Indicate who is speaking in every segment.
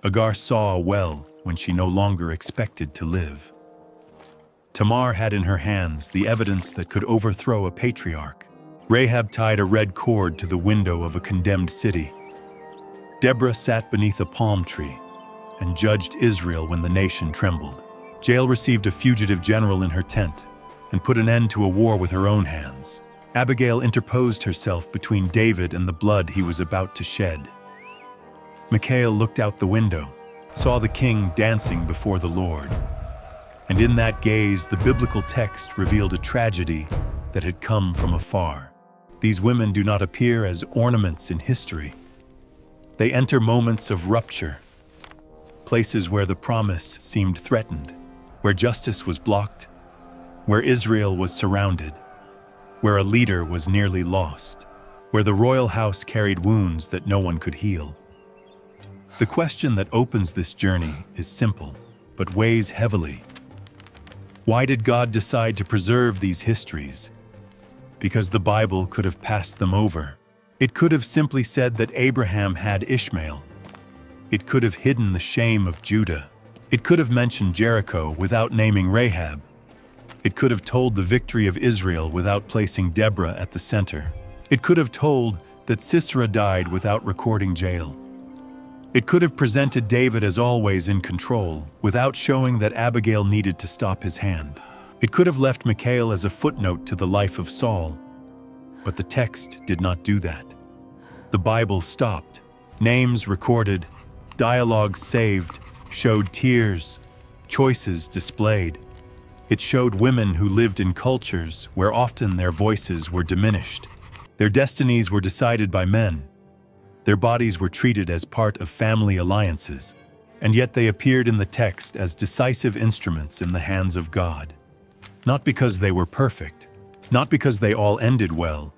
Speaker 1: Hagar saw a well when she no longer expected to live. Tamar had in her hands the evidence that could overthrow a patriarch. Rahab tied a red cord to the window of a condemned city. Deborah sat beneath a palm tree and judged Israel when the nation trembled. Jael received a fugitive general in her tent and put an end to a war with her own hands. Abigail interposed herself between David and the blood he was about to shed. Michal looked out the window, saw the king dancing before the Lord. And in that gaze, the biblical text revealed a tragedy that had come from afar. These women do not appear as ornaments in history. They enter moments of rupture, places where the promise seemed threatened, where justice was blocked, where Israel was surrounded, where a leader was nearly lost, where the royal house carried wounds that no one could heal. The question that opens this journey is simple, but weighs heavily. Why did God decide to preserve these histories? Because the Bible could have passed them over. It could have simply said that Abraham had Ishmael. It could have hidden the shame of Judah. It could have mentioned Jericho without naming Rahab. It could have told the victory of Israel without placing Deborah at the center. It could have told that Sisera died without recording Jael. It could have presented David as always in control without showing that Abigail needed to stop his hand. It could have left Michal as a footnote to the life of Saul. But the text did not do that. The Bible stopped. Names recorded, dialogues saved, showed tears, choices displayed. It showed women who lived in cultures where often their voices were diminished. Their destinies were decided by men. Their bodies were treated as part of family alliances, and yet they appeared in the text as decisive instruments in the hands of God. Not because they were perfect, not because they all ended well,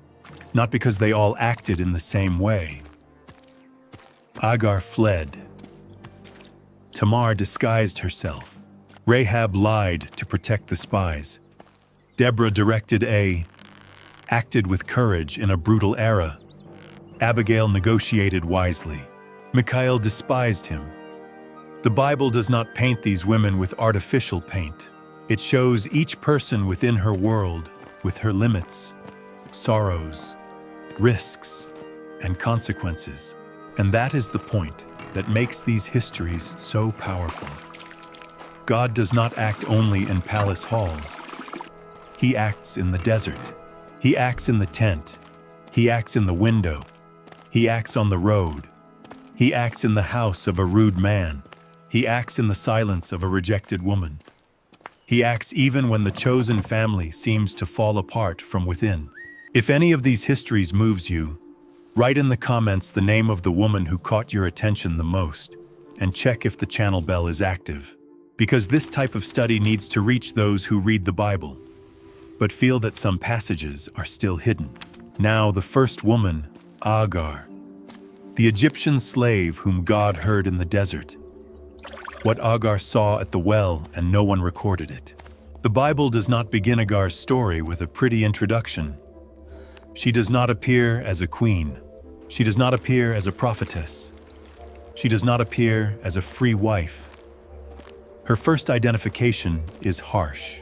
Speaker 1: not because they all acted in the same way. Hagar fled. Tamar disguised herself. Rahab lied to protect the spies. Deborah acted with courage in a brutal era. Abigail negotiated wisely. Michal despised him. The Bible does not paint these women with artificial paint. It shows each person within her world, with her limits, sorrows, risks, and consequences. And that is the point that makes these histories so powerful. God does not act only in palace halls. He acts in the desert. He acts in the tent. He acts in the window. He acts on the road. He acts in the house of a rude man. He acts in the silence of a rejected woman. He acts even when the chosen family seems to fall apart from within. If any of these histories moves you, write in the comments the name of the woman who caught your attention the most, and check if the channel bell is active. Because this type of study needs to reach those who read the Bible, but feel that some passages are still hidden. Now, the first woman, Hagar, the Egyptian slave whom God heard in the desert. What Hagar saw at the well and no one recorded it. The Bible does not begin Hagar's story with a pretty introduction. She does not appear as a queen. She does not appear as a prophetess. She does not appear as a free wife. Her first identification is harsh.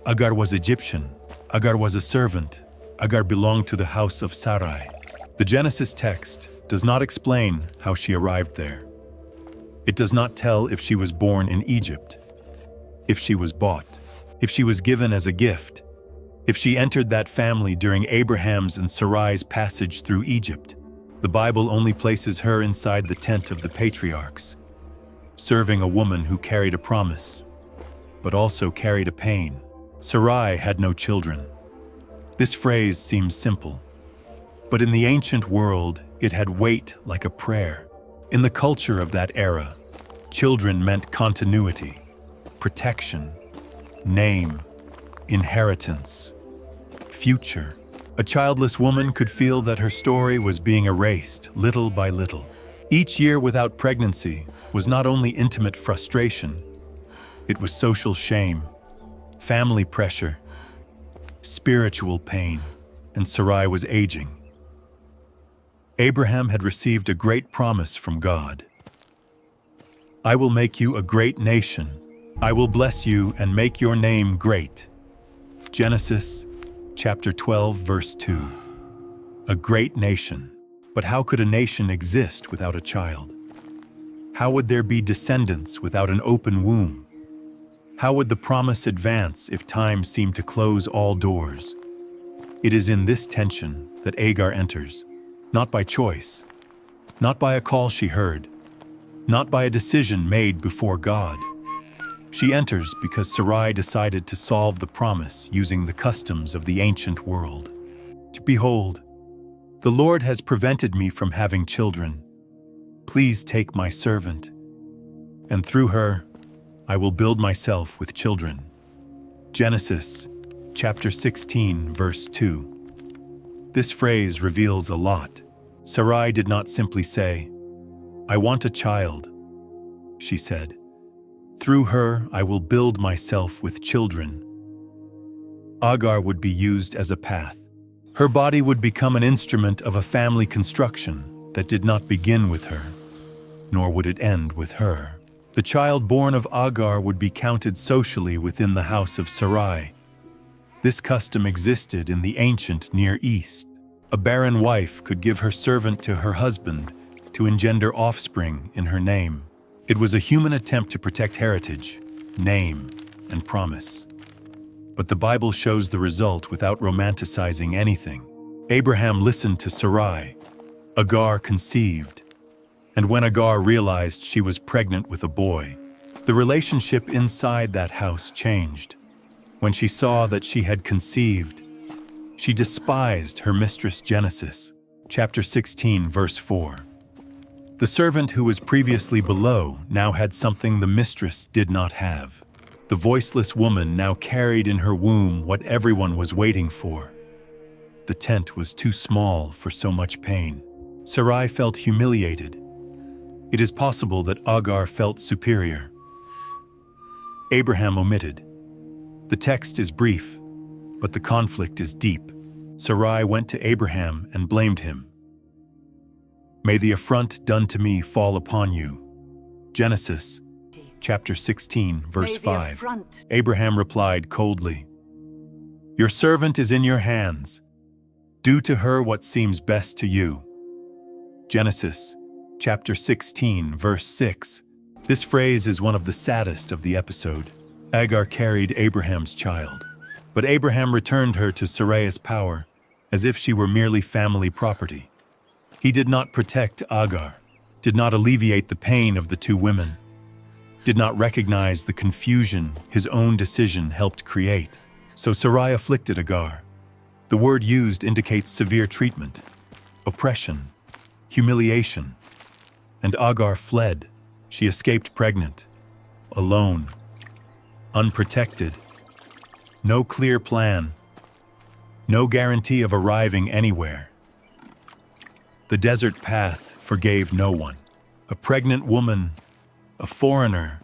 Speaker 1: Hagar was Egyptian. Hagar was a servant. Hagar belonged to the house of Sarai. The Genesis text does not explain how she arrived there. It does not tell if she was born in Egypt, if she was bought, if she was given as a gift, if she entered that family during Abraham's and Sarai's passage through Egypt. The Bible only places her inside the tent of the patriarchs, serving a woman who carried a promise, but also carried a pain. Sarai had no children. This phrase seems simple, but in the ancient world, it had weight like a prayer. In the culture of that era, children meant continuity, protection, name, inheritance, future. A childless woman could feel that her story was being erased little by little. Each year without pregnancy was not only intimate frustration, it was social shame, family pressure, spiritual pain, and Sarai was aging. Abraham had received a great promise from God. I will make you a great nation. I will bless you and make your name great. Genesis chapter 12, verse 2. A great nation. But how could a nation exist without a child? How would there be descendants without an open womb? How would the promise advance if time seemed to close all doors? It is in this tension that Hagar enters, not by choice, not by a call she heard, not by a decision made before God. She enters because Sarai decided to solve the promise using the customs of the ancient world. Behold, the Lord has prevented me from having children. Please take my servant, and through her I will build myself with children. Genesis chapter 16, verse 2. This phrase reveals a lot. Sarai did not simply say, "I want a child." She said, "Through her I will build myself with children." Hagar would be used as a path. Her body would become an instrument of a family construction that did not begin with her, nor would it end with her. The child born of Hagar would be counted socially within the house of Sarai. This custom existed in the ancient Near East. A barren wife could give her servant to her husband to engender offspring in her name. It was a human attempt to protect heritage, name, and promise. But the Bible shows the result without romanticizing anything. Abraham listened to Sarai. Hagar conceived. And when Hagar realized she was pregnant with a boy, the relationship inside that house changed. When she saw that she had conceived, she despised her mistress. Genesis chapter 16, verse 4. The servant who was previously below now had something the mistress did not have. The voiceless woman now carried in her womb what everyone was waiting for. The tent was too small for so much pain. Sarai felt humiliated. It is possible that Hagar felt superior. Abraham omitted. The text is brief, but the conflict is deep. Sarai went to Abraham and blamed him. "May the affront done to me fall upon you." Genesis chapter 16, verse 5. Abraham replied coldly, "Your servant is in your hands. Do to her what seems best to you." Genesis chapter 16, verse 6. This phrase is one of the saddest of the episode. Hagar carried Abraham's child, but Abraham returned her to Sarai's power as if she were merely family property. He did not protect Hagar, did not alleviate the pain of the two women, did not recognize the confusion his own decision helped create. So Sarai afflicted Hagar. The word used indicates severe treatment, oppression, humiliation. And Hagar fled. She escaped pregnant, alone, unprotected. No clear plan, no guarantee of arriving anywhere. The desert path forgave no one. A pregnant woman, a foreigner,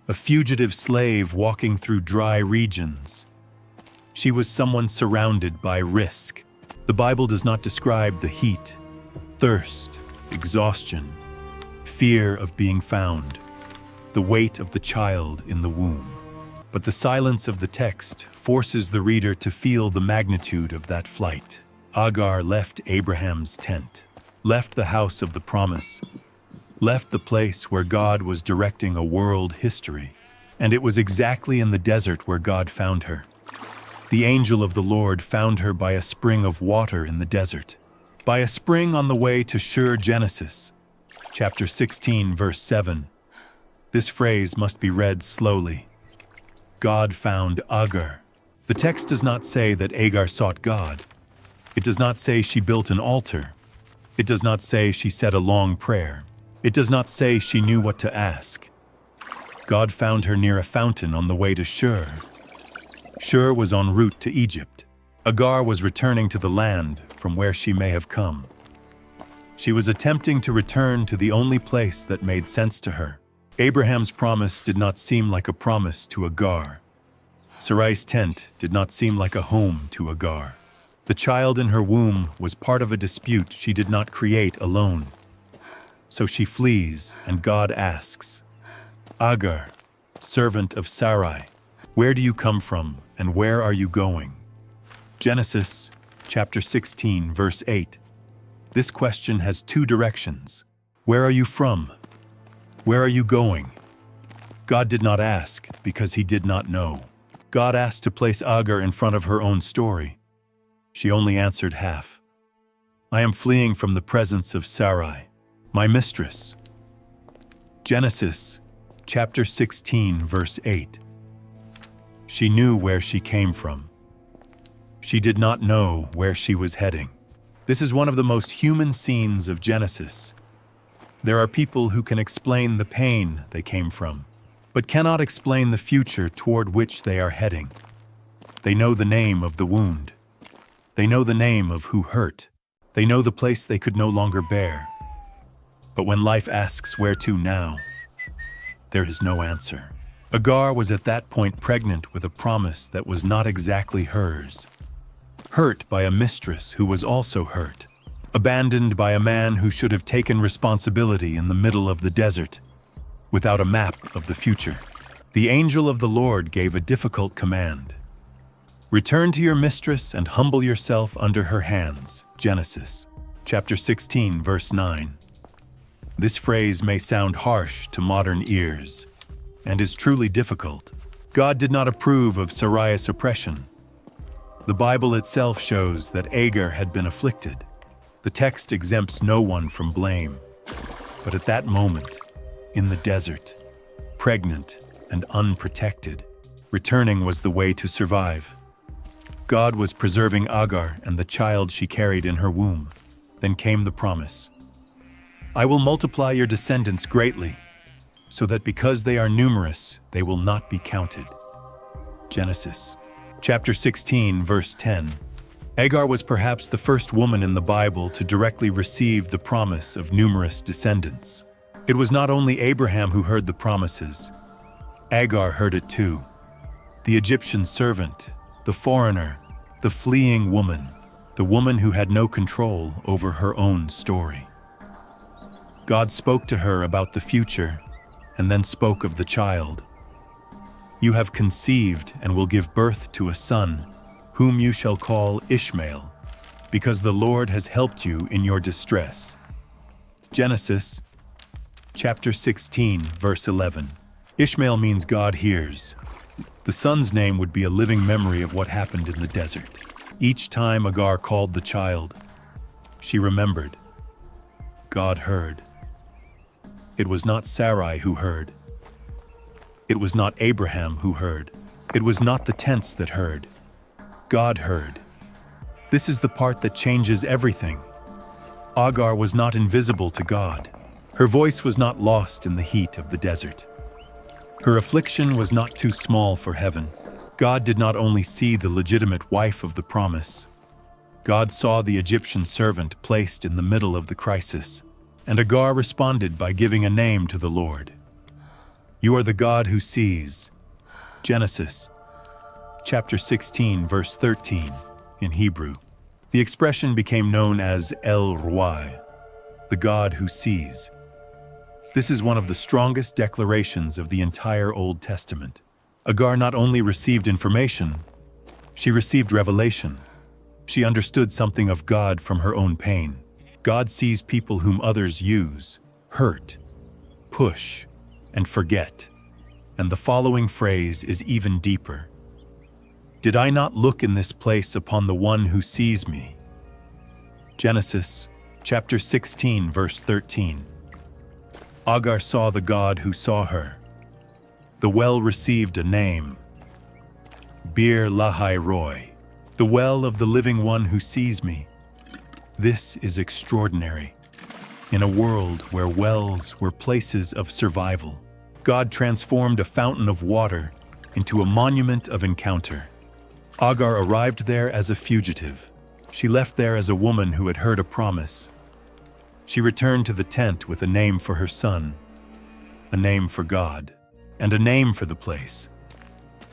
Speaker 1: a fugitive slave walking through dry regions. She was someone surrounded by risk. The Bible does not describe the heat, thirst, exhaustion, fear of being found, the weight of the child in the womb. But the silence of the text forces the reader to feel the magnitude of that flight. Hagar left Abraham's tent, left the house of the promise, left the place where God was directing a world history. And it was exactly in the desert where God found her. The angel of the Lord found her by a spring of water in the desert, by a spring on the way to Shur. Genesis chapter 16, verse 7. This phrase must be read slowly. God found Hagar. The text does not say that Hagar sought God. It does not say she built an altar. It does not say she said a long prayer. It does not say she knew what to ask. God found her near a fountain on the way to Shur. Shur was en route to Egypt. Hagar was returning to the land from where she may have come. She was attempting to return to the only place that made sense to her. Abraham's promise did not seem like a promise to Hagar. Sarai's tent did not seem like a home to Hagar. The child in her womb was part of a dispute she did not create alone. So she flees, and God asks, Hagar, servant of Sarai, where do you come from and where are you going? Genesis chapter 16, verse 8. This question has two directions. Where are you from? Where are you going? God did not ask because he did not know. God asked to place Hagar in front of her own story. She only answered half. I am fleeing from the presence of Sarai, my mistress. Genesis chapter 16, verse 8. She knew where she came from. She did not know where she was heading. This is one of the most human scenes of Genesis. There are people who can explain the pain they came from, but cannot explain the future toward which they are heading. They know the name of the wound. They know the name of who hurt. They know the place they could no longer bear. But when life asks where to now, there is no answer. Hagar was at that point pregnant with a promise that was not exactly hers. Hurt by a mistress who was also hurt. Abandoned by a man who should have taken responsibility in the middle of the desert, without a map of the future. The angel of the Lord gave a difficult command. Return to your mistress and humble yourself under her hands. Genesis chapter 16, verse 9. This phrase may sound harsh to modern ears, and is truly difficult. God did not approve of Sarai's oppression. The Bible itself shows that Hagar had been afflicted. The text exempts no one from blame. But at that moment, in the desert, pregnant and unprotected, returning was the way to survive. God was preserving Hagar and the child she carried in her womb. Then came the promise. I will multiply your descendants greatly, so that because they are numerous, they will not be counted. Genesis chapter 16, verse 10. Hagar was perhaps the first woman in the Bible to directly receive the promise of numerous descendants. It was not only Abraham who heard the promises. Hagar heard it too. The Egyptian servant, the foreigner, the fleeing woman, the woman who had no control over her own story. God spoke to her about the future and then spoke of the child. You have conceived and will give birth to a son, whom you shall call Ishmael, because the Lord has helped you in your distress. Genesis chapter 16, verse 11. Ishmael means God hears. The son's name would be a living memory of what happened in the desert. Each time Hagar called the child, she remembered. God heard. It was not Sarai who heard. It was not Abraham who heard. It was not the tents that heard. God heard. This is the part that changes everything. Hagar was not invisible to God. Her voice was not lost in the heat of the desert. Her affliction was not too small for heaven. God did not only see the legitimate wife of the promise. God saw the Egyptian servant placed in the middle of the crisis, and Hagar responded by giving a name to the Lord. You are the God who sees. Genesis chapter 16, verse 13, in Hebrew. The expression became known as El Roi, the God who sees. This is one of the strongest declarations of the entire Old Testament. Hagar not only received information, she received revelation. She understood something of God from her own pain. God sees people whom others use, hurt, push, and forget. And the following phrase is even deeper. Did I not look in this place upon the one who sees me? Genesis chapter 16, verse 13. Hagar saw the God who saw her. The well received a name. Bir Lahai Roy, the well of the living one who sees me. This is extraordinary. In a world where wells were places of survival, God transformed a fountain of water into a monument of encounter. Hagar arrived there as a fugitive. She left there as a woman who had heard a promise. She returned to the tent with a name for her son, a name for God, and a name for the place.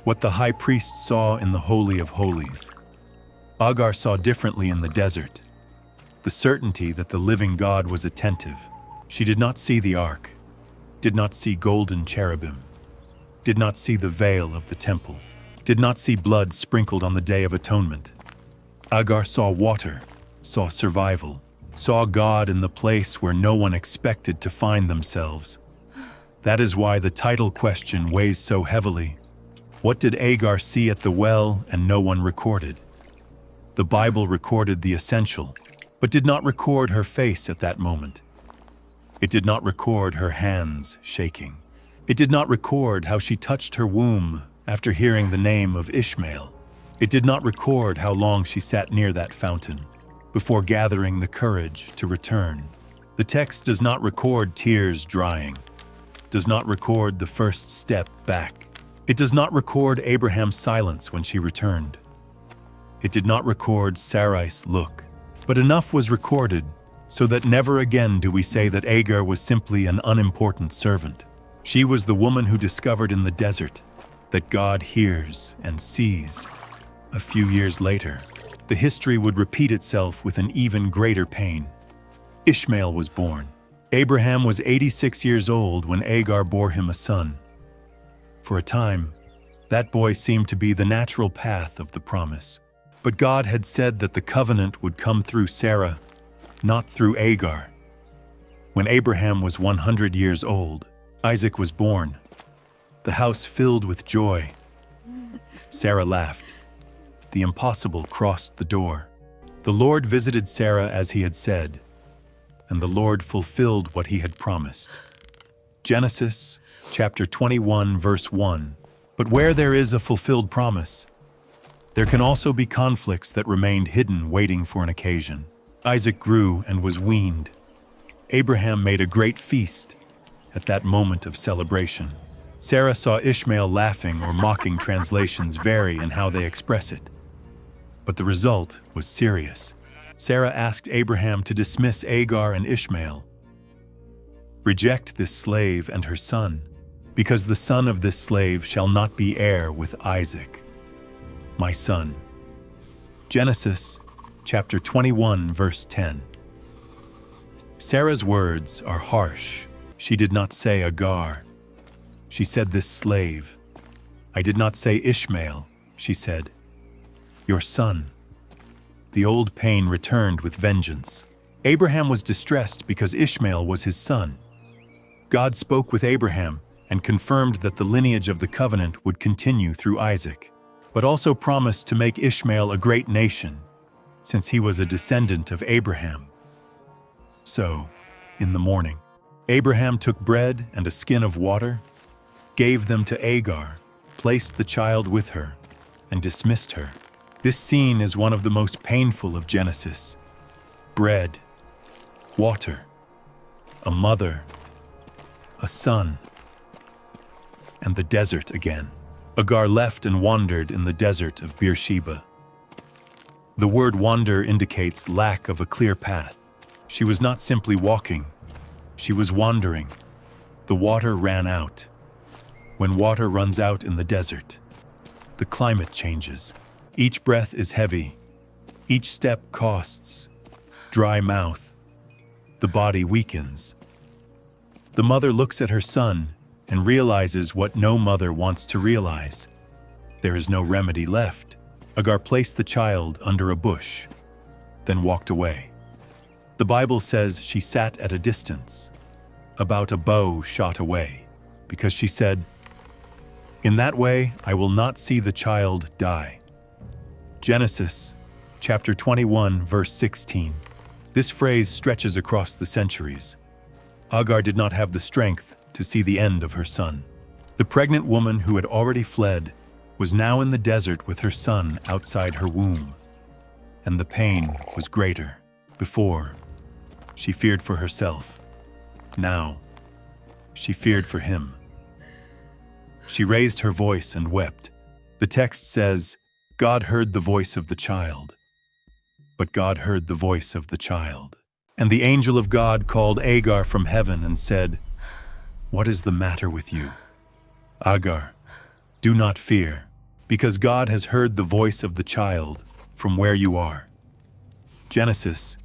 Speaker 1: What the high priest saw in the Holy of Holies, Hagar saw differently in the desert. The certainty that the living God was attentive. She did not see the ark. did not see golden cherubim, did not see the veil of the temple, did not see blood sprinkled on the Day of Atonement. Hagar saw water, saw survival, saw God in the place where no one expected to find themselves. That is why the title question weighs so heavily. What did Hagar see at the well and no one recorded? The Bible recorded the essential, but did not record her face at that moment. It did not record her hands shaking. It did not record how she touched her womb after hearing the name of Ishmael. It did not record how long she sat near that fountain before gathering the courage to return. The text does not record tears drying, does not record the first step back. It does not record Abraham's silence when she returned. It did not record Sarai's look, but enough was recorded so that never again do we say that Hagar was simply an unimportant servant. She was the woman who discovered in the desert that God hears and sees. A few years later, the history would repeat itself with an even greater pain. Ishmael was born. Abraham was 86 years old when Hagar bore him a son. For a time, that boy seemed to be the natural path of the promise. But God had said that the covenant would come through Sarah, not through Hagar. When Abraham was 100 years old, Isaac was born. The house filled with joy. Sarah laughed. The impossible crossed the door. The Lord visited Sarah as he had said, and the Lord fulfilled what he had promised. Genesis chapter 21, verse 1. But where there is a fulfilled promise, there can also be conflicts that remained hidden, waiting for an occasion. Isaac grew and was weaned. Abraham made a great feast at that moment of celebration. Sarah saw Ishmael laughing or mocking. Translations vary in how they express it. But the result was serious. Sarah asked Abraham to dismiss Hagar and Ishmael. Reject this slave and her son, because the son of this slave shall not be heir with Isaac, my son. Genesis chapter 21, verse 10. Sarah's words are harsh. She did not say Hagar. She said this slave. I did not say Ishmael, she said. Your son. The old pain returned with vengeance. Abraham was distressed because Ishmael was his son. God spoke with Abraham and confirmed that the lineage of the covenant would continue through Isaac, but also promised to make Ishmael a great nation, since he was a descendant of Abraham. So, in the morning, Abraham took bread and a skin of water, gave them to Hagar, placed the child with her, and dismissed her. This scene is one of the most painful of Genesis. Bread, water, a mother, a son, and the desert again. Hagar left and wandered in the desert of Beersheba. The word wander indicates lack of a clear path. She was not simply walking, she was wandering. The water ran out. When water runs out in the desert, the climate changes. Each breath is heavy. Each step costs. Dry mouth. The body weakens. The mother looks at her son and realizes what no mother wants to realize. There is no remedy left. Hagar placed the child under a bush, then walked away. The Bible says she sat at a distance, about a bow shot away, because she said, "In that way I will not see the child die." Genesis chapter 21, verse 16. This phrase stretches across the centuries. Hagar did not have the strength to see the end of her son. The pregnant woman who had already fled was now in the desert with her son outside her womb, and the pain was greater. Before, she feared for herself. Now, she feared for him. She raised her voice and wept. The text says, God heard the voice of the child. But God heard the voice of the child. And the angel of God called Hagar from heaven and said, "What is the matter with you? Hagar, do not fear, because God has heard the voice of the child from where you are." Genesis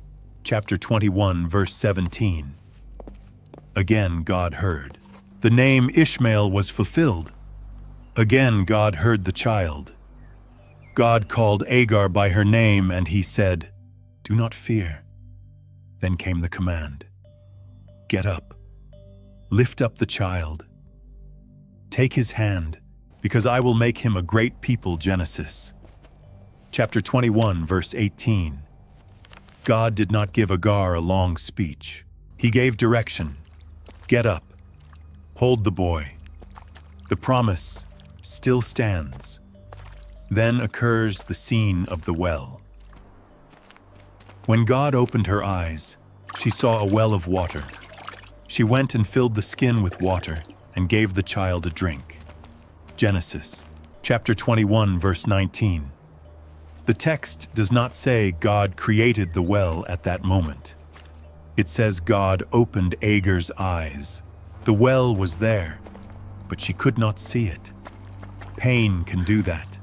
Speaker 1: chapter 21, verse 17. Again God heard. The name Ishmael was fulfilled. Again God heard the child. God called Hagar by her name, and he said, "Do not fear." Then came the command, "Get up, lift up the child. Take his hand, because I will make him a great people." Genesis chapter 21, verse 18. God did not give Hagar a long speech. He gave direction. Get up. Hold the boy. The promise still stands. Then occurs the scene of the well. When God opened her eyes, she saw a well of water. She went and filled the skin with water and gave the child a drink. Genesis chapter 21, verse 19. The text does not say God created the well at that moment. It says God opened Hagar's eyes. The well was there, but she could not see it. Pain can do that.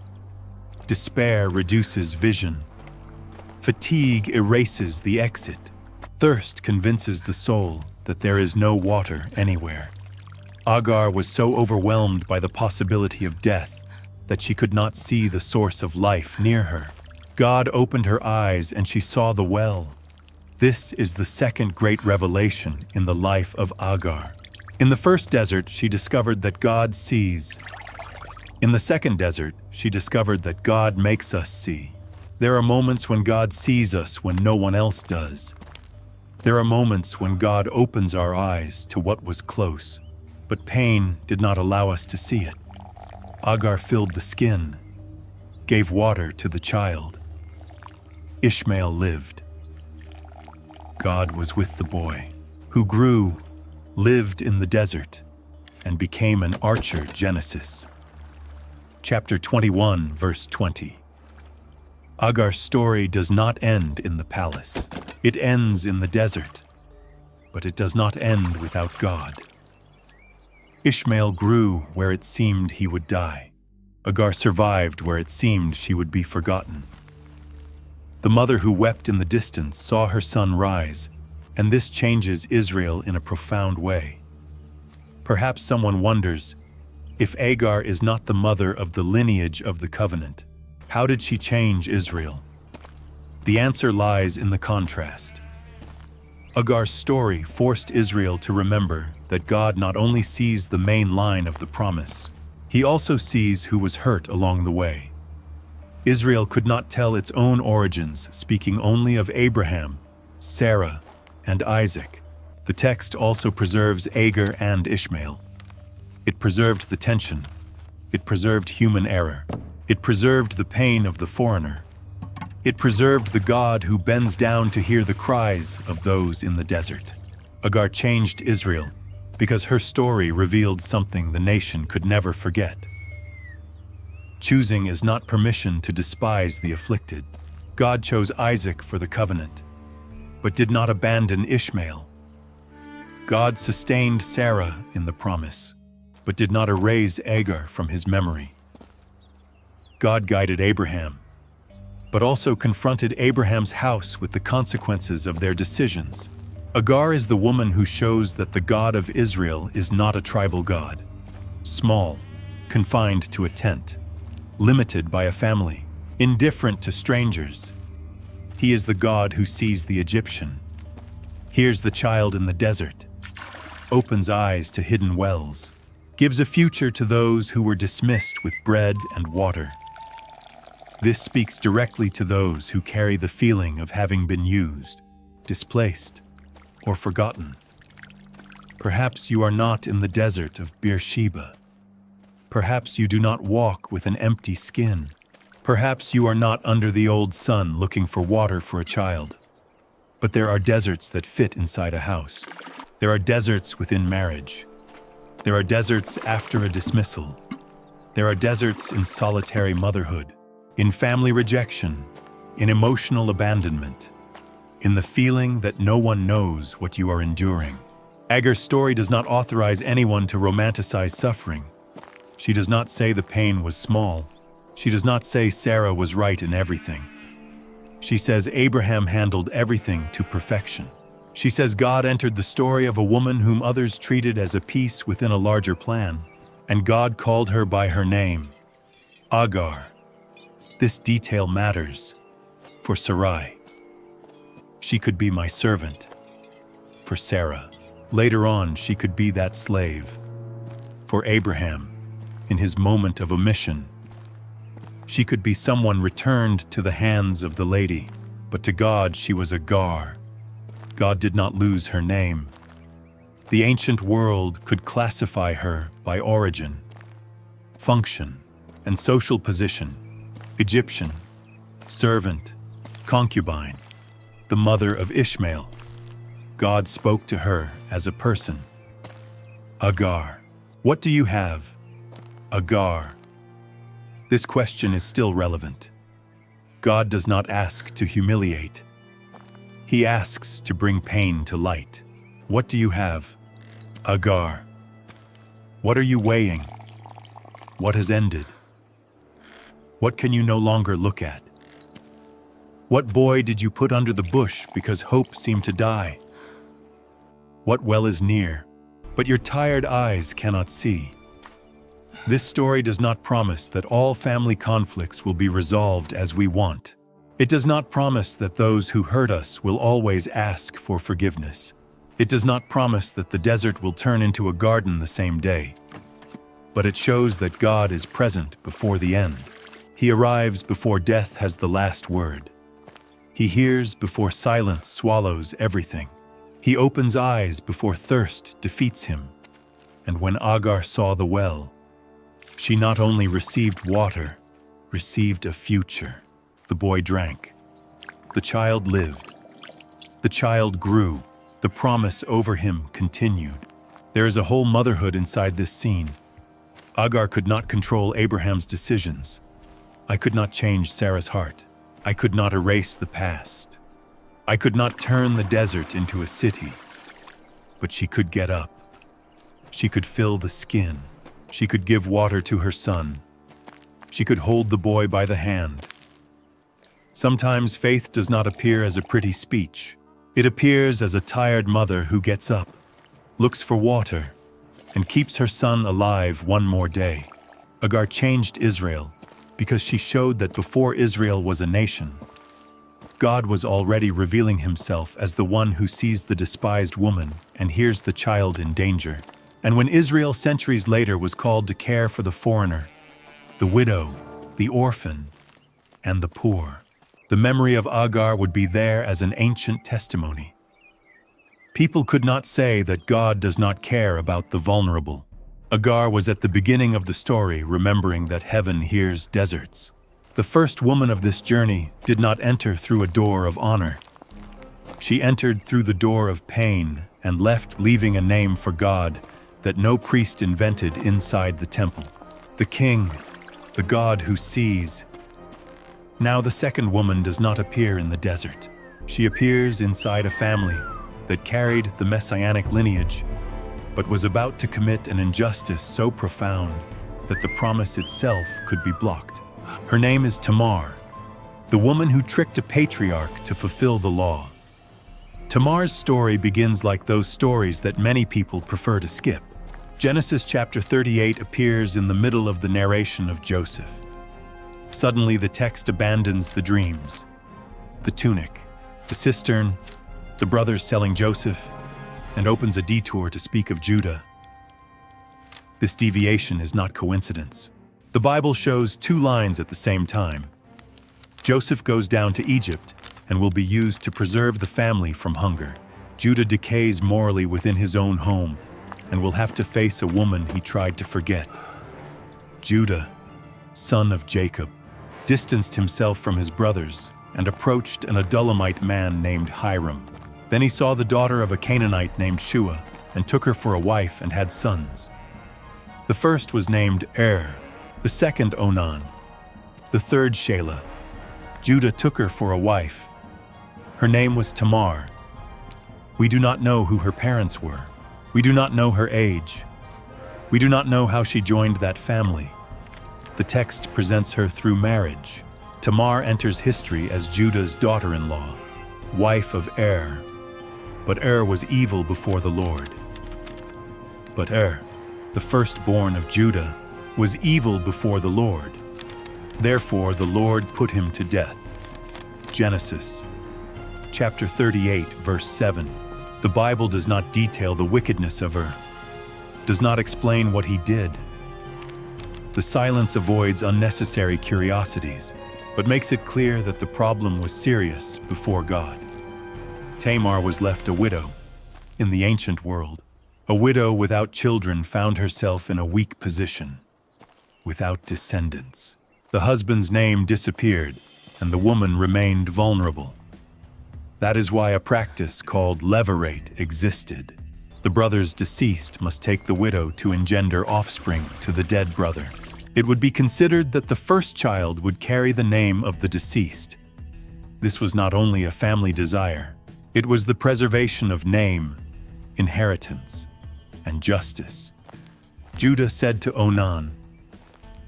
Speaker 1: Despair reduces vision. Fatigue erases the exit. Thirst convinces the soul that there is no water anywhere. Hagar was so overwhelmed by the possibility of death that she could not see the source of life near her. God opened her eyes and she saw the well. This is the second great revelation in the life of Hagar. In the first desert, she discovered that God sees. In the second desert, she discovered that God makes us see. There are moments when God sees us when no one else does. There are moments when God opens our eyes to what was close, but pain did not allow us to see it. Hagar filled the skin, gave water to the child. Ishmael lived. God was with the boy, who grew, lived in the desert, and became an archer. Genesis chapter 21, verse 20. Hagar's story does not end in the palace. It ends in the desert, but it does not end without God. Ishmael grew where it seemed he would die. Hagar survived where it seemed she would be forgotten. The mother who wept in the distance saw her son rise, and this changes Israel in a profound way. Perhaps someone wonders, if Hagar is not the mother of the lineage of the covenant, how did she change Israel? The answer lies in the contrast. Hagar's story forced Israel to remember that God not only sees the main line of the promise, he also sees who was hurt along the way. Israel could not tell its own origins, speaking only of Abraham, Sarah, and Isaac. The text also preserves Hagar and Ishmael. It preserved the tension. It preserved human error. It preserved the pain of the foreigner. It preserved the God who bends down to hear the cries of those in the desert. Hagar changed Israel because her story revealed something the nation could never forget. Choosing is not permission to despise the afflicted. God chose Isaac for the covenant, but did not abandon Ishmael. God sustained Sarah in the promise, but did not erase Hagar from his memory. God guided Abraham, but also confronted Abraham's house with the consequences of their decisions. Hagar is the woman who shows that the God of Israel is not a tribal God, small, confined to a tent, limited by a family, indifferent to strangers. He is the God who sees the Egyptian, hears the child in the desert, opens eyes to hidden wells, gives a future to those who were dismissed with bread and water. This speaks directly to those who carry the feeling of having been used, displaced, or forgotten. Perhaps you are not in the desert of Beersheba. Perhaps you do not walk with an empty skin. Perhaps you are not under the old sun looking for water for a child. But there are deserts that fit inside a house. There are deserts within marriage. There are deserts after a dismissal. There are deserts in solitary motherhood, in family rejection, in emotional abandonment, in the feeling that no one knows what you are enduring. Hagar's story does not authorize anyone to romanticize suffering. She does not say the pain was small. She does not say Sarah was right in everything. She says Abraham handled everything to perfection. She says God entered the story of a woman whom others treated as a piece within a larger plan, and God called her by her name, Hagar. This detail matters. For Sarai, she could be my servant. For Sarah, later on she could be that slave. For Abraham, in his moment of omission, she could be someone returned to the hands of the lady. But to God she was Hagar. God did not lose her name. The ancient world could classify her by origin, function, and social position: Egyptian, servant, concubine, the mother of Ishmael. God spoke to her as a person. Hagar. What do you have? Hagar. This question is still relevant. God does not ask to humiliate. He asks to bring pain to light. What do you have? Hagar. What are you weighing? What has ended? What can you no longer look at? What boy did you put under the bush because hope seemed to die? What well is near, but your tired eyes cannot see? This story does not promise that all family conflicts will be resolved as we want. It does not promise that those who hurt us will always ask for forgiveness. It does not promise that the desert will turn into a garden the same day. But it shows that God is present before the end. He arrives before death has the last word. He hears before silence swallows everything. He opens eyes before thirst defeats him. And when Hagar saw the well, she not only received water, received a future. The boy drank. The child lived. The child grew. The promise over him continued. There is a whole motherhood inside this scene. Hagar could not control Abraham's decisions. I could not change Sarah's heart. I could not erase the past. I could not turn the desert into a city. But she could get up. She could fill the skin. She could give water to her son. She could hold the boy by the hand. Sometimes faith does not appear as a pretty speech. It appears as a tired mother who gets up, looks for water, and keeps her son alive one more day. Hagar changed Israel because she showed that before Israel was a nation, God was already revealing himself as the one who sees the despised woman and hears the child in danger. And when Israel centuries later was called to care for the foreigner, the widow, the orphan, and the poor, the memory of Hagar would be there as an ancient testimony. People could not say that God does not care about the vulnerable. Hagar was at the beginning of the story, remembering that heaven hears deserts. The first woman of this journey did not enter through a door of honor. She entered through the door of pain and left leaving a name for God that no priest invented inside the temple. The King, the God who sees. Now the second woman does not appear in the desert. She appears inside a family that carried the messianic lineage, but was about to commit an injustice so profound that the promise itself could be blocked. Her name is Tamar, the woman who tricked a patriarch to fulfill the law. Tamar's story begins like those stories that many people prefer to skip. Genesis chapter 38 appears in the middle of the narration of Joseph. Suddenly the text abandons the dreams, the tunic, the cistern, the brothers selling Joseph, and opens a detour to speak of Judah. This deviation is not coincidence. The Bible shows two lines at the same time. Joseph goes down to Egypt and will be used to preserve the family from hunger. Judah decays morally within his own home and will have to face a woman he tried to forget. Judah, son of Jacob, distanced himself from his brothers and approached an Adullamite man named Hiram. Then he saw the daughter of a Canaanite named Shua and took her for a wife and had sons. The first was named the second Onan, the third Shelah. Judah took her for a wife. Her name was Tamar. We do not know who her parents were. We do not know her age. We do not know how she joined that family. The text presents her through marriage. Tamar enters history as Judah's daughter-in-law, wife of but was evil before the Lord. But the firstborn of Judah, was evil before the Lord. Therefore the Lord put him to death. Genesis chapter 38, verse 7. The Bible does not detail the wickedness of does not explain what he did. The silence avoids unnecessary curiosities, but makes it clear that the problem was serious before God. Tamar was left a widow. In the ancient world, a widow without children found herself in a weak position, without descendants. The husband's name disappeared, and the woman remained vulnerable. That is why a practice called levirate existed. The brothers deceased must take the widow to engender offspring to the dead brother. It would be considered that the first child would carry the name of the deceased. This was not only a family desire, it was the preservation of name, inheritance, and justice. Judah said to Onan,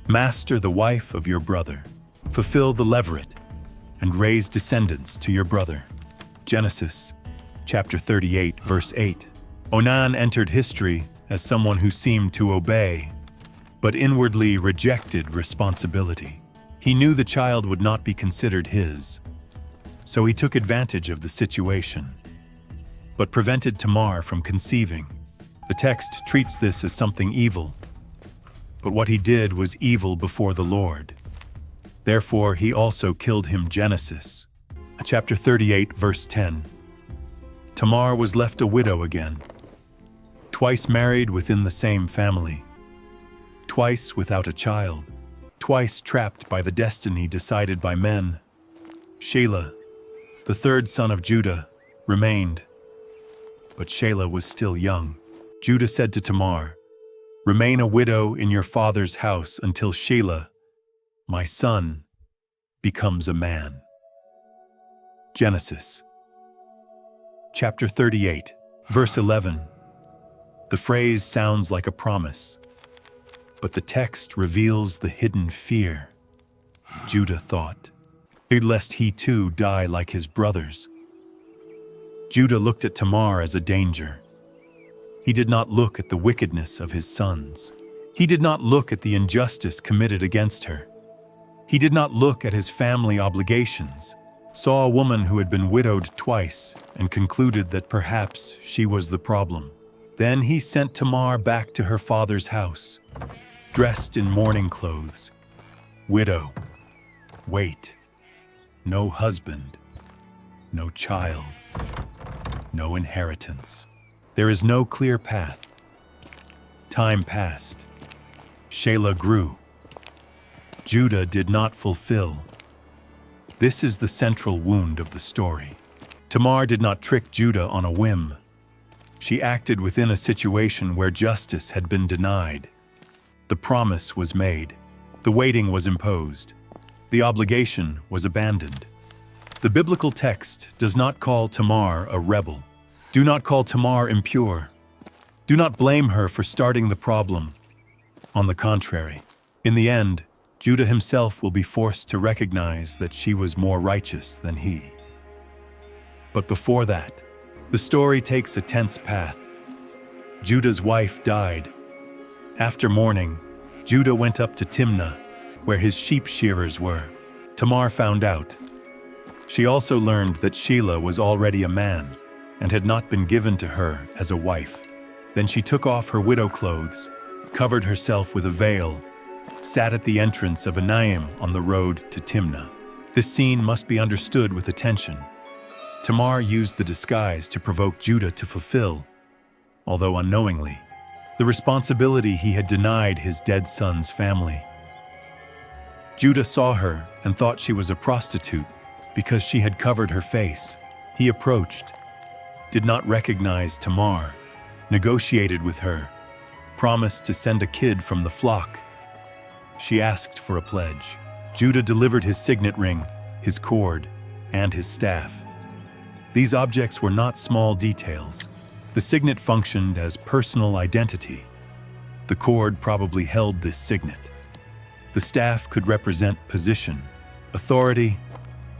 Speaker 1: "Master the wife of your brother, fulfill the levirate, and raise descendants to your brother." Genesis chapter 38, verse 8. Onan entered history as someone who seemed to obey, but inwardly rejected responsibility. He knew the child would not be considered his, so he took advantage of the situation, but prevented Tamar from conceiving. The text treats this as something evil, but what he did was evil before the Lord. Therefore, he also killed him. Genesis chapter 38, verse 10. Tamar was left a widow again, twice married within the same family, twice without a child, twice trapped by the destiny decided by men. Shelah, the third son of Judah, remained, but Shelah was still young. Judah said to Tamar, "Remain a widow in your father's house until Shelah, my son, becomes a man." Genesis chapter 38, verse 11. The phrase sounds like a promise, but the text reveals the hidden fear. Judah thought, lest he too die like his brothers. Judah looked at Tamar as a danger. He did not look at the wickedness of his sons. He did not look at the injustice committed against her. He did not look at his family obligations, saw a woman who had been widowed twice, and concluded that perhaps she was the problem. Then he sent Tamar back to her father's house, dressed in mourning clothes. Widow, wait, no husband, no child, no inheritance. There is no clear path. Time passed. Shelah grew. Judah did not fulfill. This is the central wound of the story. Tamar did not trick Judah on a whim. She acted within a situation where justice had been denied. The promise was made. The waiting was imposed. The obligation was abandoned. The biblical text does not call Tamar a rebel. Do not call Tamar impure. Do not blame her for starting the problem. On the contrary, in the end, Judah himself will be forced to recognize that she was more righteous than he. But before that, the story takes a tense path. Judah's wife died. After mourning, Judah went up to Timnah, where his sheep shearers were. Tamar found out. She also learned that Shelah was already a man and had not been given to her as a wife. Then she took off her widow clothes, covered herself with a veil, sat at the entrance of Enaim on the road to Timnah. This scene must be understood with attention. Tamar used the disguise to provoke Judah to fulfill, although unknowingly, the responsibility he had denied his dead son's family. Judah saw her and thought she was a prostitute because she had covered her face. He approached, did not recognize Tamar, negotiated with her, promised to send a kid from the flock. She asked for a pledge. Judah delivered his signet ring, his cord, and his staff. These objects were not small details. The signet functioned as personal identity. The cord probably held this signet. The staff could represent position, authority,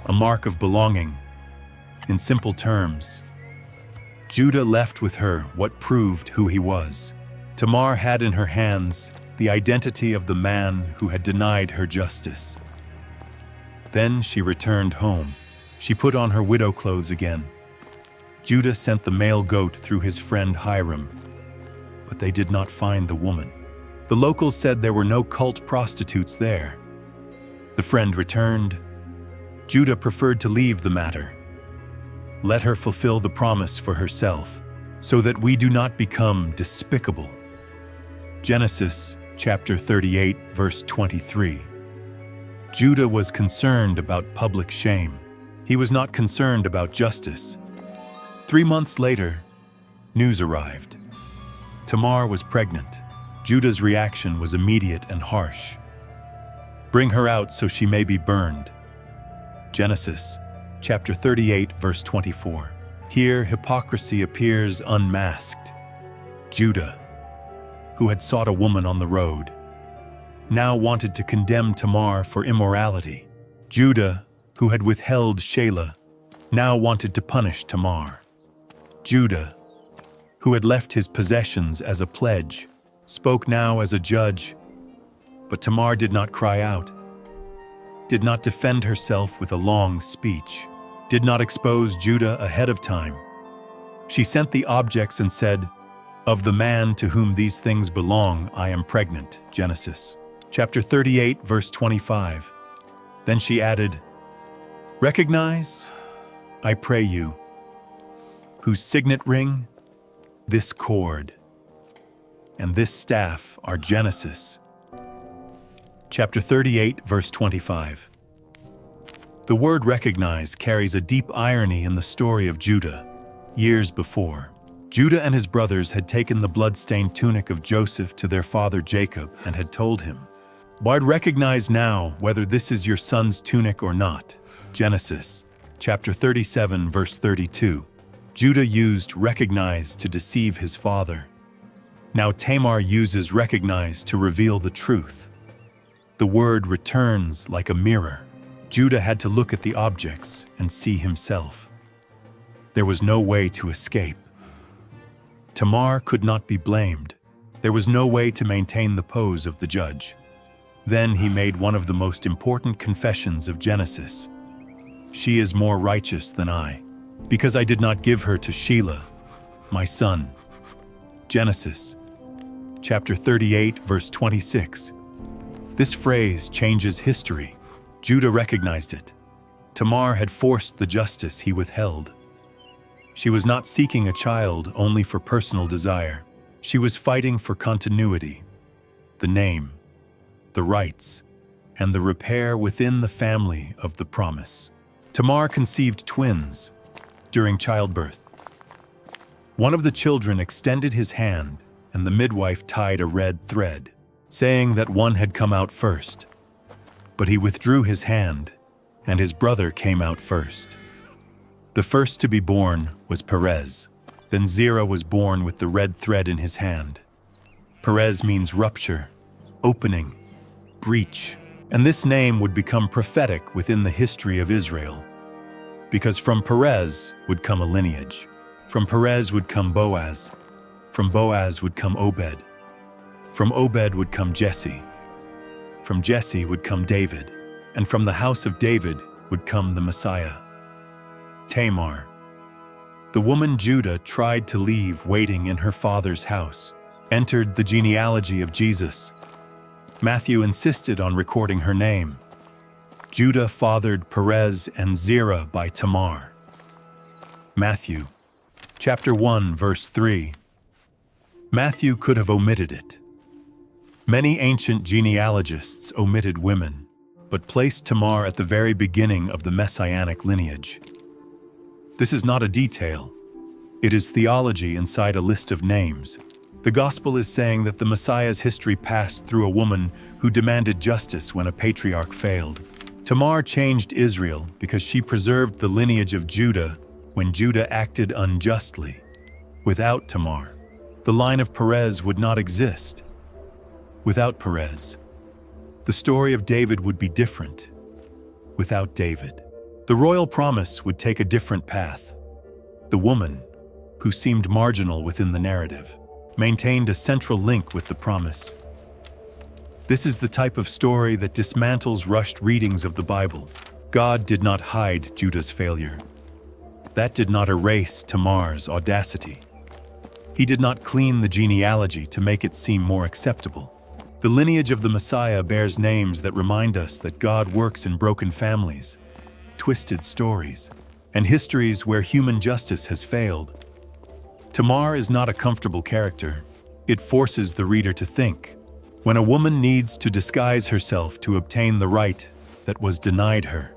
Speaker 1: a mark of belonging. In simple terms, Judah left with her what proved who he was. Tamar had in her hands the identity of the man who had denied her justice. Then she returned home. She put on her widow clothes again. Judah sent the male goat through his friend Hiram, but they did not find the woman. The locals said there were no cult prostitutes there. The friend returned. Judah preferred to leave the matter. Let her fulfill the promise for herself, so that we do not become despicable. Genesis chapter 38, verse 23. Judah was concerned about public shame. He was not concerned about justice. 3 months later, news arrived. Tamar was pregnant. Judah's reaction was immediate and harsh. Bring her out so she may be burned. Genesis chapter 38, verse 24. Here, hypocrisy appears unmasked. Judah, who had sought a woman on the road, now wanted to condemn Tamar for immorality. Judah, who had withheld Shelah, now wanted to punish Tamar. Judah, who had left his possessions as a pledge, spoke now as a judge. But Tamar did not cry out, did not defend herself with a long speech, did not expose Judah ahead of time. She sent the objects and said, "Of the man to whom these things belong, I am pregnant." Genesis chapter 38, verse 25. Then she added, "Recognize, I pray you, whose signet ring, this cord, and this staff are." Genesis chapter 38, verse 25. The word recognize carries a deep irony in the story of Judah. Years before, Judah and his brothers had taken the blood-stained tunic of Joseph to their father Jacob and had told him, "But recognize now whether this is your son's tunic or not." Genesis chapter 37, verse 32. Judah used recognize to deceive his father. Now Tamar uses recognize to reveal the truth. The word returns like a mirror. Judah had to look at the objects and see himself. There was no way to escape. Tamar could not be blamed. There was no way to maintain the pose of the judge. Then he made one of the most important confessions of Genesis. "She is more righteous than I, because I did not give her to Shelah, my son." Genesis chapter 38, verse 26. This phrase changes history. Judah recognized it. Tamar had forced the justice he withheld. She was not seeking a child only for personal desire. She was fighting for continuity, the name, the rights, and the repair within the family of the promise. Tamar conceived twins during childbirth. One of the children extended his hand, and the midwife tied a red thread, saying that one had come out first. But he withdrew his hand, and his brother came out first. The first to be born was Perez. Then Zerah was born with the red thread in his hand. Perez means rupture, opening, breach, and this name would become prophetic within the history of Israel. Because from Perez would come a lineage. From Perez would come Boaz. From Boaz would come Obed. From Obed would come Jesse. From Jesse would come David. And from the house of David would come the Messiah. Tamar. The woman Judah tried to leave waiting in her father's house, entered the genealogy of Jesus. Matthew insisted on recording her name. Judah fathered Perez and Zerah by Tamar. Matthew chapter 1, verse 3. Matthew could have omitted it. Many ancient genealogists omitted women, but placed Tamar at the very beginning of the messianic lineage. This is not a detail. It is theology inside a list of names. The gospel is saying that the Messiah's history passed through a woman who demanded justice when a patriarch failed. Tamar changed Israel because she preserved the lineage of Judah when Judah acted unjustly. Without Tamar, the line of Perez would not exist. Without Perez, the story of David would be different. Without David, the royal promise would take a different path. The woman, who seemed marginal within the narrative, maintained a central link with the promise. This is the type of story that dismantles rushed readings of the Bible. God did not hide Judah's failure. That did not erase Tamar's audacity. He did not clean the genealogy to make it seem more acceptable. The lineage of the Messiah bears names that remind us that God works in broken families, twisted stories, and histories where human justice has failed. Tamar is not a comfortable character. It forces the reader to think. When a woman needs to disguise herself to obtain the right that was denied her.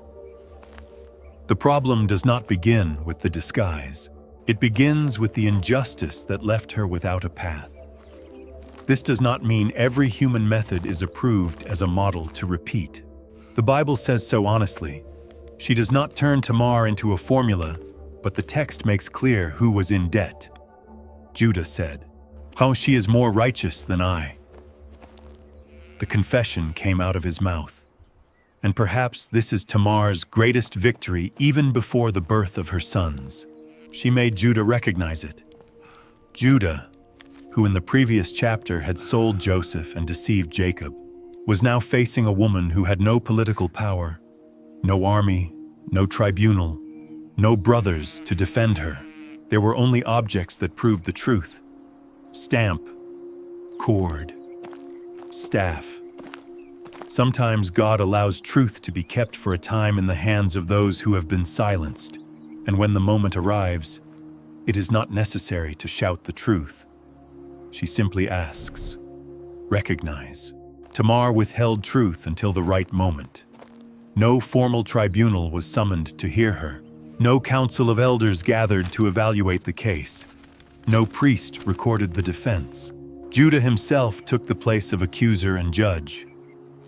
Speaker 1: The problem does not begin with the disguise. It begins with the injustice that left her without a path. This does not mean every human method is approved as a model to repeat. The Bible says so honestly. She does not turn Tamar into a formula, but the text makes clear who was in debt. Judah said, "How she is more righteous than I." The confession came out of his mouth. And perhaps this is Tamar's greatest victory even before the birth of her sons. She made Judah recognize it. Judah, who in the previous chapter had sold Joseph and deceived Jacob, was now facing a woman who had no political power, no army, no tribunal, no brothers to defend her. There were only objects that proved the truth. Stamp, cord, staff. Sometimes God allows truth to be kept for a time in the hands of those who have been silenced, and when the moment arrives, it is not necessary to shout the truth. She simply asks, "Recognize." Tamar withheld truth until the right moment. No formal tribunal was summoned to hear her. No council of elders gathered to evaluate the case. No priest recorded the defense. Judah himself took the place of accuser and judge.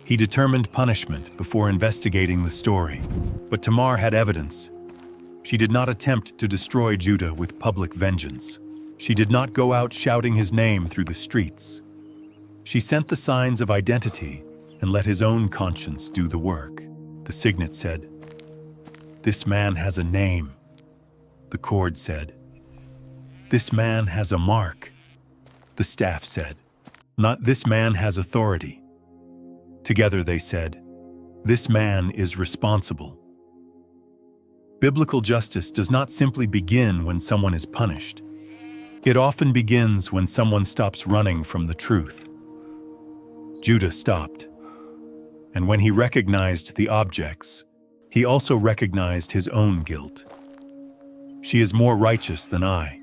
Speaker 1: He determined punishment before investigating the story. But Tamar had evidence. She did not attempt to destroy Judah with public vengeance. She did not go out shouting his name through the streets. She sent the signs of identity and let his own conscience do the work. The signet said, "This man has a name." The cord said, "This man has a mark." The staff said, "Not this man has authority." Together they said, "This man is responsible." Biblical justice does not simply begin when someone is punished. It often begins when someone stops running from the truth. Judah stopped, and when he recognized the objects, he also recognized his own guilt. "She is more righteous than I,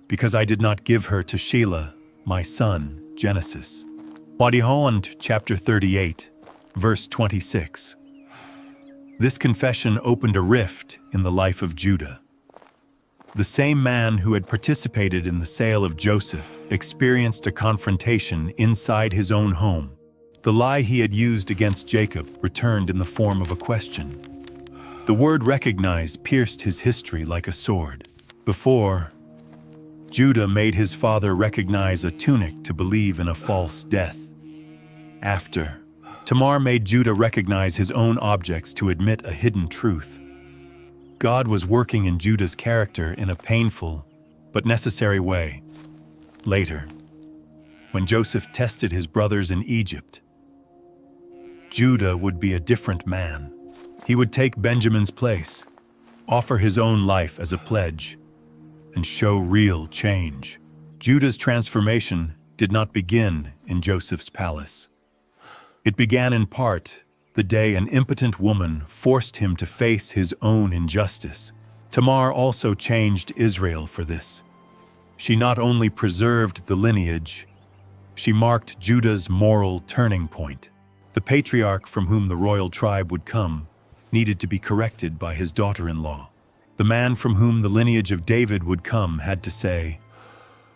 Speaker 1: because I did not give her to Shelah, my son." Genesis. Wadihond, chapter 38, verse 26. This confession opened a rift in the life of Judah. The same man who had participated in the sale of Joseph experienced a confrontation inside his own home. The lie he had used against Jacob returned in the form of a question. The word "recognize" pierced his history like a sword. Before, Judah made his father recognize a tunic to believe in a false death. After, Tamar made Judah recognize his own objects to admit a hidden truth. God was working in Judah's character in a painful but necessary way. Later, when Joseph tested his brothers in Egypt, Judah would be a different man. He would take Benjamin's place, offer his own life as a pledge, and show real change. Judah's transformation did not begin in Joseph's palace. It began in part the day an impotent woman forced him to face his own injustice. Tamar also changed Israel for this. She not only preserved the lineage, she marked Judah's moral turning point. The patriarch from whom the royal tribe would come needed to be corrected by his daughter-in-law. The man from whom the lineage of David would come had to say,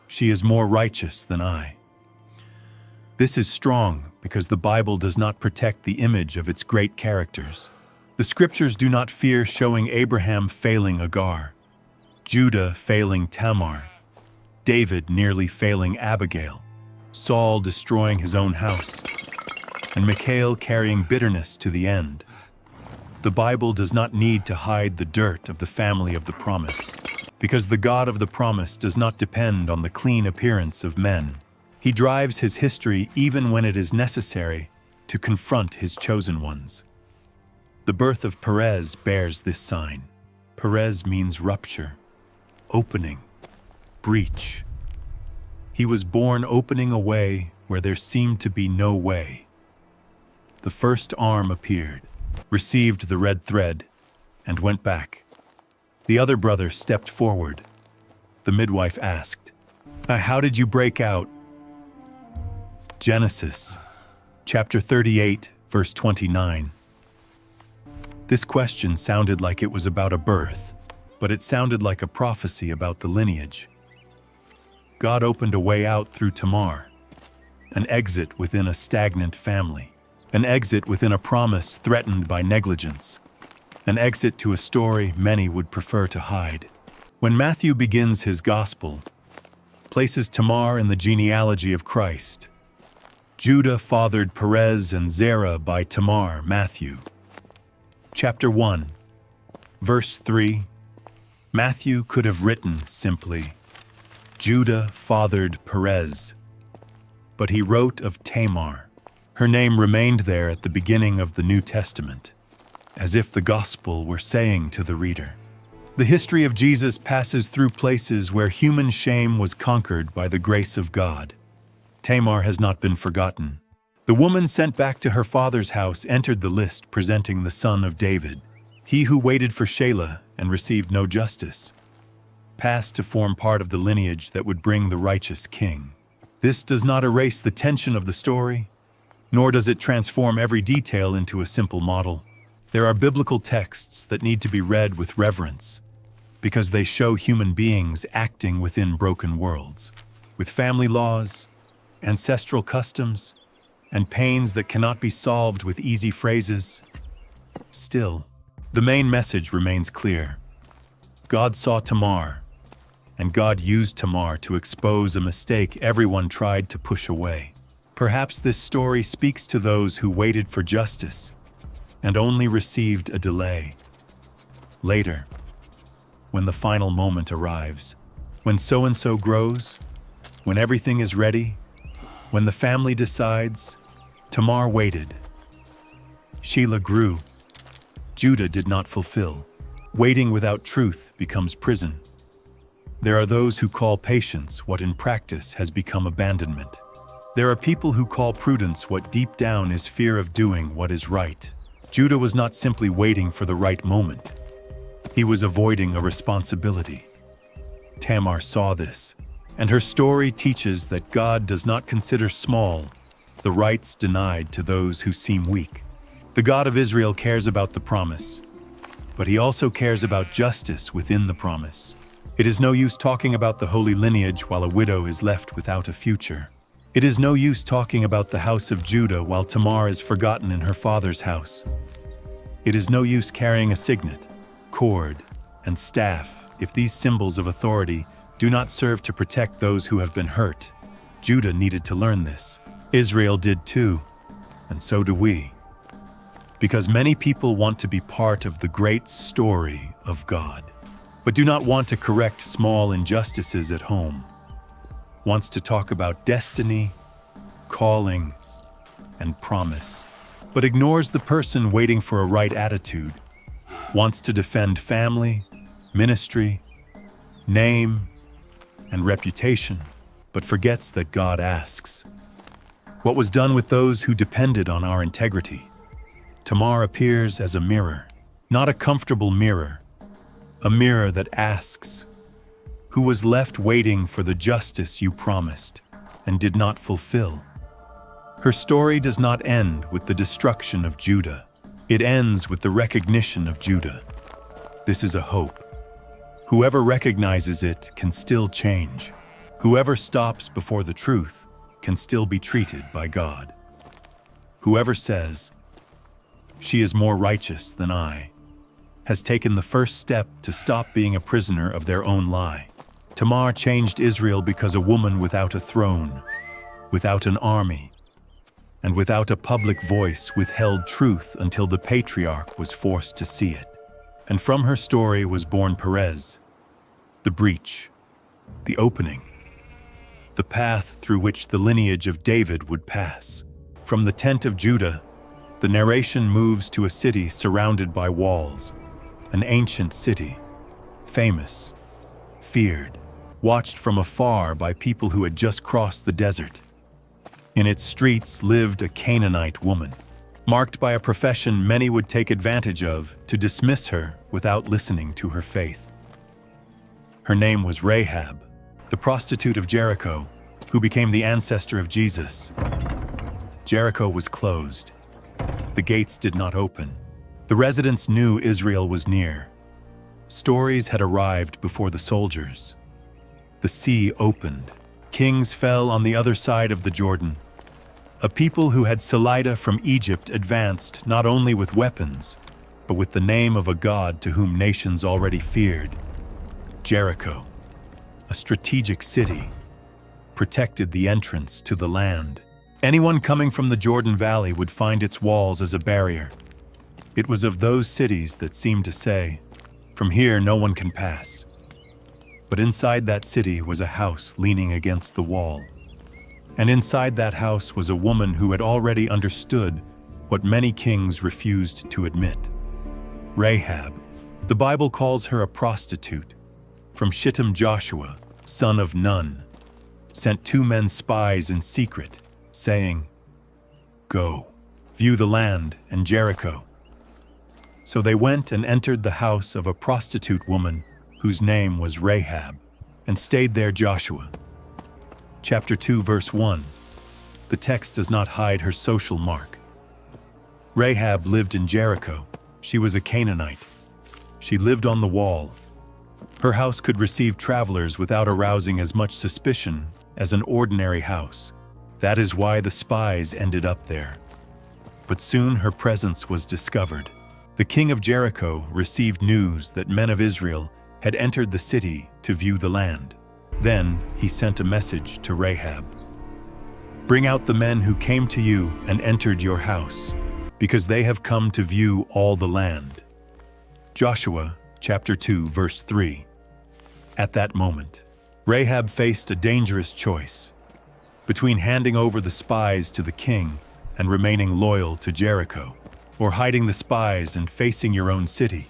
Speaker 1: "She is more righteous than I." This is strong because the Bible does not protect the image of its great characters. The scriptures do not fear showing Abraham failing Hagar, Judah failing Tamar, David nearly failing Abigail, Saul destroying his own house, and Michal carrying bitterness to the end. The Bible does not need to hide the dirt of the family of the promise. because the God of the promise does not depend on the clean appearance of men. He drives his history even when it is necessary to confront his chosen ones. The birth of Perez bears this sign. Perez means rupture, opening, breach. He was born opening a way where there seemed to be no way. The first arm appeared, received the red thread, and went back. The other brother stepped forward. The midwife asked, "How did you break out?" Genesis, chapter 38, verse 29. This question sounded like it was about a birth, but it sounded like a prophecy about the lineage. God opened a way out through Tamar, an exit within a stagnant family, an exit within a promise threatened by negligence, an exit to a story many would prefer to hide. When Matthew begins his gospel, places Tamar in the genealogy of Christ. Judah fathered Perez and Zerah by Tamar, Matthew. Chapter 1, verse 3. Matthew could have written simply, Judah fathered Perez, but he wrote of Tamar. Her name remained there at the beginning of the New Testament, as if the gospel were saying to the reader. The history of Jesus passes through places where human shame was conquered by the grace of God. Tamar has not been forgotten. The woman sent back to her father's house entered the list presenting the son of David, he who waited for Shelah and received no justice, passed to form part of the lineage that would bring the righteous king. This does not erase the tension of the story, nor does it transform every detail into a simple model. There are biblical texts that need to be read with reverence, because they show human beings acting within broken worlds, with family laws, ancestral customs, and pains that cannot be solved with easy phrases. Still, the main message remains clear. God saw Tamar, and God used Tamar to expose a mistake everyone tried to push away. Perhaps this story speaks to those who waited for justice and only received a delay. Later, when the final moment arrives, when so-and-so grows, when everything is ready, when the family decides, Tamar waited. Shelah grew. Judah did not fulfill. Waiting without truth becomes prison. There are those who call patience what in practice has become abandonment. There are people who call prudence what deep down is fear of doing what is right. Judah was not simply waiting for the right moment. He was avoiding a responsibility. Tamar saw this, and her story teaches that God does not consider small the rights denied to those who seem weak. The God of Israel cares about the promise, but he also cares about justice within the promise. It is no use talking about the holy lineage while a widow is left without a future. It is no use talking about the house of Judah while Tamar is forgotten in her father's house. It is no use carrying a signet, cord, and staff if these symbols of authority do not serve to protect those who have been hurt. Judah needed to learn this. Israel did too, and so do we. Because many people want to be part of the great story of God, but do not want to correct small injustices at home. Wants to talk about destiny, calling, and promise, but ignores the person waiting for a right attitude. Wants to defend family, ministry, name, and reputation, but forgets that God asks. What was done with those who depended on our integrity? Tamar appears as a mirror, not a comfortable mirror, a mirror that asks, who was left waiting for the justice you promised and did not fulfill? Her story does not end with the destruction of Judah. It ends with the recognition of Judah. This is a hope. Whoever recognizes it can still change. Whoever stops before the truth can still be treated by God. Whoever says, "She is more righteous than I," has taken the first step to stop being a prisoner of their own lie. Tamar changed Israel because a woman without a throne, without an army, and without a public voice withheld truth until the patriarch was forced to see it. And from her story was born Perez, the breach, the opening, the path through which the lineage of David would pass. From the tent of Judah, the narration moves to a city surrounded by walls, an ancient city, famous, feared, watched from afar by people who had just crossed the desert. In its streets lived a Canaanite woman, marked by a profession many would take advantage of to dismiss her without listening to her faith. Her name was Rahab, the prostitute of Jericho, who became the ancestor of Jesus. Jericho was closed. The gates did not open. The residents knew Israel was near. Stories had arrived before the soldiers. The sea opened. Kings fell on the other side of the Jordan. A people who had Salida from Egypt advanced not only with weapons, but with the name of a god to whom nations already feared. Jericho, a strategic city, protected the entrance to the land. Anyone coming from the Jordan Valley would find its walls as a barrier. It was of those cities that seemed to say, "From here no one can pass." But inside that city was a house leaning against the wall. And inside that house was a woman who had already understood what many kings refused to admit. Rahab. The Bible calls her a prostitute. From Shittim Joshua, son of Nun, sent 2 men spies in secret, saying, "Go, view the land and Jericho." So they went and entered the house of a prostitute woman whose name was Rahab, and stayed there. Joshua. Chapter 2, verse 1. The text does not hide her social mark. Rahab lived in Jericho. She was a Canaanite. She lived on the wall. Her house could receive travelers without arousing as much suspicion as an ordinary house. That is why the spies ended up there. But soon her presence was discovered. The king of Jericho received news that men of Israel had entered the city to view the land. Then he sent a message to Rahab. "Bring out the men who came to you and entered your house, because they have come to view all the land." Joshua chapter 2, verse 3. At that moment, Rahab faced a dangerous choice between handing over the spies to the king and remaining loyal to Jericho, or hiding the spies and facing your own city.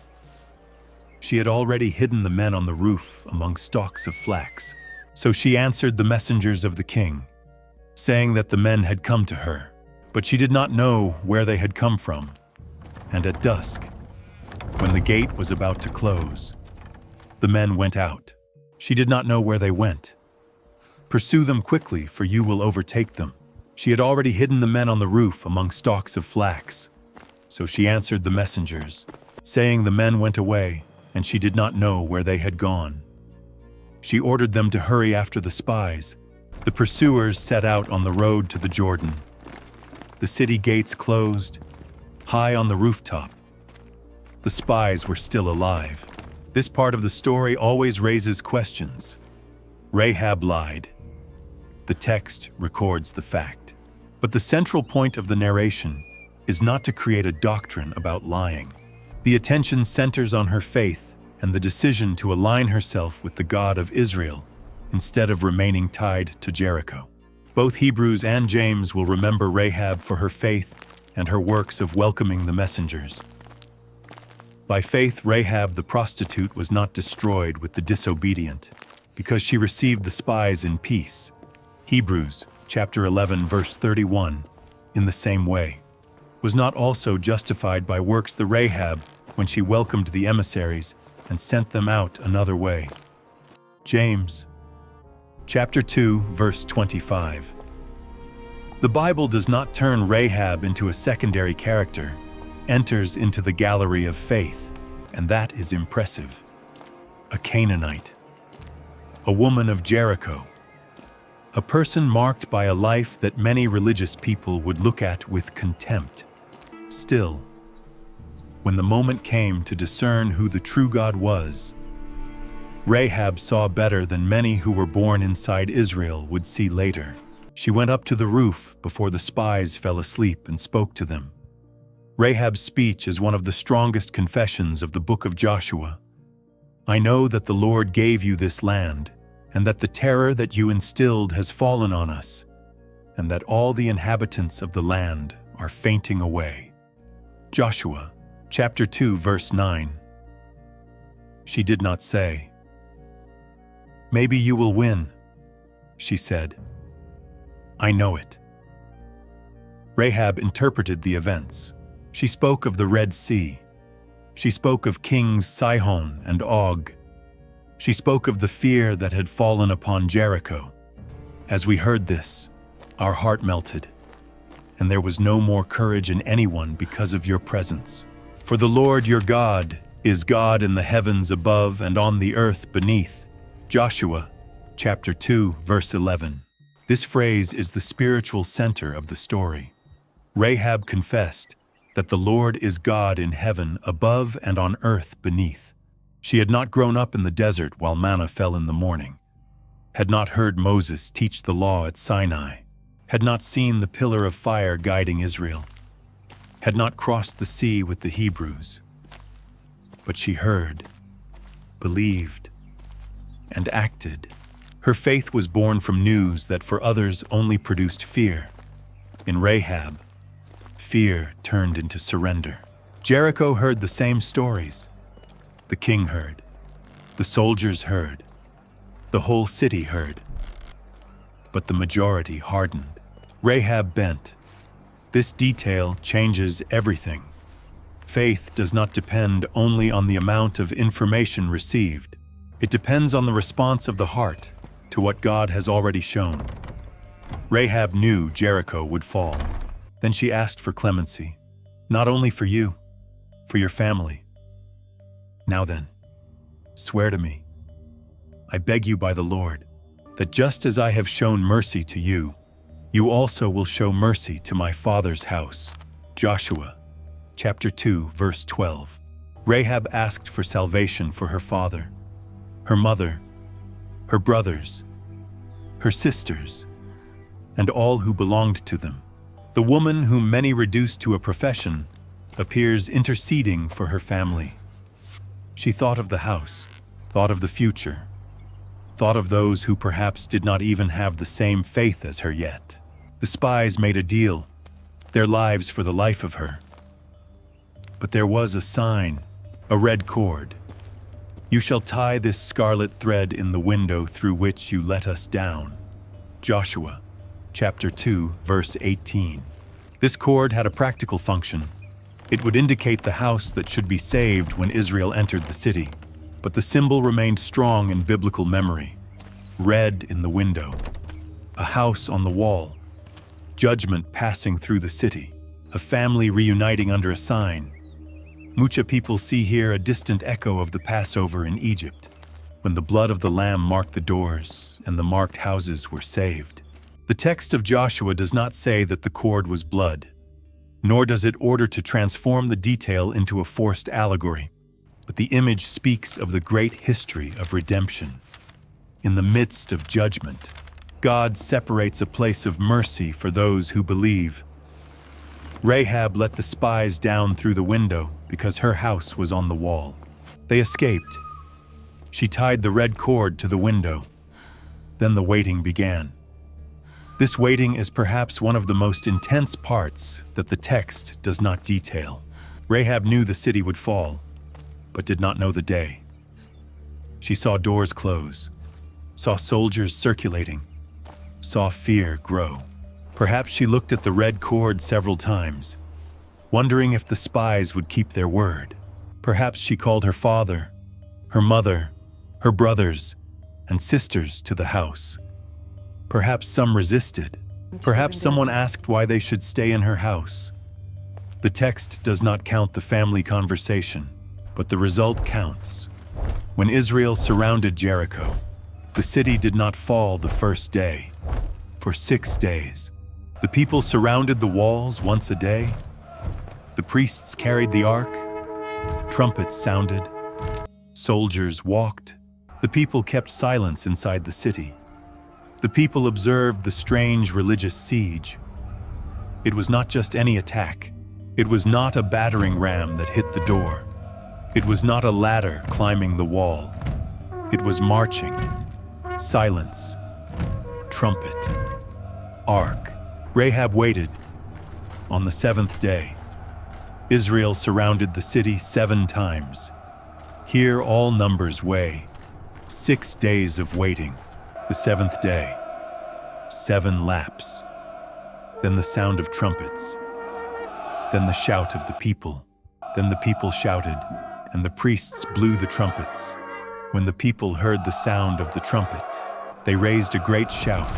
Speaker 1: She had already hidden the men on the roof among stalks of flax. So she answered the messengers of the king, saying that the men had come to her, but she did not know where they had come from. And at dusk, when the gate was about to close, the men went out. She did not know where they went. "Pursue them quickly, for you will overtake them." She had already hidden the men on the roof among stalks of flax. So she answered the messengers, saying the men went away, and she did not know where they had gone. She ordered them to hurry after the spies. The pursuers set out on the road to the Jordan. The city gates closed, high on the rooftop. The spies were still alive. This part of the story always raises questions. Rahab lied. The text records the fact. But the central point of the narration is not to create a doctrine about lying. The attention centers on her faith and the decision to align herself with the God of Israel instead of remaining tied to Jericho. Both Hebrews and James will remember Rahab for her faith and her works of welcoming the messengers. By faith, Rahab the prostitute was not destroyed with the disobedient, because she received the spies in peace. Hebrews chapter 11, verse 31, in the same way, was not also justified by works the Rahab when she welcomed the emissaries and sent them out another way. James chapter 2, verse 25. The Bible does not turn Rahab into a secondary character, enters into the gallery of faith, and that is impressive. A Canaanite, a woman of Jericho, a person marked by a life that many religious people would look at with contempt. Still, when the moment came to discern who the true God was, Rahab saw better than many who were born inside Israel would see later. She went up to the roof before the spies fell asleep and spoke to them. Rahab's speech is one of the strongest confessions of the book of Joshua. I know that the Lord gave you this land, and that the terror that you instilled has fallen on us, and that all the inhabitants of the land are fainting away. Joshua, chapter 2, verse 9. She did not say, "Maybe you will win." She said, "I know it." Rahab interpreted the events. She spoke of the Red Sea. She spoke of kings Sihon and Og. She spoke of the fear that had fallen upon Jericho. As we heard this, our heart melted, and there was no more courage in anyone because of your presence. For the Lord your God is God in the heavens above and on the earth beneath. Joshua, chapter 2, verse 11. This phrase is the spiritual center of the story. Rahab confessed that the Lord is God in heaven above and on earth beneath. She had not grown up in the desert while manna fell in the morning, had not heard Moses teach the law at Sinai, had not seen the pillar of fire guiding Israel, had not crossed the sea with the Hebrews. But she heard, believed, and acted. Her faith was born from news that for others only produced fear. In Rahab, fear turned into surrender. Jericho heard the same stories. The king heard. The soldiers heard. The whole city heard. But the majority hardened. Rahab bent. This detail changes everything. Faith does not depend only on the amount of information received. It depends on the response of the heart to what God has already shown. Rahab knew Jericho would fall. Then she asked for clemency, not only for you, for your family. Now then, swear to me, I beg you by the Lord, that just as I have shown mercy to you, you also will show mercy to my father's house. Joshua, chapter 2, verse 12. Rahab asked for salvation for her father, her mother, her brothers, her sisters, and all who belonged to them. The woman whom many reduced to a profession appears interceding for her family. She thought of the house, thought of the future, thought of those who perhaps did not even have the same faith as her yet. The spies made a deal, their lives for the life of her. But there was a sign, a red cord. You shall tie this scarlet thread in the window through which you let us down. Joshua, chapter 2, verse 18. This cord had a practical function. It would indicate the house that should be saved when Israel entered the city. But the symbol remained strong in biblical memory. Red in the window, a house on the wall, judgment passing through the city, a family reuniting under a sign. Mucha people see here a distant echo of the Passover in Egypt, when the blood of the lamb marked the doors and the marked houses were saved. The text of Joshua does not say that the cord was blood, nor does it order to transform the detail into a forced allegory, but the image speaks of the great history of redemption. In the midst of judgment, God separates a place of mercy for those who believe. Rahab let the spies down through the window because her house was on the wall. They escaped. She tied the red cord to the window. Then the waiting began. This waiting is perhaps one of the most intense parts that the text does not detail. Rahab knew the city would fall, but did not know the day. She saw doors close, saw soldiers circulating, saw fear grow. Perhaps she looked at the red cord several times, wondering if the spies would keep their word. Perhaps she called her father, her mother, her brothers, and sisters to the house. Perhaps some resisted. Perhaps someone asked why they should stay in her house. The text does not count the family conversation, but the result counts. When Israel surrounded Jericho, the city did not fall the first day. For 6 days, the people surrounded the walls once a day. The priests carried the ark. Trumpets sounded. Soldiers walked. The people kept silence inside the city. The people observed the strange religious siege. It was not just any attack. It was not a battering ram that hit the door. It was not a ladder climbing the wall. It was marching, silence, trumpet, ark. Rahab waited. On the seventh day, Israel surrounded the city 7 times. Here all numbers weigh. 6 days of waiting. The 7th day, 7 laps. Then the sound of trumpets. Then the shout of the people. Then the people shouted, and the priests blew the trumpets. When the people heard the sound of the trumpet, they raised a great shout.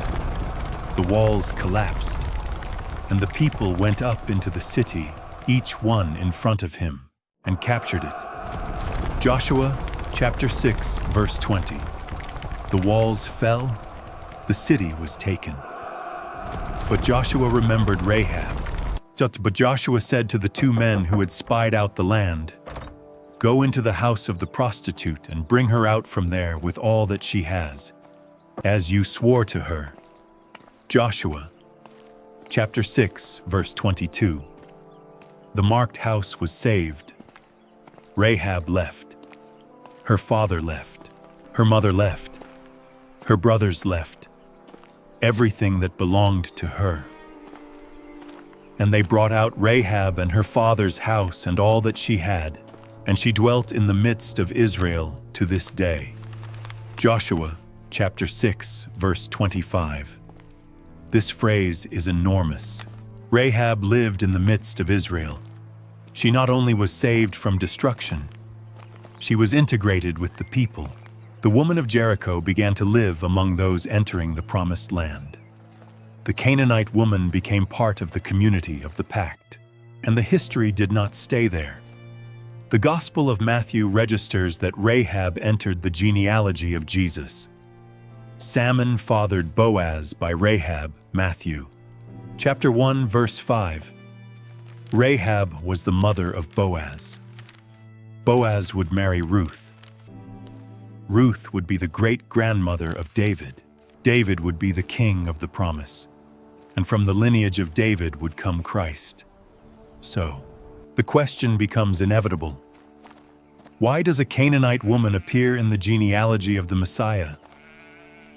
Speaker 1: The walls collapsed, and the people went up into the city, each one in front of him, and captured it. Joshua chapter 6, verse 20. The walls fell, the city was taken. But Joshua remembered Rahab. But Joshua said to the 2 men who had spied out the land, "Go into the house of the prostitute and bring her out from there with all that she has, as you swore to her." Joshua chapter 6, verse 22. The marked house was saved. Rahab left. Her father left. Her mother left. Her brothers left. Everything that belonged to her. And they brought out Rahab and her father's house and all that she had, and she dwelt in the midst of Israel to this day. Joshua chapter 6, verse 25. This phrase is enormous. Rahab lived in the midst of Israel. She not only was saved from destruction, she was integrated with the people. The woman of Jericho began to live among those entering the promised land. The Canaanite woman became part of the community of the pact, and the history did not stay there. The Gospel of Matthew registers that Rahab entered the genealogy of Jesus. Salmon fathered Boaz by Rahab, Matthew chapter 1, verse 5. Rahab was the mother of Boaz. Boaz would marry Ruth. Ruth would be the great-grandmother of David. David would be the king of the promise. And from the lineage of David would come Christ. So, the question becomes inevitable. Why does a Canaanite woman appear in the genealogy of the Messiah?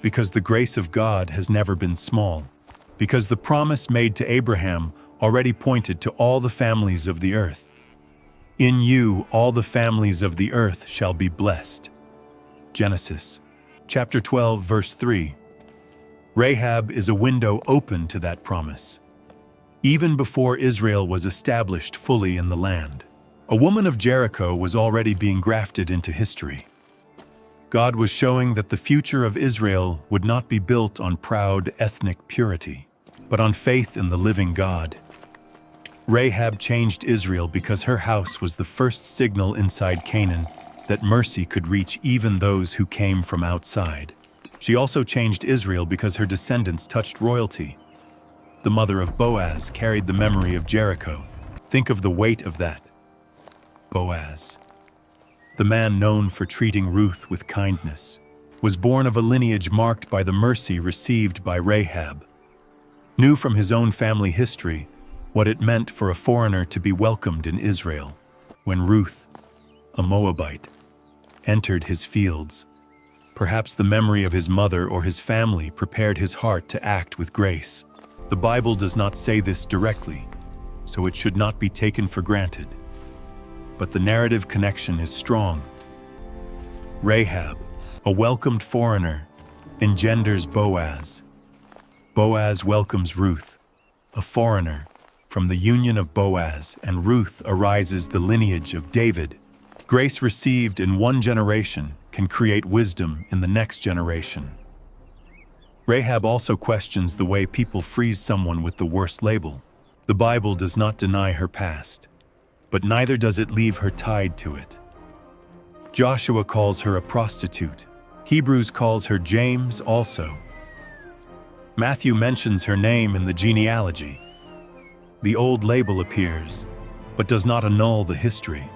Speaker 1: Because the grace of God has never been small. Because the promise made to Abraham already pointed to all the families of the earth. In you all the families of the earth shall be blessed. Genesis chapter 12, verse 3. Rahab is a window open to that promise. Even before Israel was established fully in the land, a woman of Jericho was already being grafted into history. God was showing that the future of Israel would not be built on proud ethnic purity, but on faith in the living God. Rahab changed Israel because her house was the first signal inside Canaan that mercy could reach even those who came from outside. She also changed Israel because her descendants touched royalty. The mother of Boaz carried the memory of Jericho. Think of the weight of that. Boaz, the man known for treating Ruth with kindness, was born of a lineage marked by the mercy received by Rahab. Knew from his own family history what it meant for a foreigner to be welcomed in Israel. When Ruth, a Moabite, entered his fields, perhaps the memory of his mother or his family prepared his heart to act with grace. The Bible does not say this directly, so it should not be taken for granted. But the narrative connection is strong. Rahab, a welcomed foreigner, engenders Boaz. Boaz welcomes Ruth, a foreigner. From the union of Boaz and Ruth arises the lineage of David. Grace received in one generation can create wisdom in the next generation. Rahab also questions the way people freeze someone with the worst label. The Bible does not deny her past, but neither does it leave her tied to it. Joshua calls her a prostitute. Hebrews calls her James also. Matthew mentions her name in the genealogy. The old label appears, but does not annul the history.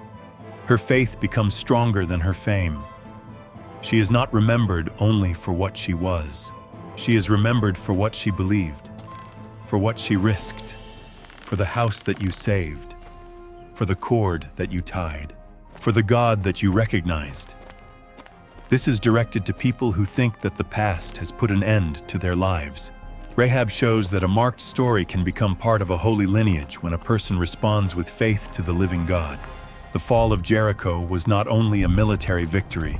Speaker 1: Her faith becomes stronger than her fame. She is not remembered only for what she was. She is remembered for what she believed, for what she risked, for the house that you saved, for the cord that you tied, for the God that you recognized. This is directed to people who think that the past has put an end to their lives. Rahab shows that a marked story can become part of a holy lineage when a person responds with faith to the living God. The fall of Jericho was not only a military victory,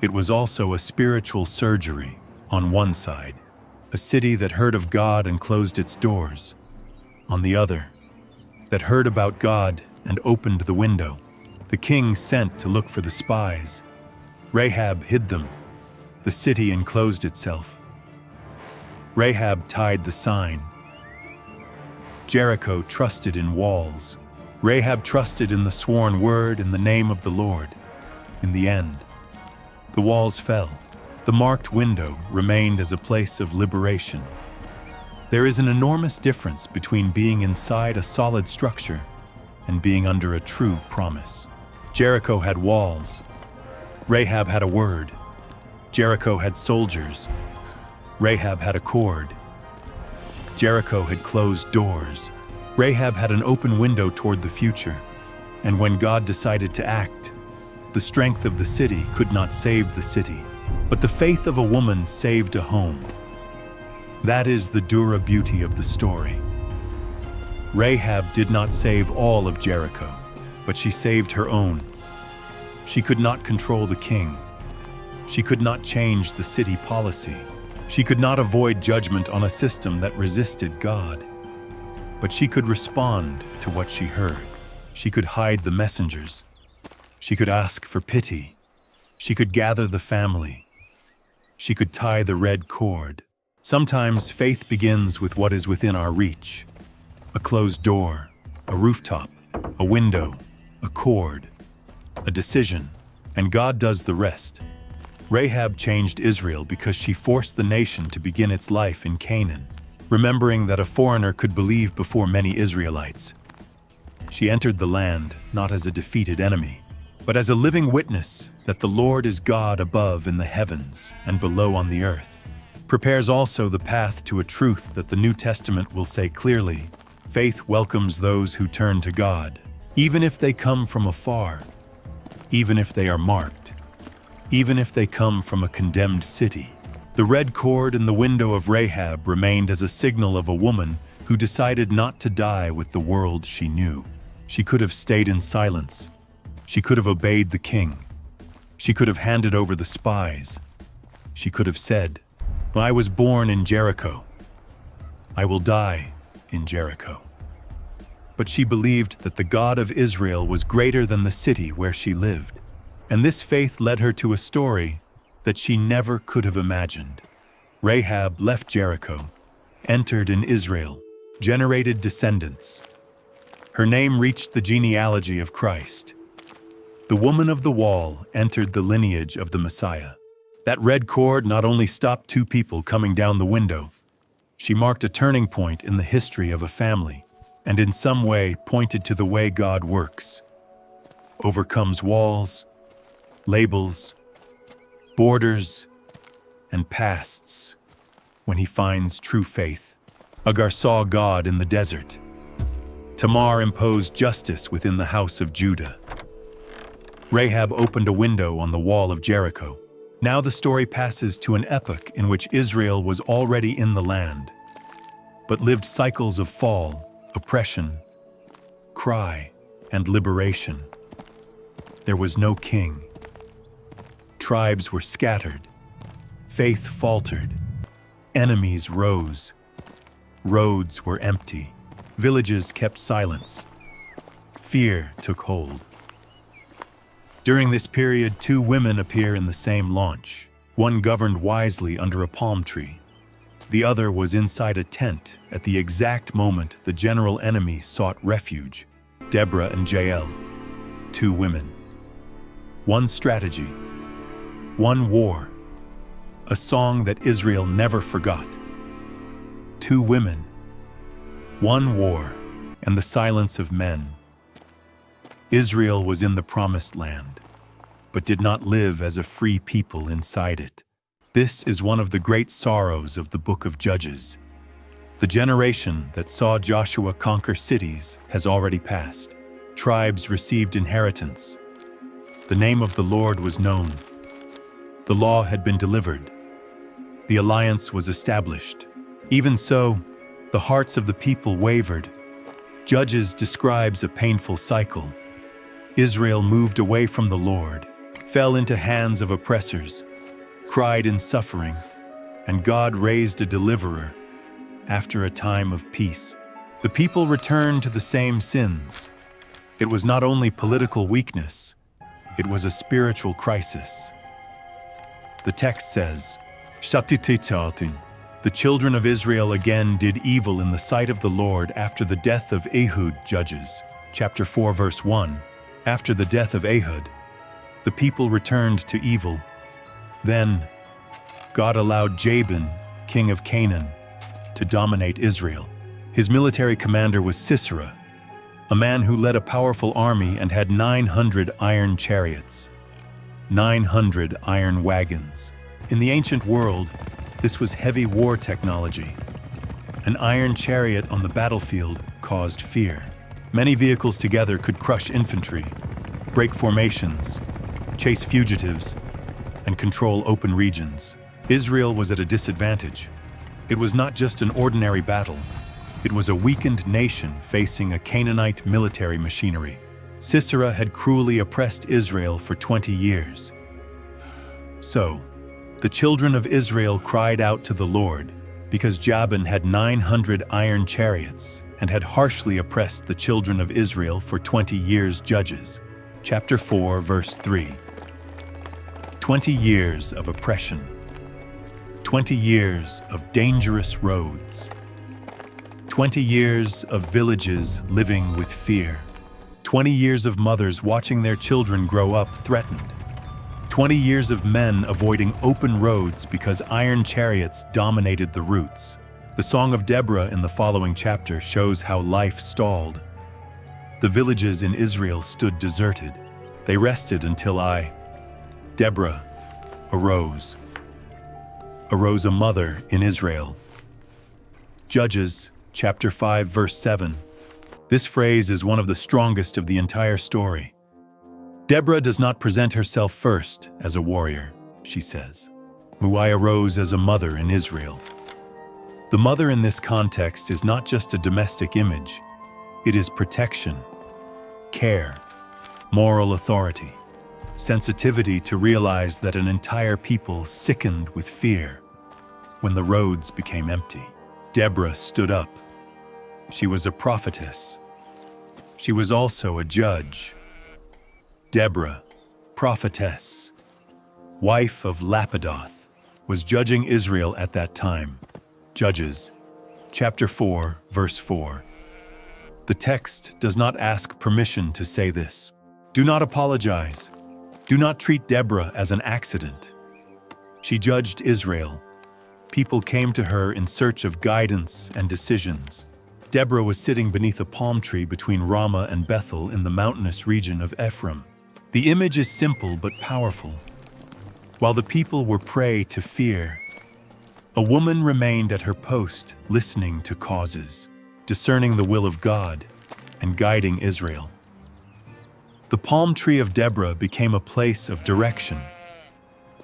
Speaker 1: it was also a spiritual surgery. On one side, a city that heard of God and closed its doors. On the other, that heard about God and opened the window. The king sent to look for the spies. Rahab hid them. The city enclosed itself. Rahab tied the sign. Jericho trusted in walls. Rahab trusted in the sworn word in the name of the Lord. In the end, the walls fell. The marked window remained as a place of liberation. There is an enormous difference between being inside a solid structure and being under a true promise. Jericho had walls. Rahab had a word. Jericho had soldiers. Rahab had a cord. Jericho had closed doors. Rahab had an open window toward the future. And when God decided to act, the strength of the city could not save the city, but the faith of a woman saved a home. That is the dura beauty of the story. Rahab did not save all of Jericho, but she saved her own. She could not control the king. She could not change the city policy. She could not avoid judgment on a system that resisted God. But she could respond to what she heard. She could hide the messengers. She could ask for pity. She could gather the family. She could tie the red cord. Sometimes faith begins with what is within our reach. A closed door, a rooftop, a window, a cord, a decision, and God does the rest. Rahab changed Israel because she forced the nation to begin its life in Canaan, remembering that a foreigner could believe before many Israelites. She entered the land not as a defeated enemy, but as a living witness that the Lord is God above in the heavens and below on the earth. Prepares also the path to a truth that the New Testament will say clearly: faith welcomes those who turn to God, even if they come from afar, even if they are marked, even if they come from a condemned city. The red cord in the window of Rahab remained as a signal of a woman who decided not to die with the world she knew. She could have stayed in silence. She could have obeyed the king. She could have handed over the spies. She could have said, "I was born in Jericho. I will die in Jericho." But she believed that the God of Israel was greater than the city where she lived. And this faith led her to a story that she never could have imagined. Rahab left Jericho, entered in Israel, generated descendants. Her name reached the genealogy of Christ. The woman of the wall entered the lineage of the Messiah. That red cord not only stopped two people coming down the window, she marked a turning point in the history of a family, and in some way pointed to the way God works. Overcomes walls, labels, borders, and pasts when he finds true faith. Hagar saw God in the desert. Tamar imposed justice within the house of Judah. Rahab opened a window on the wall of Jericho. Now the story passes to an epoch in which Israel was already in the land, but lived cycles of fall, oppression, cry, and liberation. There was no king. Tribes were scattered. Faith faltered. Enemies rose. Roads were empty. Villages kept silence. Fear took hold. During this period, two women appear in the same launch. One governed wisely under a palm tree. The other was inside a tent at the exact moment the general enemy sought refuge. Deborah and Jael, two women. One strategy, one war, a song that Israel never forgot. Two women, one war, and the silence of men. Israel was in the promised land, but did not live as a free people inside it. This is one of the great sorrows of the book of Judges. The generation that saw Joshua conquer cities has already passed. Tribes received inheritance. The name of the Lord was known. The law had been delivered. The alliance was established. Even so, the hearts of the people wavered. Judges describes a painful cycle. Israel moved away from the Lord, fell into hands of oppressors, cried in suffering, and God raised a deliverer after a time of peace. The people returned to the same sins. It was not only political weakness, it was a spiritual crisis. The text says, the children of Israel again did evil in the sight of the Lord after the death of Ehud. Judges, chapter 4, verse 1. After the death of Ehud, the people returned to evil. Then, God allowed Jabin, king of Canaan, to dominate Israel. His military commander was Sisera, a man who led a powerful army and had 900 iron chariots, 900 iron wagons. In the ancient world, this was heavy war technology. An iron chariot on the battlefield caused fear. Many vehicles together could crush infantry, break formations, chase fugitives, and control open regions. Israel was at a disadvantage. It was not just an ordinary battle. It was a weakened nation facing a Canaanite military machinery. Sisera had cruelly oppressed Israel for 20 years. So, the children of Israel cried out to the Lord because Jabin had 900 iron chariots and had harshly oppressed the children of Israel for 20 years. Judges, chapter 4, verse 3. 20 years of oppression. 20 years of dangerous roads. 20 years of villages living with fear. 20 years of mothers watching their children grow up threatened. 20 years of men avoiding open roads because iron chariots dominated the routes. The Song of Deborah in the following chapter shows how life stalled. The villages in Israel stood deserted. They rested until Deborah, arose a mother in Israel. Judges, chapter 5, verse 7. This phrase is one of the strongest of the entire story. Deborah does not present herself first as a warrior, she says. I arose as a mother in Israel. The mother in this context is not just a domestic image. It is protection, care, moral authority, sensitivity to realize that an entire people sickened with fear when the roads became empty. Deborah stood up. She was a prophetess. She was also a judge. Deborah, prophetess, wife of Lapidoth, was judging Israel at that time. Judges, chapter 4, verse 4. The text does not ask permission to say this. Do not apologize. Do not treat Deborah as an accident. She judged Israel. People came to her in search of guidance and decisions. Deborah was sitting beneath a palm tree between Ramah and Bethel in the mountainous region of Ephraim. The image is simple but powerful. While the people were prey to fear, a woman remained at her post, listening to causes, discerning the will of God, and guiding Israel. The palm tree of Deborah became a place of direction.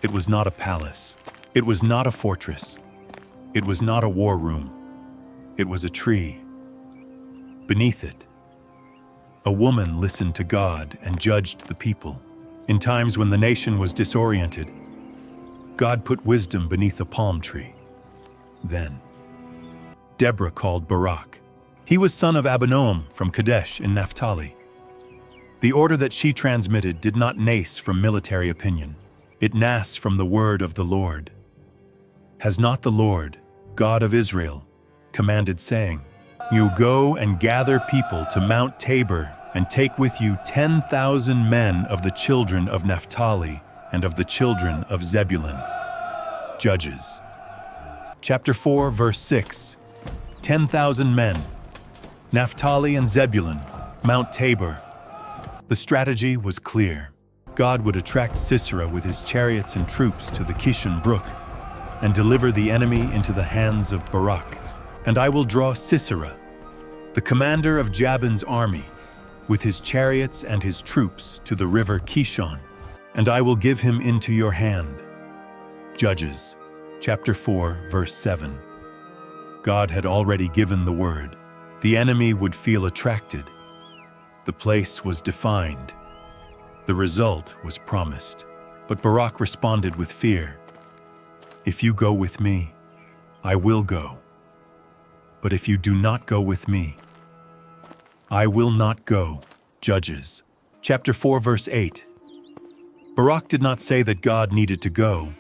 Speaker 1: It was not a palace. It was not a fortress. It was not a war room. It was a tree. Beneath it, a woman listened to God and judged the people. In times when the nation was disoriented, God put wisdom beneath a palm tree. Then, Deborah called Barak. He was son of Abinoam from Kadesh in Naphtali. The order that she transmitted did not nace from military opinion. It nassed from the word of the Lord. Has not the Lord, God of Israel, commanded, saying, You go and gather people to Mount Tabor and take with you 10,000 men of the children of Naphtali and of the children of Zebulun. Judges, chapter 4, verse 6. 10,000 men, Naphtali and Zebulun, Mount Tabor. The strategy was clear. God would attract Sisera with his chariots and troops to the Kishon Brook and deliver the enemy into the hands of Barak. And I will draw Sisera, the commander of Jabin's army, with his chariots and his troops to the river Kishon. and I will give him into your hand. Judges, chapter 4, verse 7. God had already given the word. The enemy would feel attracted. The place was defined. The result was promised. But Barak responded with fear. If you go with me, I will go. But if you do not go with me, I will not go. Judges, chapter 4, verse 8. Barak did not say that God needed to go.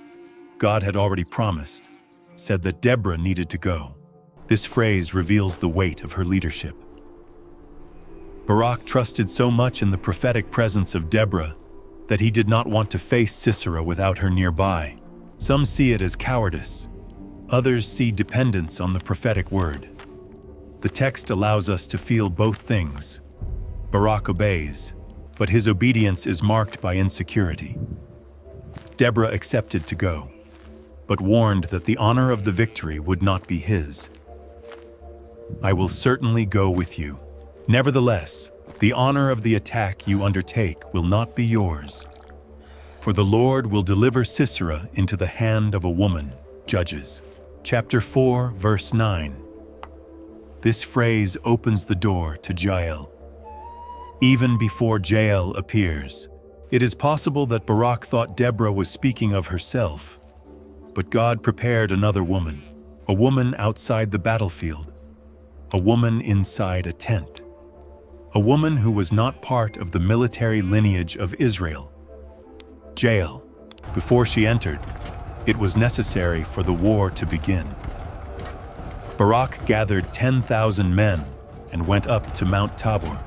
Speaker 1: God had already promised, said that Deborah needed to go. This phrase reveals the weight of her leadership. Barak trusted so much in the prophetic presence of Deborah that he did not want to face Sisera without her nearby. Some see it as cowardice. Others see dependence on the prophetic word. The text allows us to feel both things. Barak obeys, but his obedience is marked by insecurity. Deborah accepted to go, but warned that the honor of the victory would not be his. I will certainly go with you. Nevertheless, the honor of the attack you undertake will not be yours. For the Lord will deliver Sisera into the hand of a woman. Judges, chapter 4, verse 9. This phrase opens the door to Jael. Even before Jael appears, it is possible that Barak thought Deborah was speaking of herself. But God prepared another woman, a woman outside the battlefield, a woman inside a tent, a woman who was not part of the military lineage of Israel. Jael. Before she entered, it was necessary for the war to begin. Barak gathered 10,000 men and went up to Mount Tabor.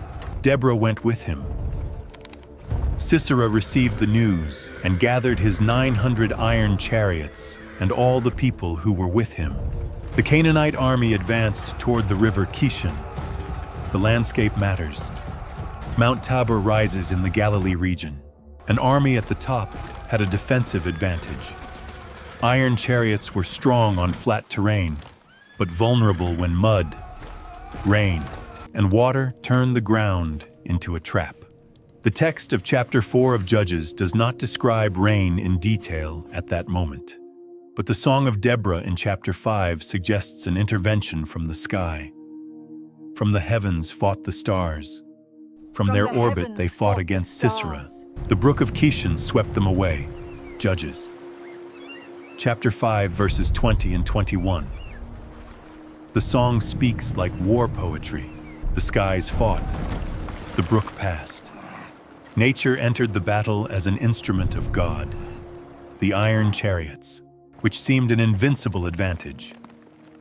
Speaker 1: Deborah went with him. Sisera received the news and gathered his 900 iron chariots and all the people who were with him. The Canaanite army advanced toward the river Kishon. The landscape matters. Mount Tabor rises in the Galilee region. An army at the top had a defensive advantage. Iron chariots were strong on flat terrain, but vulnerable when mud, rain, and water turned the ground into a trap. The text of chapter 4 of Judges does not describe rain in detail at that moment, but the Song of Deborah in chapter 5 suggests an intervention from the sky. From the heavens fought the stars. From their orbit they fought against Sisera. The brook of Kishon swept them away. Judges, chapter 5, verses 20 and 21. The song speaks like war poetry. The skies fought. The brook passed. Nature entered the battle as an instrument of God. The iron chariots, which seemed an invincible advantage,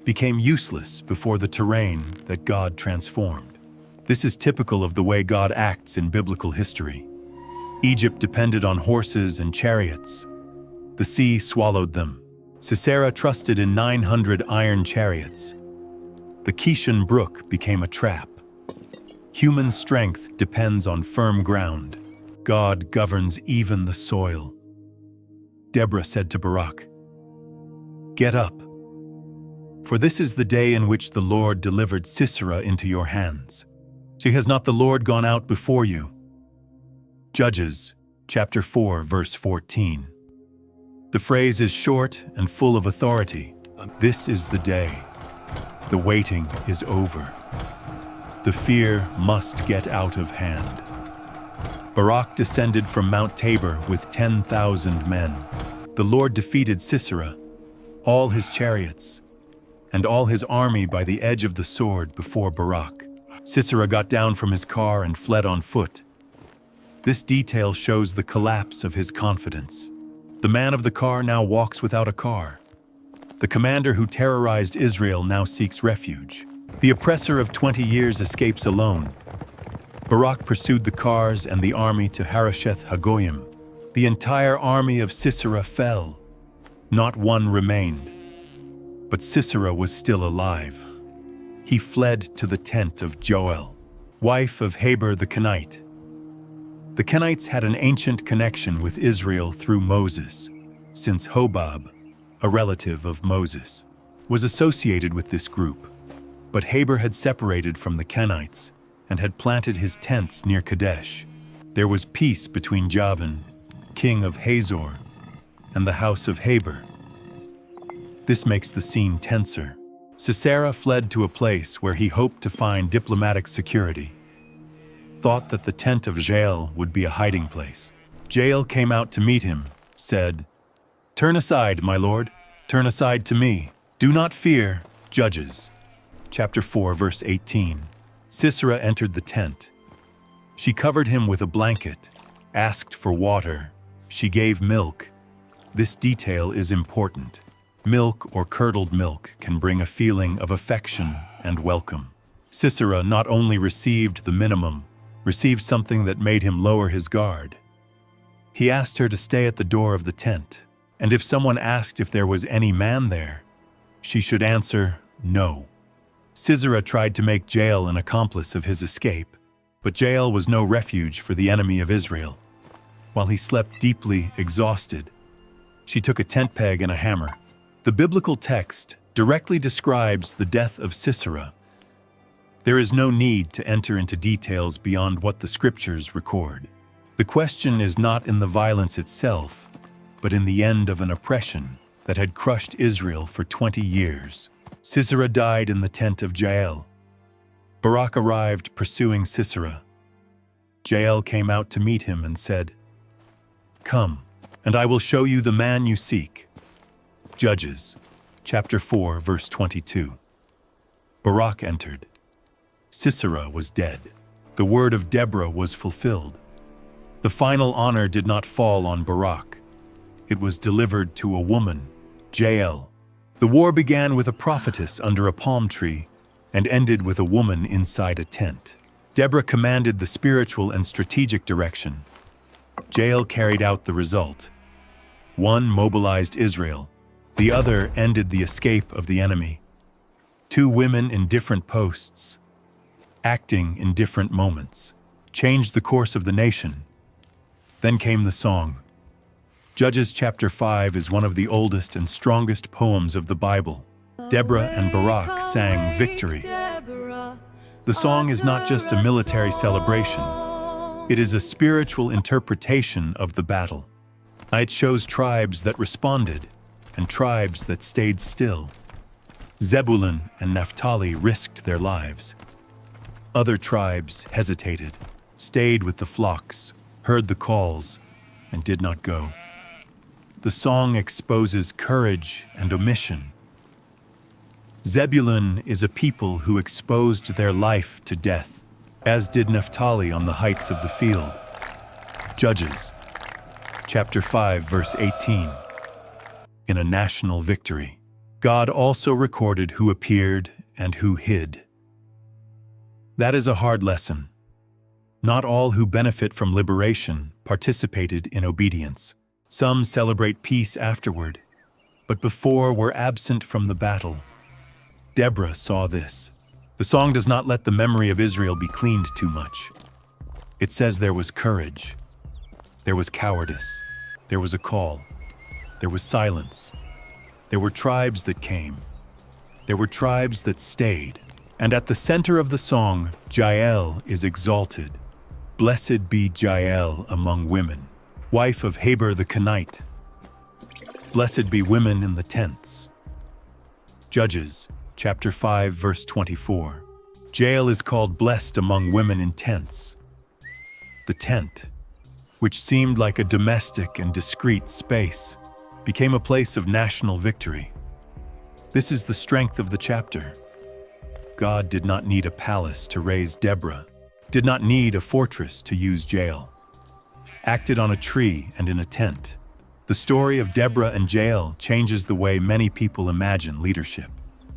Speaker 1: became useless before the terrain that God transformed. This is typical of the way God acts in biblical history. Egypt depended on horses and chariots. The sea swallowed them. Sisera trusted in 900 iron chariots. The Kishon brook became a trap. Human strength depends on firm ground. God governs even the soil. Deborah said to Barak, "Get up, for this is the day in which the Lord delivered Sisera into your hands. Has not the Lord gone out before you?" Judges, chapter 4, verse 14. The phrase is short and full of authority. This is the day. The waiting is over. The fear must get out of hand. Barak descended from Mount Tabor with 10,000 men. The Lord defeated Sisera, all his chariots, and all his army by the edge of the sword before Barak. Sisera got down from his car and fled on foot. This detail shows the collapse of his confidence. The man of the car now walks without a car. The commander who terrorized Israel now seeks refuge. The oppressor of 20 years escapes alone. Barak pursued the cars and the army to Harosheth Hagoyim. The entire army of Sisera fell. Not one remained. But Sisera was still alive. He fled to the tent of Jael, wife of Hagar the Kenite. The Kenites had an ancient connection with Israel through Moses, since Hobab, a relative of Moses, was associated with this group. But Hagar had separated from the Kenites and had planted his tents near Kadesh. There was peace between Javan king of Hazor, and the house of Hagar. This makes the scene tenser. Sisera fled to a place where he hoped to find diplomatic security, thought that the tent of Jael would be a hiding place. Jael came out to meet him, said, "Turn aside, my lord, turn aside to me. Do not fear." Judges, chapter 4, verse 18. Sisera entered the tent. She covered him with a blanket, asked for water. She gave milk. This detail is important. Milk or curdled milk can bring a feeling of affection and welcome. Sisera not only received the minimum, received something that made him lower his guard. He asked her to stay at the door of the tent, and if someone asked if there was any man there, she should answer no. Sisera tried to make Jael an accomplice of his escape, but Jael was no refuge for the enemy of Israel. While he slept deeply exhausted, she took a tent peg and a hammer. The biblical text directly describes the death of Sisera. There is no need to enter into details beyond what the scriptures record. The question is not in the violence itself, but in the end of an oppression that had crushed Israel for 20 years. Sisera died in the tent of Jael. Barak arrived pursuing Sisera. Jael came out to meet him and said, "Come, and I will show you the man you seek." Judges, chapter 4, verse 22. Barak entered. Sisera was dead. The word of Deborah was fulfilled. The final honor did not fall on Barak. It was delivered to a woman, Jael. The war began with a prophetess under a palm tree and ended with a woman inside a tent. Deborah commanded the spiritual and strategic direction. Jael carried out the result. One mobilized Israel. The other ended the escape of the enemy. Two women in different posts, acting in different moments, changed the course of the nation. Then came the song. Judges chapter 5 is one of the oldest and strongest poems of the Bible. Deborah and Barak sang victory. The song is not just a military celebration. It is a spiritual interpretation of the battle. It shows tribes that responded and tribes that stayed still. Zebulun and Naphtali risked their lives. Other tribes hesitated, stayed with the flocks, heard the calls, and did not go. The song exposes courage and omission. Zebulun is a people who exposed their life to death, as did Naphtali on the heights of the field. Judges, chapter 5, verse 18. In a national victory, God also recorded who appeared and who hid. That is a hard lesson. Not all who benefit from liberation participated in obedience. Some celebrate peace afterward, but before were absent from the battle. Deborah saw this. The song does not let the memory of Israel be cleaned too much. It says there was courage, there was cowardice, there was a call, there was silence. There were tribes that came. There were tribes that stayed. And at the center of the song, Jael is exalted. Blessed be Jael among women, wife of Hagar the Kenite. Blessed be women in the tents. Judges, chapter 5, verse 24. Jael is called blessed among women in tents. The tent, which seemed like a domestic and discreet space, became a place of national victory. This is the strength of the chapter. God did not need a palace to raise Deborah, did not need a fortress to use Jael. Acted on a tree and in a tent. The story of Deborah and Jael changes the way many people imagine leadership.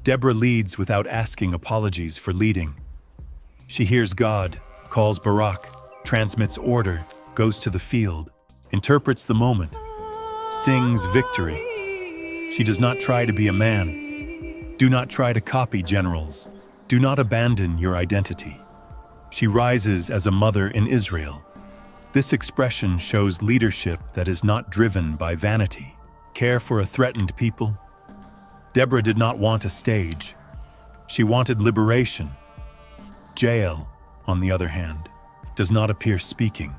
Speaker 1: Deborah leads without asking apologies for leading. She hears God, calls Barak, transmits order, goes to the field, interprets the moment, sings victory. She does not try to be a man. Do not try to copy generals. Do not abandon your identity. She rises as a mother in Israel. This expression shows leadership that is not driven by vanity. Care for a threatened people. Deborah did not want a stage. She wanted liberation. Jael, on the other hand, does not appear speaking.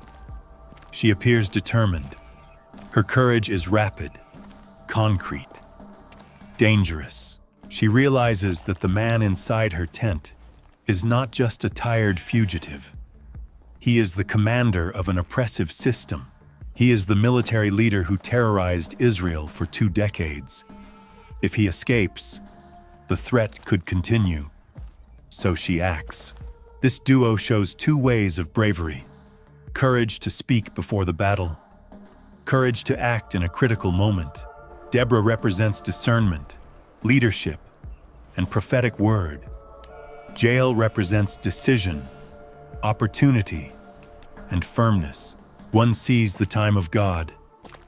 Speaker 1: She appears determined. Her courage is rapid, concrete, dangerous. She realizes that the man inside her tent is not just a tired fugitive. He is the commander of an oppressive system. He is the military leader who terrorized Israel for 2 decades. If he escapes, the threat could continue. So she acts. This duo shows 2 ways of bravery: courage to speak before the battle, courage to act in a critical moment. Deborah represents discernment, leadership, and prophetic word. Jael represents decision, opportunity, and firmness. One sees the time of God.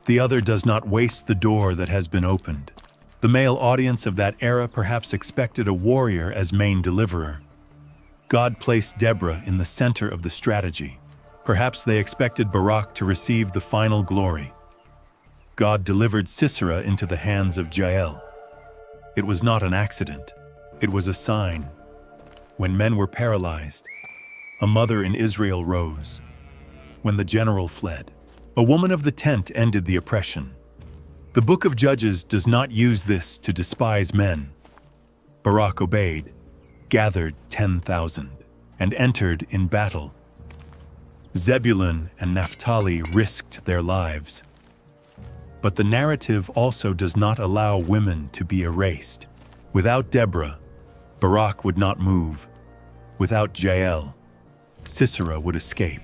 Speaker 1: The other does not waste the door that has been opened. The male audience of that era perhaps expected a warrior as main deliverer. God placed Deborah in the center of the strategy. Perhaps they expected Barak to receive the final glory. God delivered Sisera into the hands of Jael. It was not an accident. It was a sign. When men were paralyzed, a mother in Israel rose. When the general fled, a woman of the tent ended the oppression. The book of Judges does not use this to despise men. Barak obeyed, gathered 10,000, and entered in battle. Zebulun and Naphtali risked their lives. But the narrative also does not allow women to be erased. Without Deborah, Barak would not move. Without Jael, Sisera would escape.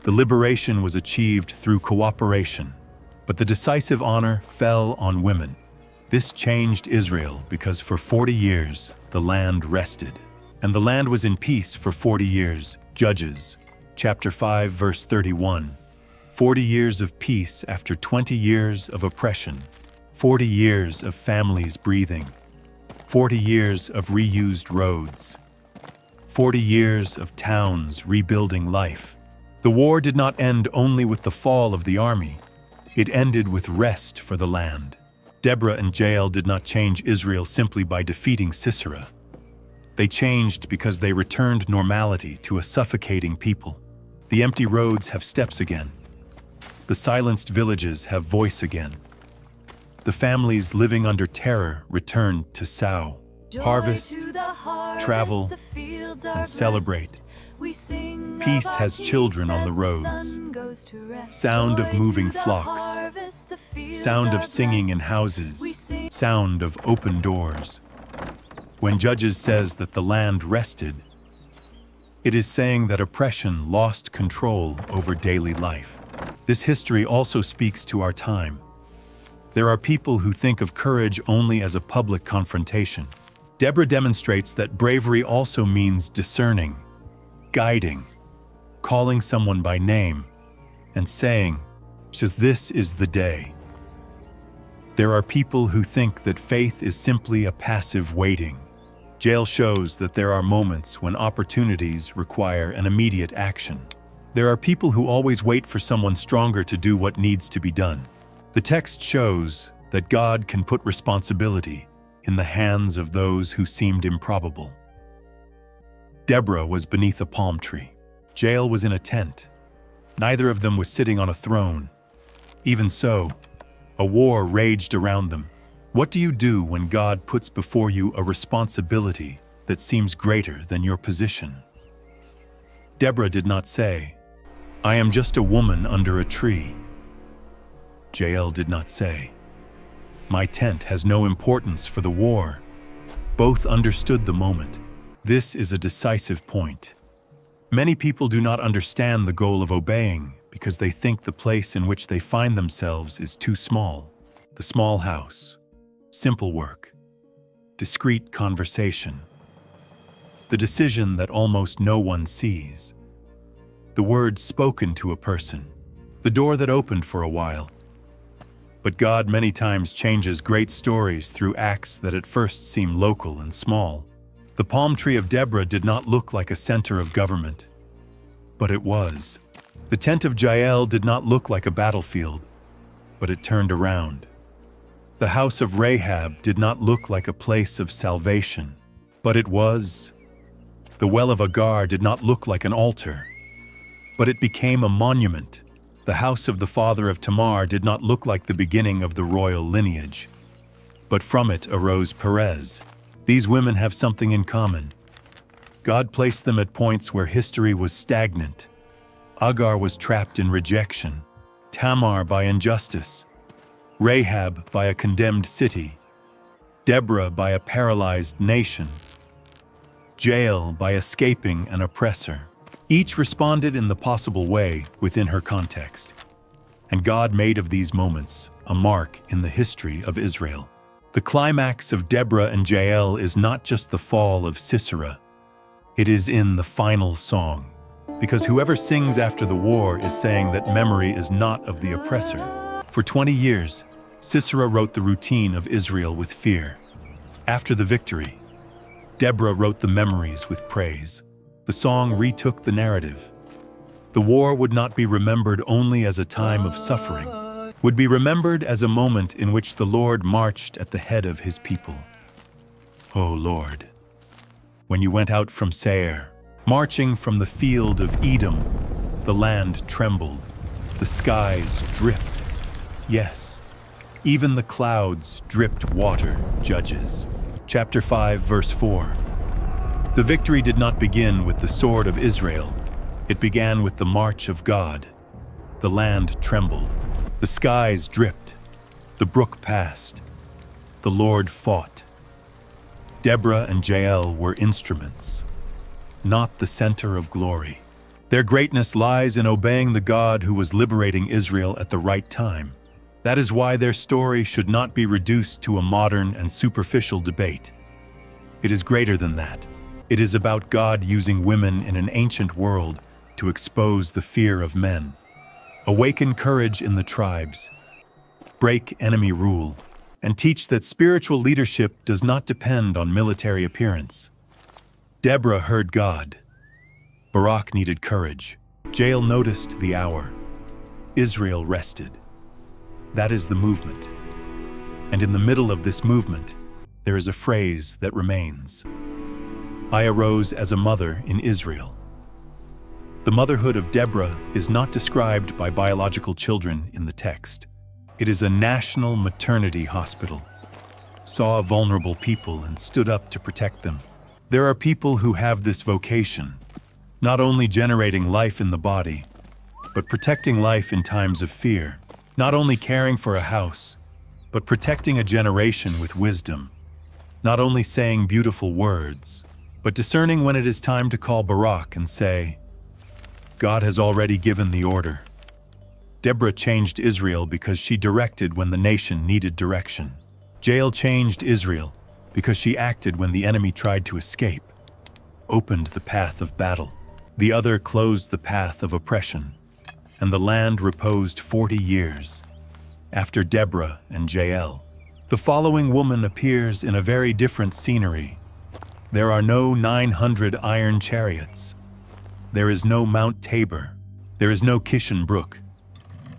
Speaker 1: The liberation was achieved through cooperation, but the decisive honor fell on women. This changed Israel because for 40 years the land rested, and the land was in peace for 40 years. Judges, chapter 5, verse 31. 40 years of peace after 20 years of oppression. 40 years of families breathing. 40 years of reused roads. 40 years of towns rebuilding life. The war did not end only with the fall of the army. It ended with rest for the land. Deborah and Jael did not change Israel simply by defeating Sisera. They changed because they returned normality to a suffocating people. The empty roads have steps again. The silenced villages have voice again. The families living under terror returned to sow, harvest, travel, and celebrate. Peace has children on the roads. Sound of moving flocks. Sound of singing in houses. Sound of open doors. When Judges says that the land rested, it is saying that oppression lost control over daily life. This history also speaks to our time. There are people who think of courage only as a public confrontation. Deborah demonstrates that bravery also means discerning, guiding, calling someone by name, and saying, "This is the day." There are people who think that faith is simply a passive waiting. Jael shows that there are moments when opportunities require an immediate action. There are people who always wait for someone stronger to do what needs to be done. The text shows that God can put responsibility in the hands of those who seemed improbable. Deborah was beneath a palm tree. Jael was in a tent. Neither of them was sitting on a throne. Even so, a war raged around them. What do you do when God puts before you a responsibility that seems greater than your position? Deborah did not say, "I am just a woman under a tree." Jael did not say, "My tent has no importance for the war." Both understood the moment. This is a decisive point. Many people do not understand the goal of obeying because they think the place in which they find themselves is too small. The small house, simple work, discreet conversation, the decision that almost no one sees, the words spoken to a person, the door that opened for a while. But God many times changes great stories through acts that at first seem local and small. The palm tree of Deborah did not look like a center of government, but it was. The tent of Jael did not look like a battlefield, but it turned around. The house of Rahab did not look like a place of salvation, but it was. The well of Hagar did not look like an altar, but it became a monument. The house of the father of Tamar did not look like the beginning of the royal lineage, but from it arose Perez. These women have something in common. God placed them at points where history was stagnant. Hagar was trapped in rejection, Tamar by injustice, Rahab by a condemned city, Deborah by a paralyzed nation, Jael by escaping an oppressor. Each responded in the possible way within her context. And God made of these moments a mark in the history of Israel. The climax of Deborah and Jael is not just the fall of Sisera, it is in the final song. Because whoever sings after the war is saying that memory is not of the oppressor. For 20 years, Sisera wrote the routine of Israel with fear. After the victory, Deborah wrote the memories with praise. The song retook the narrative. The war would not be remembered only as a time of suffering, would be remembered as a moment in which the Lord marched at the head of his people. O Lord, when you went out from Seir, marching from the field of Edom, the land trembled, the skies dripped. Yes, even the clouds dripped water, Judges. Chapter 5, verse 4. The victory did not begin with the sword of Israel. It began with the march of God. The land trembled. The skies dripped. The brook passed. The Lord fought. Deborah and Jael were instruments, not the center of glory. Their greatness lies in obeying the God who was liberating Israel at the right time. That is why their story should not be reduced to a modern and superficial debate. It is greater than that. It is about God using women in an ancient world to expose the fear of men, awaken courage in the tribes, break enemy rule, and teach that spiritual leadership does not depend on military appearance. Deborah heard God. Barak needed courage. Jael noticed the hour. Israel rested. That is the movement. And in the middle of this movement, there is a phrase that remains. I arose as a mother in Israel. The motherhood of Deborah is not described by biological children in the text. It is a national maternity hospital. Saw vulnerable people and stood up to protect them. There are people who have this vocation, not only generating life in the body, but protecting life in times of fear, not only caring for a house, but protecting a generation with wisdom, not only saying beautiful words, but discerning when it is time to call Barak and say, God has already given the order. Deborah changed Israel because she directed when the nation needed direction. Jael changed Israel because she acted when the enemy tried to escape, opened the path of battle. The other closed the path of oppression, and the land reposed 40 years. After Deborah and Jael, the following woman appears in a very different scenery. There are no 900 iron chariots. There is no Mount Tabor. There is no Kishon Brook.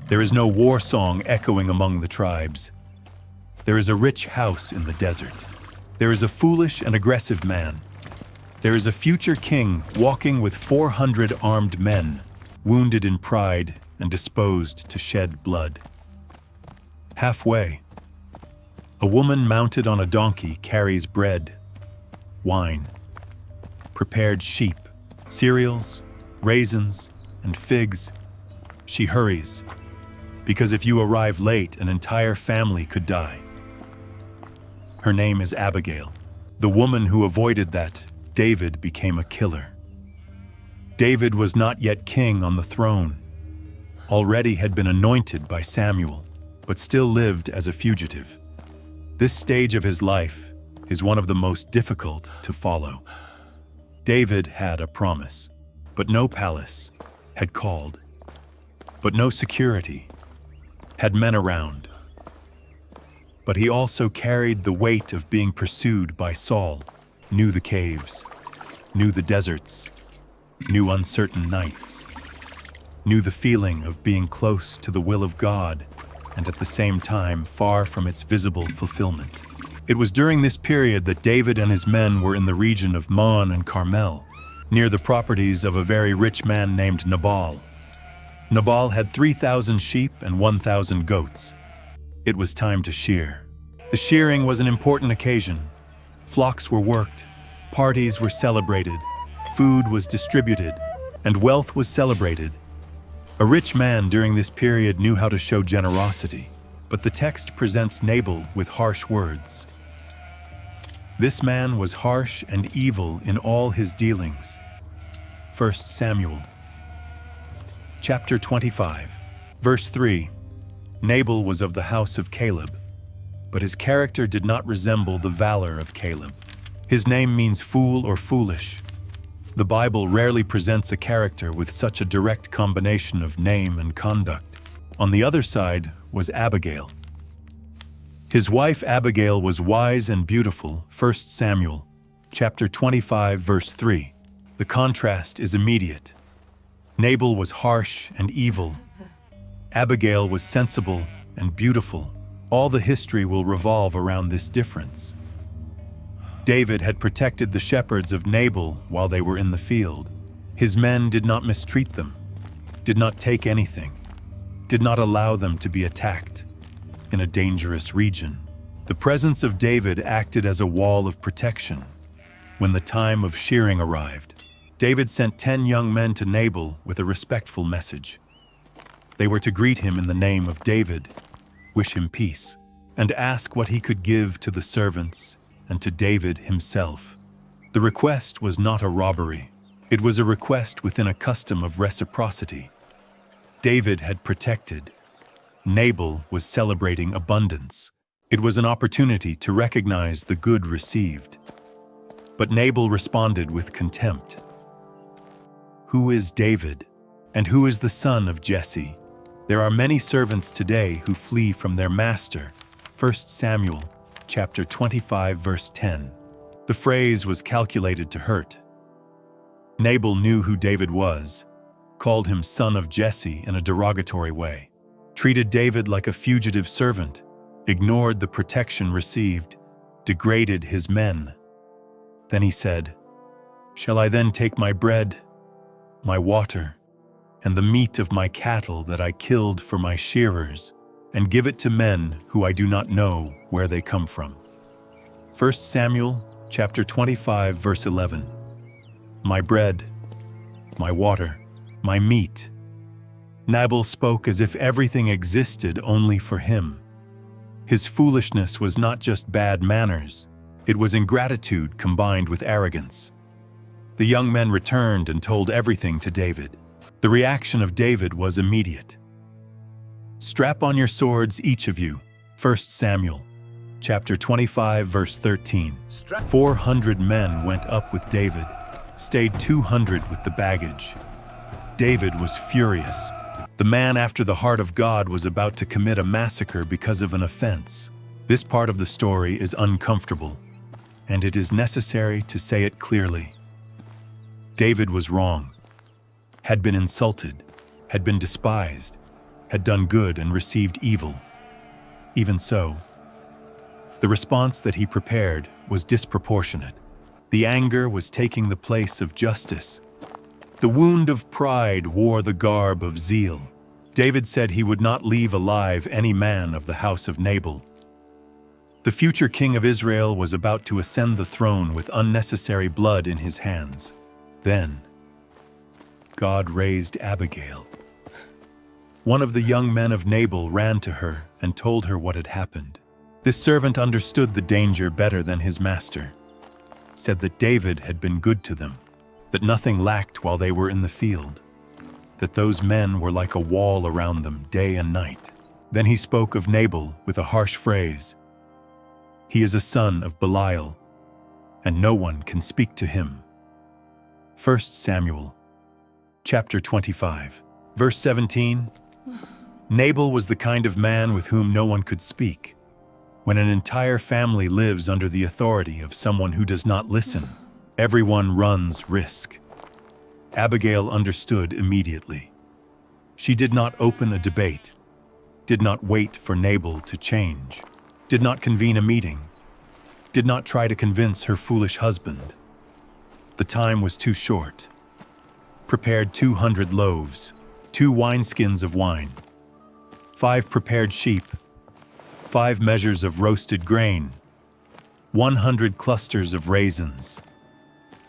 Speaker 1: There is no war song echoing among the tribes. There is a rich house in the desert. There is a foolish and aggressive man. There is a future king walking with 400 armed men, wounded in pride and disposed to shed blood. Halfway, a woman mounted on a donkey carries bread, wine, prepared sheep, cereals, raisins, and figs. She hurries, because if you arrive late, an entire family could die. Her name is Abigail. The woman who avoided that, David became a killer. David was not yet king on the throne, already had been anointed by Samuel, but still lived as a fugitive. This stage of his life is one of the most difficult to follow. David had a promise, but no palace, had called, but no security, had men around. But he also carried the weight of being pursued by Saul, knew the caves, knew the deserts, knew uncertain nights, knew the feeling of being close to the will of God and at the same time far from its visible fulfillment. It was during this period that David and his men were in the region of Maon and Carmel, near the properties of a very rich man named Nabal. Nabal had 3,000 sheep and 1,000 goats. It was time to shear. The shearing was an important occasion. Flocks were worked, parties were celebrated, food was distributed, and wealth was celebrated. A rich man during this period knew how to show generosity, but the text presents Nabal with harsh words. This man was harsh and evil in all his dealings. 1 Samuel, chapter 25, verse 3. Nabal was of the house of Caleb, but his character did not resemble the valor of Caleb. His name means fool or foolish. The Bible rarely presents a character with such a direct combination of name and conduct. On the other side was Abigail. His wife Abigail was wise and beautiful, 1 Samuel, chapter 25, verse 3. The contrast is immediate. Nabal was harsh and evil. Abigail was sensible and beautiful. All the history will revolve around this difference. David had protected the shepherds of Nabal while they were in the field. His men did not mistreat them, did not take anything, did not allow them to be attacked in a dangerous region. The presence of David acted as a wall of protection. When the time of shearing arrived, David sent 10 young men to Nabal with a respectful message. They were to greet him in the name of David, wish him peace, and ask what he could give to the servants and to David himself. The request was not a robbery. It was a request within a custom of reciprocity. David had protected. Nabal was celebrating abundance. It was an opportunity to recognize the good received. But Nabal responded with contempt. Who is David, and who is the son of Jesse? There are many servants today who flee from their master. 1 Samuel, chapter 25, verse 10. The phrase was calculated to hurt. Nabal knew who David was, called him son of Jesse in a derogatory way, treated David like a fugitive servant, ignored the protection received, degraded his men. Then he said, "Shall I then take my bread, my water, and the meat of my cattle that I killed for my shearers, and give it to men who I do not know where they come from?" 1 Samuel chapter 25, verse 11. My bread, my water, my meat. Nabal spoke as if everything existed only for him. His foolishness was not just bad manners, it was ingratitude combined with arrogance. The young men returned and told everything to David. The reaction of David was immediate. Strap on your swords, each of you. 1 Samuel, chapter 25, verse 13. 400 men went up with David, stayed 200 with the baggage. David was furious. The man after the heart of God was about to commit a massacre because of an offense. This part of the story is uncomfortable, and it is necessary to say it clearly. David was wrong, had been insulted, had been despised, had done good and received evil. Even so, the response that he prepared was disproportionate. The anger was taking the place of justice. The wound of pride wore the garb of zeal. David said he would not leave alive any man of the house of Nabal. The future king of Israel was about to ascend the throne with unnecessary blood in his hands. Then, God raised Abigail. One of the young men of Nabal ran to her and told her what had happened. This servant understood the danger better than his master, said that David had been good to them, that nothing lacked while they were in the field, that those men were like a wall around them day and night. Then he spoke of Nabal with a harsh phrase. He is a son of Belial, and no one can speak to him. 1 Samuel, chapter 25, verse 17. Nabal was the kind of man with whom no one could speak. When an entire family lives under the authority of someone who does not listen, everyone runs risk. Abigail understood immediately. She did not open a debate, did not wait for Nabal to change, did not convene a meeting, did not try to convince her foolish husband. The time was too short. Prepared 200 loaves, 2 wineskins of wine, 5 prepared sheep, 5 measures of roasted grain, 100 clusters of raisins,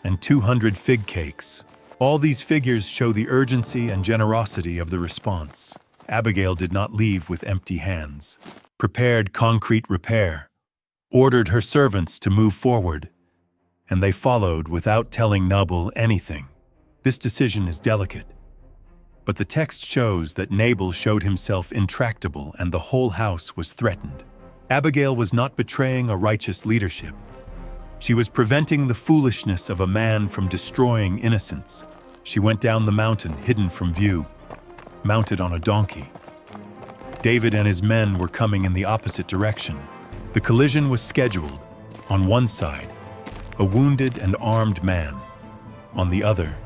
Speaker 1: and 200 fig cakes. All these figures show the urgency and generosity of the response. Abigail did not leave with empty hands. Prepared concrete repair, ordered her servants to move forward, and they followed without telling Nabal anything. This decision is delicate, but the text shows that Nabal showed himself intractable and the whole house was threatened. Abigail was not betraying a righteous leadership. She was preventing the foolishness of a man from destroying innocence. She went down the mountain, hidden from view, mounted on a donkey. David and his men were coming in the opposite direction. The collision was scheduled. On one side, a wounded and armed man. On the other,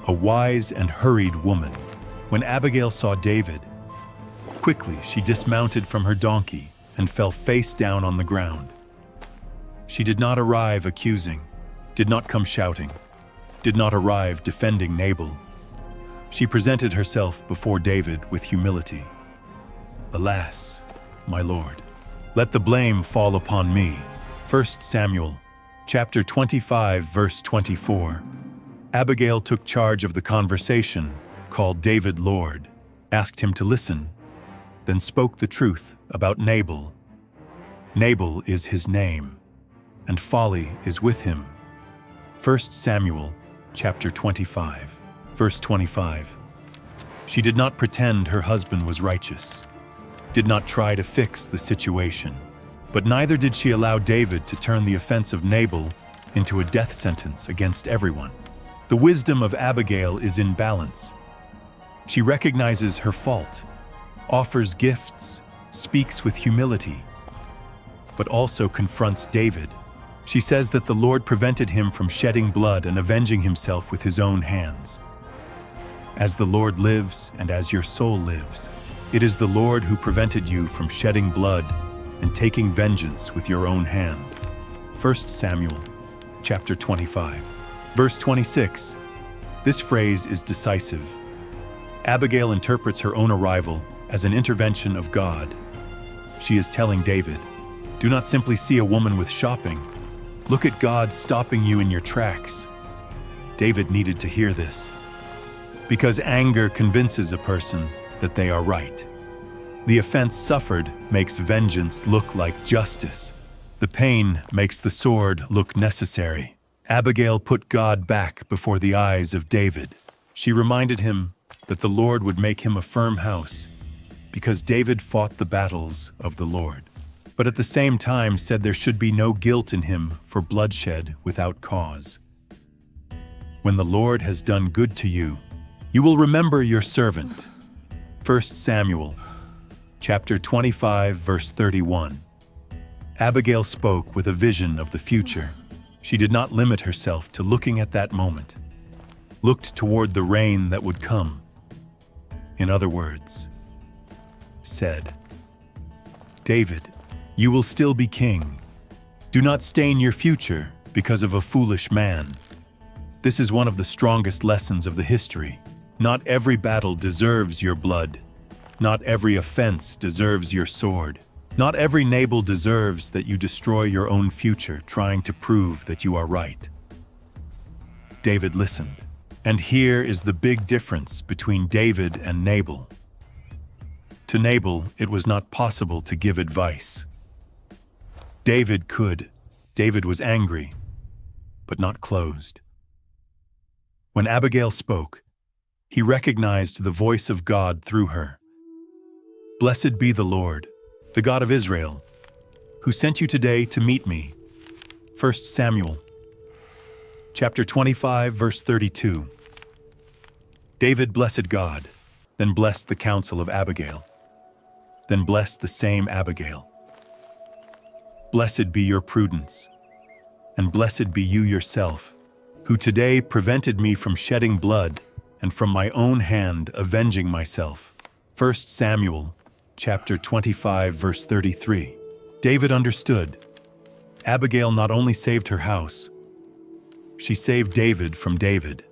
Speaker 1: a wise and hurried woman. When Abigail saw David, quickly she dismounted from her donkey and fell face down on the ground. She did not arrive accusing, did not come shouting, did not arrive defending Nabal. She presented herself before David with humility. "Alas, my lord, let the blame fall upon me." 1 Samuel, chapter 25, verse 24. Abigail took charge of the conversation, called David Lord, asked him to listen, then spoke the truth about Nabal. Nabal is his name, and folly is with him. 1 Samuel, chapter 25, verse 25. She did not pretend her husband was righteous, did not try to fix the situation, but neither did she allow David to turn the offense of Nabal into a death sentence against everyone. The wisdom of Abigail is in balance. She recognizes her fault, offers gifts, speaks with humility, but also confronts David. She says that the Lord prevented him from shedding blood and avenging himself with his own hands. As the Lord lives and as your soul lives, it is the Lord who prevented you from shedding blood and taking vengeance with your own hand. 1 Samuel, chapter 25, verse 26. This phrase is decisive. Abigail interprets her own arrival as an intervention of God. She is telling David, "Do not simply see a woman with shopping. Look at God stopping you in your tracks." David needed to hear this, because anger convinces a person that they are right. The offense suffered makes vengeance look like justice. The pain makes the sword look necessary. Abigail put God back before the eyes of David. She reminded him that the Lord would make him a firm house, because David fought the battles of the Lord, but at the same time said there should be no guilt in him for bloodshed without cause. When the Lord has done good to you, you will remember your servant. 1 Samuel, chapter 25, verse 31. Abigail spoke with a vision of the future. She did not limit herself to looking at that moment, looked toward the rain that would come. In other words, said, "David, you will still be king. Do not stain your future because of a foolish man." This is one of the strongest lessons of the history. Not every battle deserves your blood. Not every offense deserves your sword. Not every Nabal deserves that you destroy your own future trying to prove that you are right. David listened. And here is the big difference between David and Nabal. To Nabal, it was not possible to give advice. David could. David was angry, but not closed. When Abigail spoke, he recognized the voice of God through her. "Blessed be the Lord, the God of Israel, who sent you today to meet me." 1 Samuel, chapter 25, verse 32. David blessed God, then blessed the counsel of Abigail, then blessed the same Abigail. "Blessed be your prudence, and blessed be you yourself, who today prevented me from shedding blood and from my own hand avenging myself." 1 Samuel, chapter 25, verse 33. David understood. Abigail not only saved her house, she saved David from David.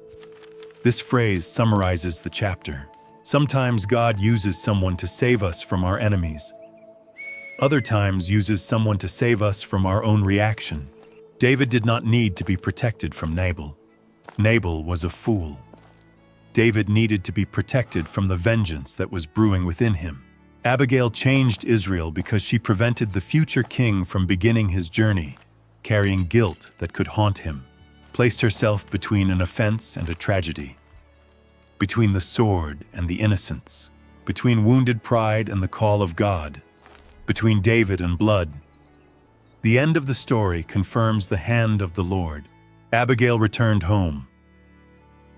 Speaker 1: This phrase summarizes the chapter. Sometimes God uses someone to save us from our enemies. Other times uses someone to save us from our own reaction. David did not need to be protected from Nabal. Nabal was a fool. David needed to be protected from the vengeance that was brewing within him. Abigail changed Israel because she prevented the future king from beginning his journey, carrying guilt that could haunt him, placed herself between an offense and a tragedy, between the sword and the innocents, between wounded pride and the call of God, between David and blood. The end of the story confirms the hand of the Lord. Abigail returned home.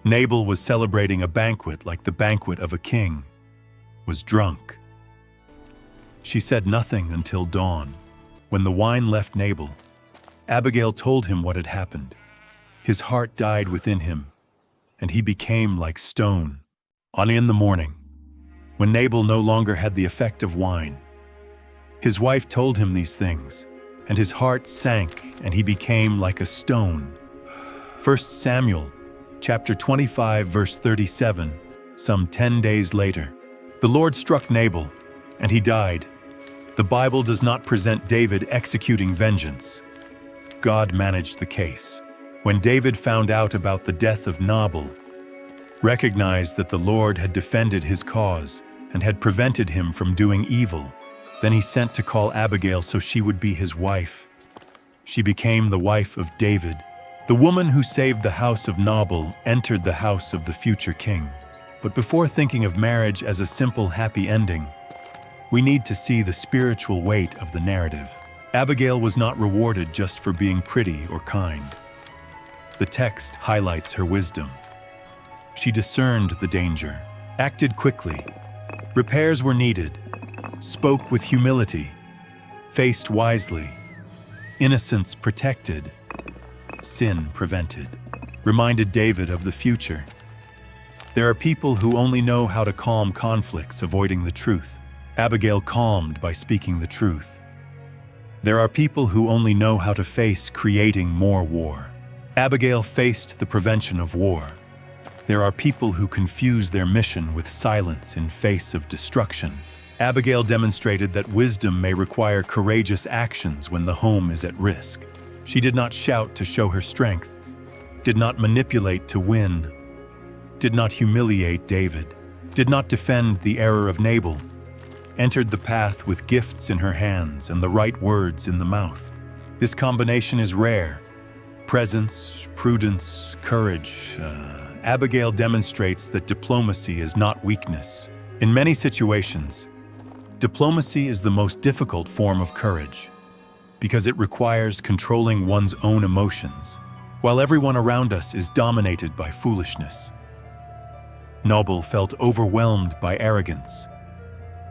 Speaker 1: Nabal was celebrating a banquet like the banquet of a king, was drunk. She said nothing until dawn. When the wine left Nabal, Abigail told him what had happened. His heart died within him, and he became like stone. In the morning, when Nabal no longer had the effect of wine, his wife told him these things, and his heart sank, and he became like a stone. 1 Samuel, chapter 25, verse 37, some 10 days later. The Lord struck Nabal, and he died. The Bible does not present David executing vengeance. God managed the case. When David found out about the death of Nabal, recognized that the Lord had defended his cause and had prevented him from doing evil, then he sent to call Abigail so she would be his wife. She became the wife of David. The woman who saved the house of Nabal entered the house of the future king. But before thinking of marriage as a simple happy ending, we need to see the spiritual weight of the narrative. Abigail was not rewarded just for being pretty or kind. The text highlights her wisdom. She discerned the danger, acted quickly, repairs were needed, spoke with humility, faced wisely, innocence protected, sin prevented, reminded David of the future. There are people who only know how to calm conflicts, avoiding the truth. Abigail calmed by speaking the truth. There are people who only know how to face creating more war. Abigail faced the prevention of war. There are people who confuse their mission with silence in face of destruction. Abigail demonstrated that wisdom may require courageous actions when the home is at risk. She did not shout to show her strength, did not manipulate to win, did not humiliate David, did not defend the error of Nabal, entered the path with gifts in her hands and the right words in the mouth. This combination is rare. Presence, prudence, courage. Abigail demonstrates that diplomacy is not weakness. In many situations, diplomacy is the most difficult form of courage because it requires controlling one's own emotions, while everyone around us is dominated by foolishness. Nabal felt overwhelmed by arrogance.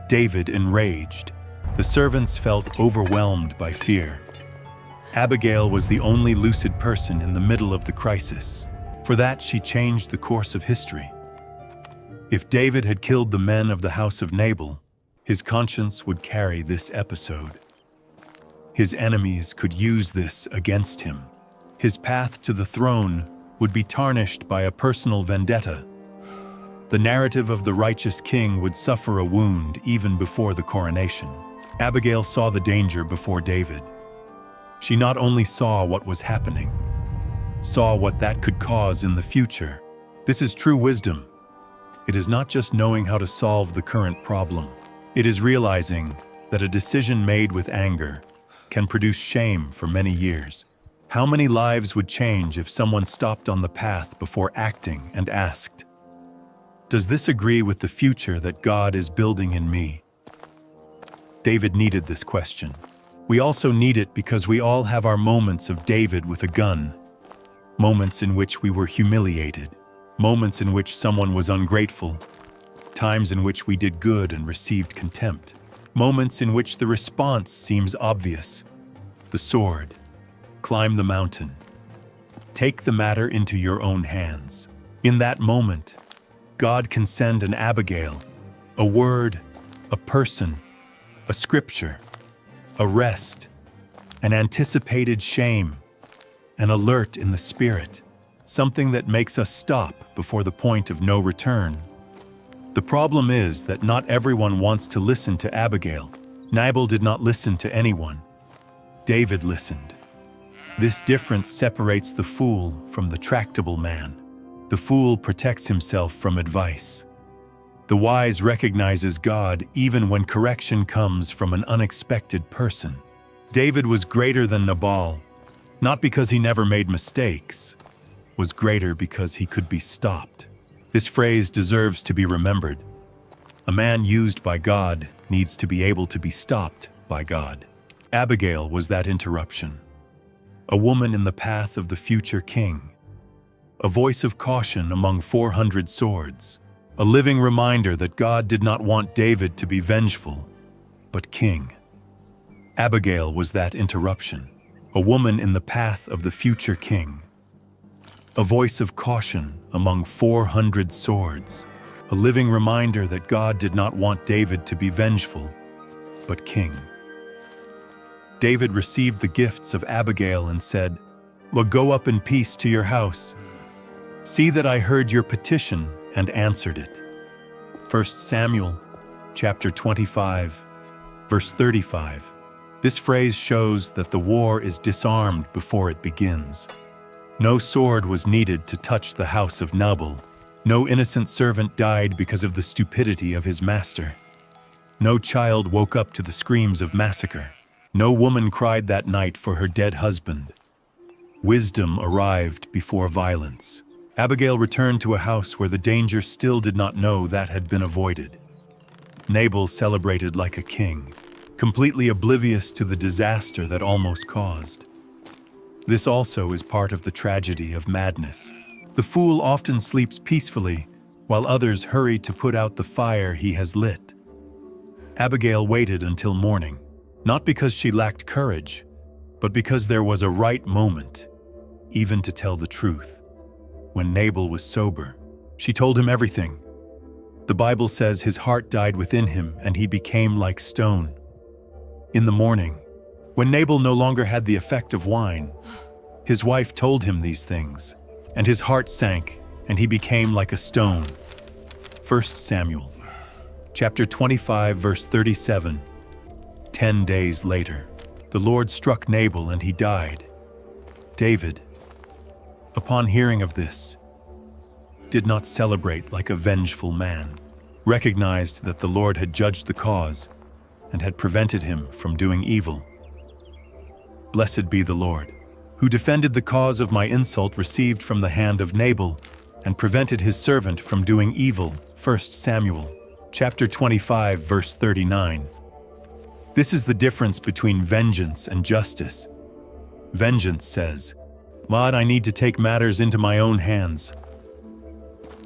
Speaker 1: David enraged. The servants felt overwhelmed by fear. Abigail was the only lucid person in the middle of the crisis. For that, she changed the course of history. If David had killed the men of the house of Nabal, his conscience would carry this episode. His enemies could use this against him. His path to the throne would be tarnished by a personal vendetta. The narrative of the righteous king would suffer a wound even before the coronation. Abigail saw the danger before David. She not only saw what was happening, saw what that could cause in the future. This is true wisdom. It is not just knowing how to solve the current problem. It is realizing that a decision made with anger can produce shame for many years. How many lives would change if someone stopped on the path before acting and asked, "Does this agree with the future that God is building in me?" David needed this question. We also need it because we all have our moments of David with a gun. Moments in which we were humiliated. Moments in which someone was ungrateful. Times in which we did good and received contempt. Moments in which the response seems obvious. The sword. Climb the mountain. Take the matter into your own hands. In that moment, God can send an Abigail, a word, a person, a scripture, a rest, an anticipated shame, an alert in the spirit, something that makes us stop before the point of no return. The problem is that not everyone wants to listen to Abigail. Nabal did not listen to anyone. David listened. This difference separates the fool from the tractable man. The fool protects himself from advice. The wise recognizes God even when correction comes from an unexpected person. David was greater than Nabal, not because he never made mistakes, was greater because he could be stopped. This phrase deserves to be remembered. A man used by God needs to be able to be stopped by God. Abigail was that interruption. A woman in the path of the future king. A voice of caution among 400 swords. A living reminder that God did not want David to be vengeful, but king. Abigail was that interruption. A woman in the path of the future king. A voice of caution among 400 swords. A living reminder that God did not want David to be vengeful, but king. David received the gifts of Abigail and said, "Well, go up in peace to your house. See that I heard your petition and answered it." 1 Samuel chapter 25, verse 35. This phrase shows that the war is disarmed before it begins. No sword was needed to touch the house of Nabal. No innocent servant died because of the stupidity of his master. No child woke up to the screams of massacre. No woman cried that night for her dead husband. Wisdom arrived before violence. Abigail returned to a house where the danger still did not know that had been avoided. Nabal celebrated like a king, completely oblivious to the disaster that almost caused. This also is part of the tragedy of madness. The fool often sleeps peacefully, while others hurry to put out the fire he has lit. Abigail waited until morning, not because she lacked courage, but because there was a right moment, even to tell the truth. When Nabal was sober, she told him everything. The Bible says his heart died within him and he became like stone. In the morning, when Nabal no longer had the effect of wine, his wife told him these things, and his heart sank and he became like a stone. 1 Samuel chapter 25, verse 37. 10 days later, the Lord struck Nabal and he died. David, upon hearing of this, did not celebrate like a vengeful man, recognized that the Lord had judged the cause and had prevented him from doing evil. Blessed be the Lord, who defended the cause of my insult received from the hand of Nabal and prevented his servant from doing evil. 1 Samuel chapter 25, verse 39. This is the difference between vengeance and justice. Vengeance says, "God, I need to take matters into my own hands."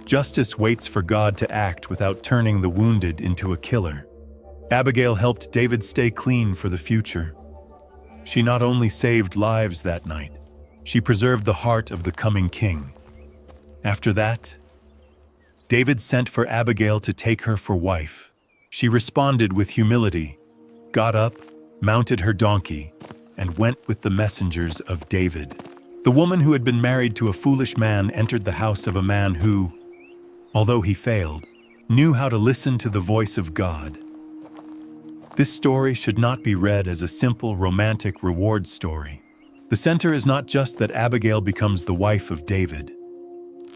Speaker 1: Justice waits for God to act without turning the wounded into a killer. Abigail helped David stay clean for the future. She not only saved lives that night, she preserved the heart of the coming king. After that, David sent for Abigail to take her for wife. She responded with humility, got up, mounted her donkey, and went with the messengers of David. The woman who had been married to a foolish man entered the house of a man who, although he failed, knew how to listen to the voice of God. This story should not be read as a simple romantic reward story. The center is not just that Abigail becomes the wife of David.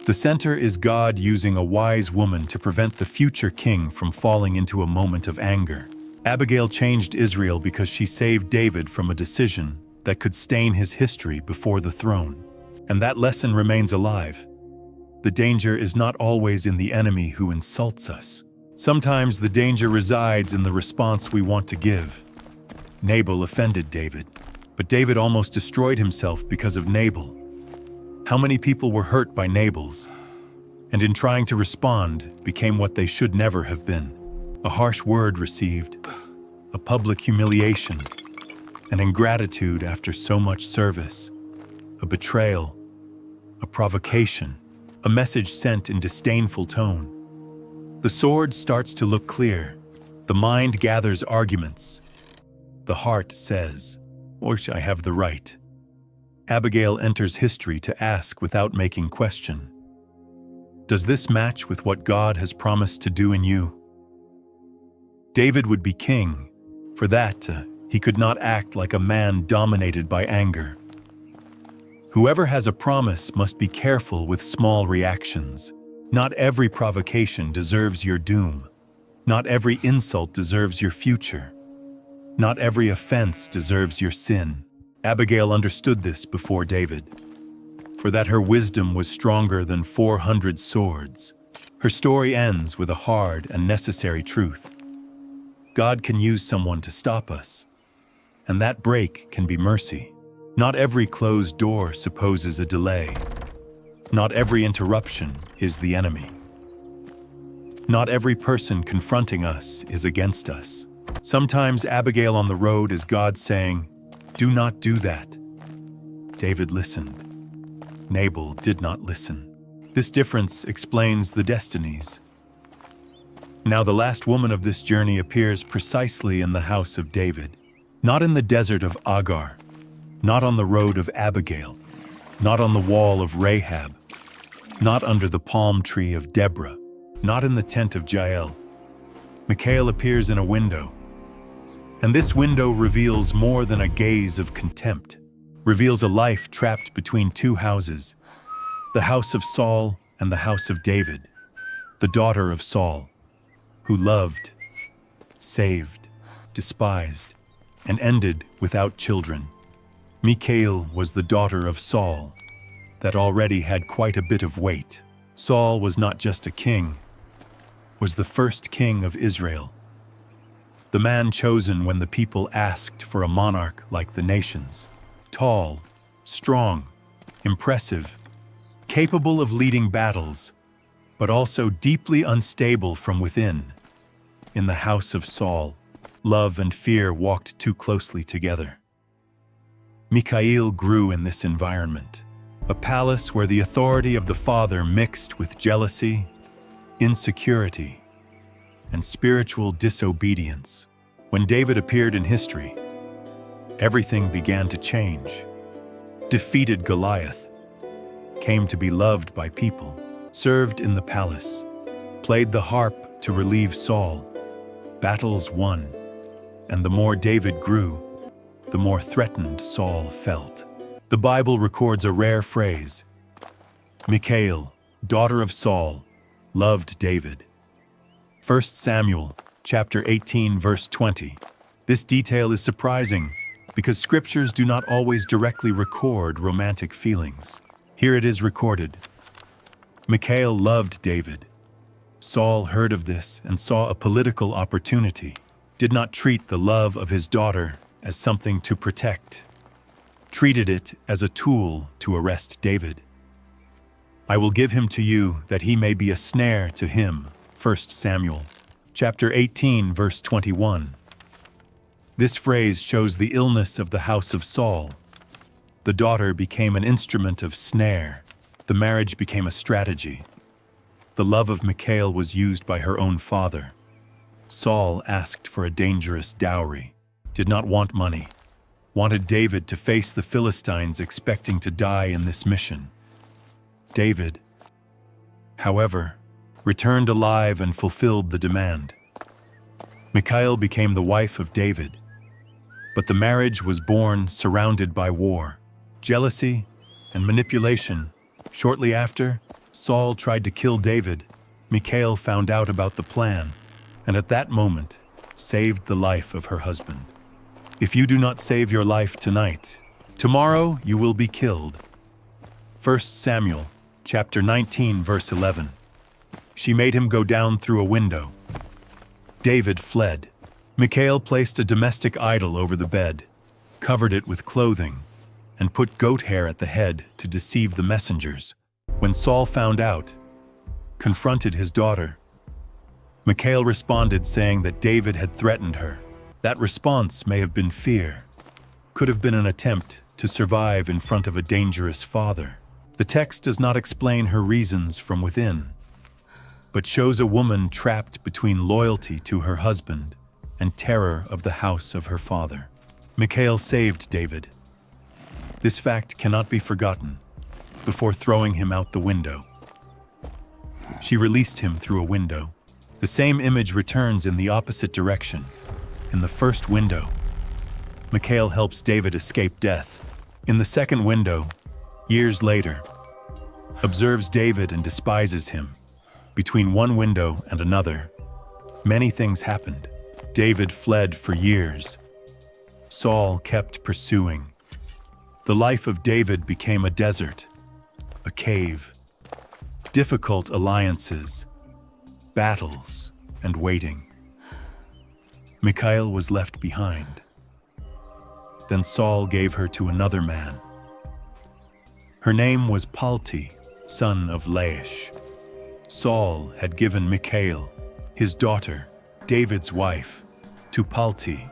Speaker 1: The center is God using a wise woman to prevent the future king from falling into a moment of anger. Abigail changed Israel because she saved David from a decision that could stain his history before the throne. And that lesson remains alive. The danger is not always in the enemy who insults us. Sometimes the danger resides in the response we want to give. Nabal offended David, but David almost destroyed himself because of Nabal. How many people were hurt by Nabals, and in trying to respond, became what they should never have been? A harsh word received, a public humiliation, an ingratitude after so much service, a betrayal, a provocation, a message sent in disdainful tone. The sword starts to look clear. The mind gathers arguments. The heart says, "Or I have the right." Abigail enters history to ask without making question. Does this match with what God has promised to do in you? David would be king. For that, he could not act like a man dominated by anger. Whoever has a promise must be careful with small reactions. Not every provocation deserves your doom. Not every insult deserves your future. Not every offense deserves your sin. Abigail understood this before David, for that her wisdom was stronger than 400 swords. Her story ends with a hard and necessary truth. God can use someone to stop us, and that break can be mercy. Not every closed door supposes a delay. Not every interruption is the enemy. Not every person confronting us is against us. Sometimes Abigail on the road is God saying, "Do not do that." David listened. Nabal did not listen. This difference explains the destinies. Now the last woman of this journey appears precisely in the house of David, not in the desert of Hagar, not on the road of Abigail, not on the wall of Rahab, not under the palm tree of Deborah, not in the tent of Jael. Michal appears in a window, and this window reveals more than a gaze of contempt, reveals a life trapped between two houses, the house of Saul and the house of David, the daughter of Saul, who loved, saved, despised, and ended without children. Michal was the daughter of Saul, that already had quite a bit of weight. Saul was not just a king, was the first king of Israel, the man chosen when the people asked for a monarch like the nations, tall, strong, impressive, capable of leading battles, but also deeply unstable from within. In the house of Saul, love and fear walked too closely together. Michal grew in this environment, a palace where the authority of the father mixed with jealousy, insecurity, and spiritual disobedience. When David appeared in history, everything began to change. Defeated Goliath, came to be loved by people, served in the palace, played the harp to relieve Saul, battles won, and the more David grew, the more threatened Saul felt. The Bible records a rare phrase: Michal, daughter of Saul, loved David. 1 Samuel, chapter 18, verse 20. This detail is surprising because scriptures do not always directly record romantic feelings. Here it is recorded: Michal loved David. Saul heard of this and saw a political opportunity, did not treat the love of his daughter as something to protect, treated it as a tool to arrest David. I will give him to you that he may be a snare to him. 1 Samuel, chapter 18, verse 21. This phrase shows the illness of the house of Saul. The daughter became an instrument of snare. The marriage became a strategy. The love of Michal was used by her own father. Saul asked for a dangerous dowry, did not want money, wanted David to face the Philistines expecting to die in this mission. David, however, returned alive and fulfilled the demand. Michal became the wife of David, but the marriage was born surrounded by war, jealousy, and manipulation. Shortly after, Saul tried to kill David. Michal found out about the plan, and at that moment, saved the life of her husband. If you do not save your life tonight, tomorrow you will be killed. 1 Samuel, chapter 19, verse 11. She made him go down through a window. David fled. Michal placed a domestic idol over the bed, covered it with clothing, and put goat hair at the head to deceive the messengers. When Saul found out, confronted his daughter, Michal responded saying that David had threatened her. That response may have been fear, could have been an attempt to survive in front of a dangerous father. The text does not explain her reasons from within, but shows a woman trapped between loyalty to her husband and terror of the house of her father. Michal saved David. This fact cannot be forgotten before throwing him out the window. She released him through a window. The same image returns in the opposite direction. In the first window, Michal helps David escape death. In the second window, years later, observes David and despises him. Between one window and another, many things happened. David fled for years. Saul kept pursuing. The life of David became a desert, a cave, difficult alliances, battles, and waiting. Michal was left behind. Then Saul gave her to another man. Her name was Palti, son of Laish. Saul had given Michal, his daughter, David's wife, to Palti,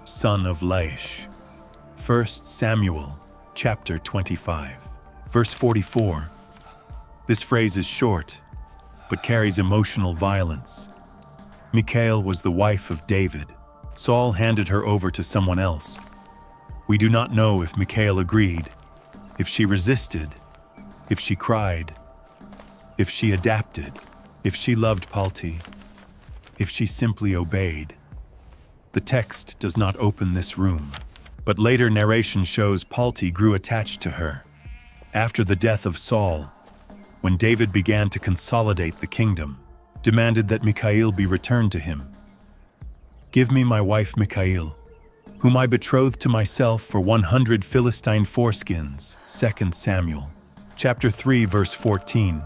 Speaker 1: son of Laish. 1 Samuel chapter 25, verse 44. This phrase is short, but carries emotional violence. Michal was the wife of David. Saul handed her over to someone else. We do not know if Michal agreed, if she resisted, if she cried, if she adapted, if she loved Palti, if she simply obeyed. The text does not open this room, but later narration shows Palti grew attached to her. After the death of Saul, when David began to consolidate the kingdom, demanded that Michal be returned to him. Give me my wife Michal, whom I betrothed to myself for 100 Philistine foreskins. 2 Samuel chapter 3, verse 14.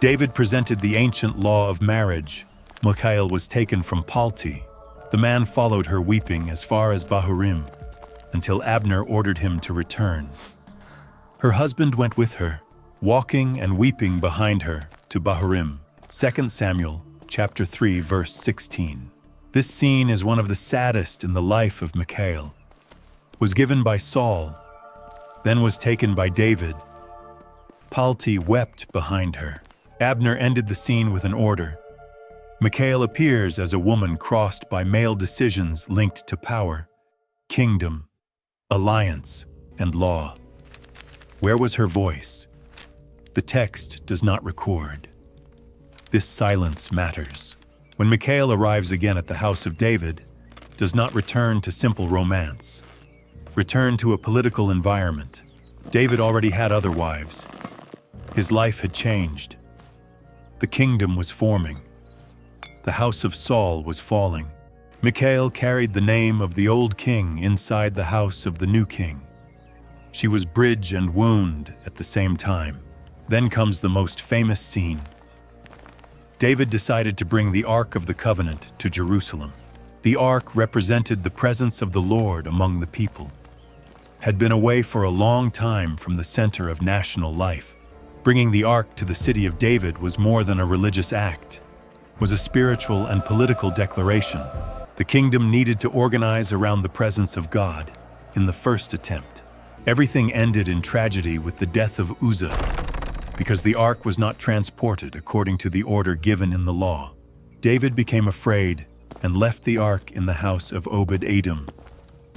Speaker 1: David presented the ancient law of marriage. Michal was taken from Palti. The man followed her weeping as far as Bahurim, until Abner ordered him to return. Her husband went with her, walking and weeping behind her, to Bahurim. 2 Samuel chapter 3, verse 16. This scene is one of the saddest in the life of Michal. Was given by Saul, then was taken by David. Palti wept behind her. Abner ended the scene with an order. Michal appears as a woman crossed by male decisions linked to power, kingdom, alliance, and law. Where was her voice? The text does not record. This silence matters. When Michal arrives again at the house of David, does not return to simple romance. Return to a political environment. David already had other wives. His life had changed. The kingdom was forming. The house of Saul was falling. Michal carried the name of the old king inside the house of the new king. She was bridge and wound at the same time. Then comes the most famous scene. David decided to bring the Ark of the Covenant to Jerusalem. The Ark represented the presence of the Lord among the people. Had been away for a long time from the center of national life. Bringing the Ark to the city of David was more than a religious act, was a spiritual and political declaration. The kingdom needed to organize around the presence of God in the first attempt. Everything ended in tragedy with the death of Uzzah, because the ark was not transported according to the order given in the law. David became afraid and left the ark in the house of Obed-Edom.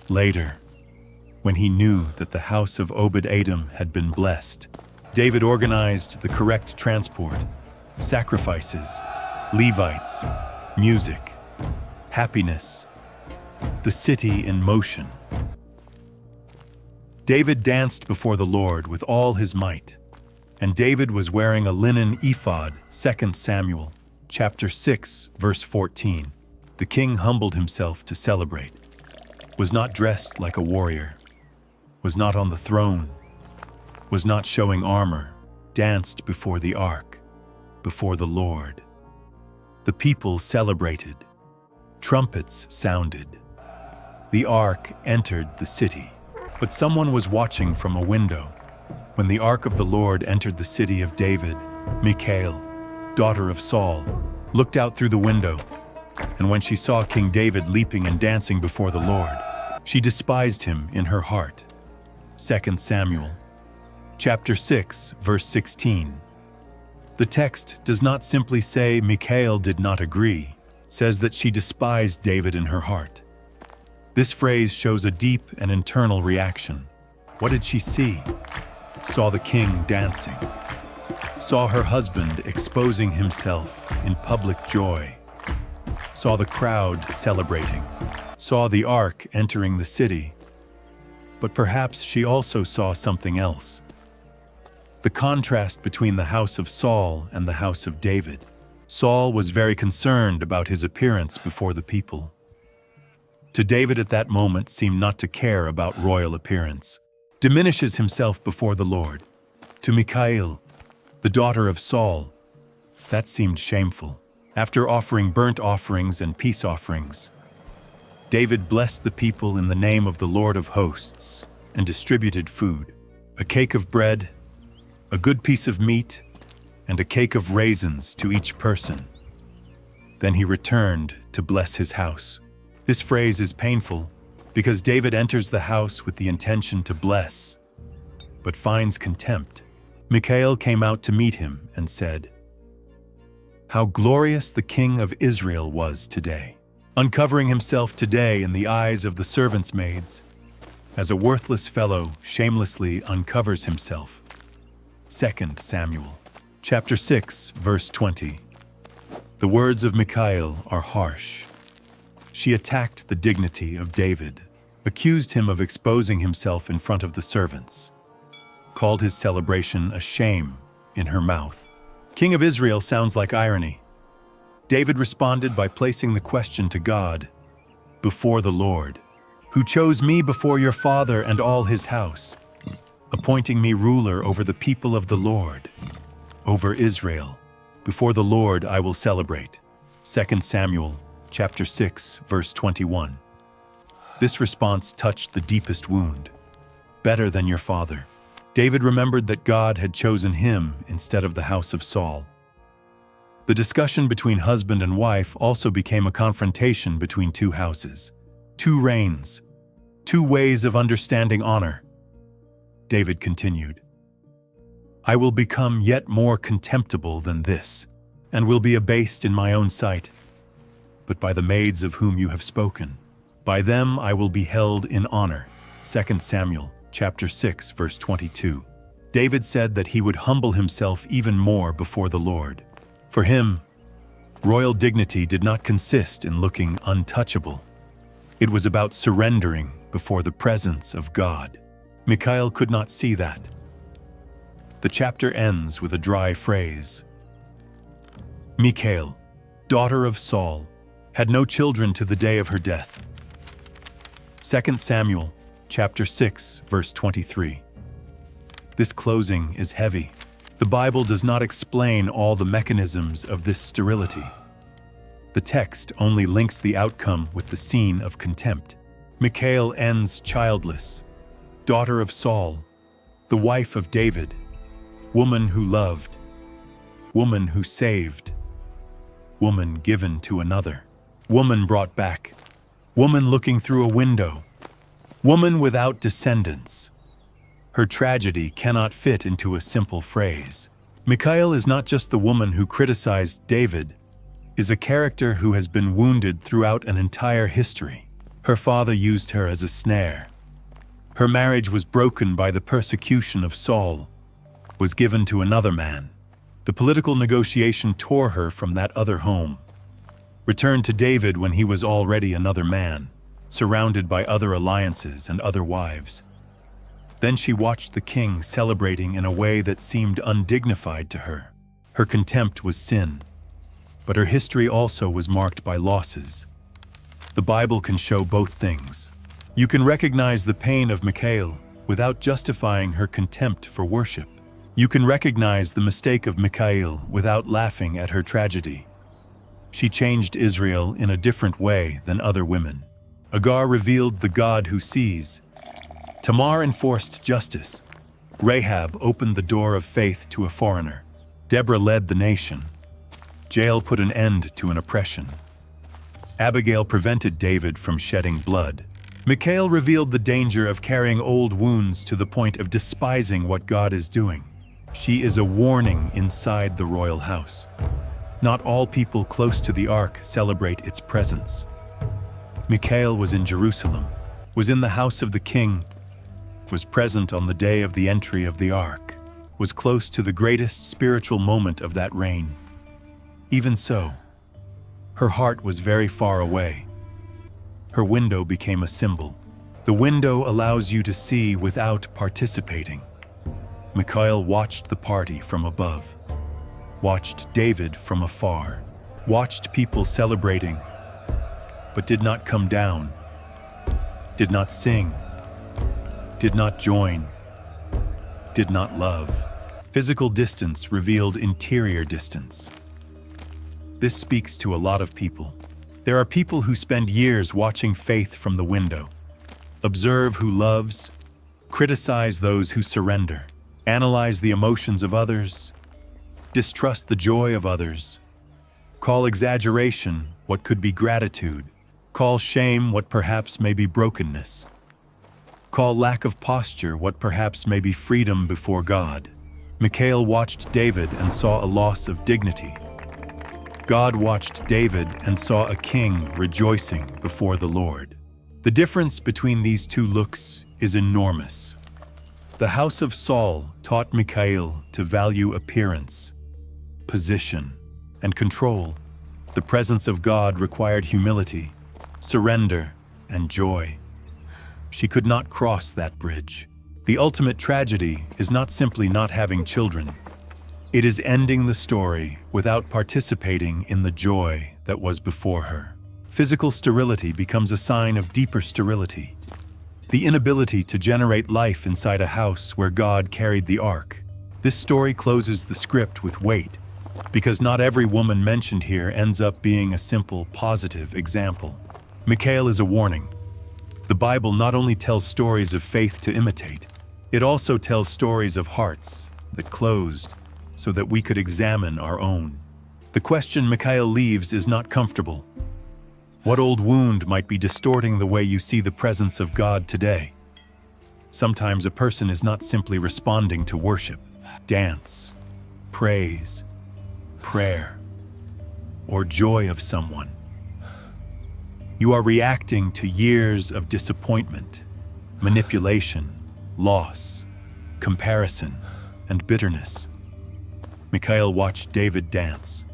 Speaker 1: Later, when he knew that the house of Obed-Edom had been blessed, David organized the correct transport, sacrifices, Levites, music, happiness, the city in motion. David danced before the Lord with all his might, and David was wearing a linen ephod. 2 Samuel chapter 6, verse 14. The king humbled himself to celebrate, was not dressed like a warrior, was not on the throne, was not showing armor, danced before the ark, before the Lord. The people celebrated. Trumpets sounded. The ark entered the city. But someone was watching from a window. When the ark of the Lord entered the city of David, Michal, daughter of Saul, looked out through the window, and when she saw King David leaping and dancing before the Lord, she despised him in her heart. 2 Samuel chapter 6, verse 16. The text does not simply say Michal did not agree, says that she despised David in her heart. This phrase shows a deep and internal reaction. What did she see? Saw the king dancing. saw her husband exposing himself in public joy, saw the crowd celebrating, saw the ark entering the city. But perhaps she also saw something else. The contrast between the house of Saul and the house of David. Saul was very concerned about his appearance before the people. To David at that moment seemed not to care about royal appearance, diminishes himself before the Lord. To Michal, the daughter of Saul, that seemed shameful. After offering burnt offerings and peace offerings, David blessed the people in the name of the Lord of hosts and distributed food, a cake of bread, a good piece of meat, and a cake of raisins to each person. Then he returned to bless his house. This phrase is painful because David enters the house with the intention to bless, but finds contempt. Michal came out to meet him and said, "How glorious the king of Israel was today, uncovering himself today in the eyes of the servants' maids, as a worthless fellow shamelessly uncovers himself." 2 Samuel, chapter 6, verse 20. The words of Michal are harsh. She attacked the dignity of David, accused him of exposing himself in front of the servants, called his celebration a shame in her mouth. King of Israel sounds like irony. David responded by placing the question to God, "Before the Lord, who chose me before your father and all his house, appointing me ruler over the people of the Lord, over Israel. Before the Lord I will celebrate." 2 Samuel, chapter 6, verse 21. This response touched the deepest wound. Better than your father. David remembered that God had chosen him instead of the house of Saul. The discussion between husband and wife also became a confrontation between two houses, two reigns, two ways of understanding honor. David continued, "I will become yet more contemptible than this, and will be abased in my own sight. But by the maids of whom you have spoken, by them I will be held in honor." 2 Samuel, chapter 6, verse 22. David said that he would humble himself even more before the Lord. For him, royal dignity did not consist in looking untouchable. It was about surrendering before the presence of God. Michal could not see that. The chapter ends with a dry phrase. Michal, daughter of Saul, had no children to the day of her death. 2 Samuel, chapter 6, verse 23. This closing is heavy. The Bible does not explain all the mechanisms of this sterility. The text only links the outcome with the scene of contempt. Michal ends childless, daughter of Saul, the wife of David, woman who loved, woman who saved, woman given to another, woman brought back, woman looking through a window, woman without descendants. Her tragedy cannot fit into a simple phrase. Michal is not just the woman who criticized David, is a character who has been wounded throughout an entire history. Her father used her as a snare. Her marriage was broken by the persecution of Saul, was given to another man. The political negotiation tore her from that other home. Returned to David when he was already another man, surrounded by other alliances and other wives. Then she watched the king celebrating in a way that seemed undignified to her. Her contempt was sin, but her history also was marked by losses. The Bible can show both things. You can recognize the pain of Michal without justifying her contempt for worship. You can recognize the mistake of Michal without laughing at her tragedy. She changed Israel in a different way than other women. Hagar revealed the God who sees. Tamar enforced justice. Rahab opened the door of faith to a foreigner. Deborah led the nation. Jael put an end to an oppression. Abigail prevented David from shedding blood. Michal revealed the danger of carrying old wounds to the point of despising what God is doing. She is a warning inside the royal house. Not all people close to the ark celebrate its presence. Michal was in Jerusalem, was in the house of the king, was present on the day of the entry of the ark. was close to the greatest spiritual moment of that reign. Even so, her heart was very far away. Her window became a symbol. The window allows you to see without participating. Michal watched the party from above, watched David from afar, watched people celebrating, but did not come down, did not sing, did not join, did not love. Physical distance revealed interior distance. This speaks to a lot of people. There are people who spend years watching faith from the window, observe who loves, criticize those who surrender, analyze the emotions of others, distrust the joy of others, call exaggeration what could be gratitude, call shame what perhaps may be brokenness, call lack of posture what perhaps may be freedom before God. Michal watched David and saw a loss of dignity. God watched David and saw a king rejoicing before the Lord. The difference between these two looks is enormous. The house of Saul taught Michal to value appearance, position, and control. The presence of God required humility, surrender, and joy. She could not cross that bridge. The ultimate tragedy is not simply not having children. It is ending the story without participating in the joy that was before her. Physical sterility becomes a sign of deeper sterility. The inability to generate life inside a house where God carried the ark. This story closes the script with weight, because not every woman mentioned here ends up being a simple, positive example. Michal is a warning. The Bible not only tells stories of faith to imitate, it also tells stories of hearts that closed so that we could examine our own. The question Michal leaves is not comfortable. What old wound might be distorting the way you see the presence of God today? Sometimes a person is not simply responding to worship, dance, praise, prayer, or joy of someone. You are reacting to years of disappointment, manipulation, loss, comparison, and bitterness. Michal watched David dance,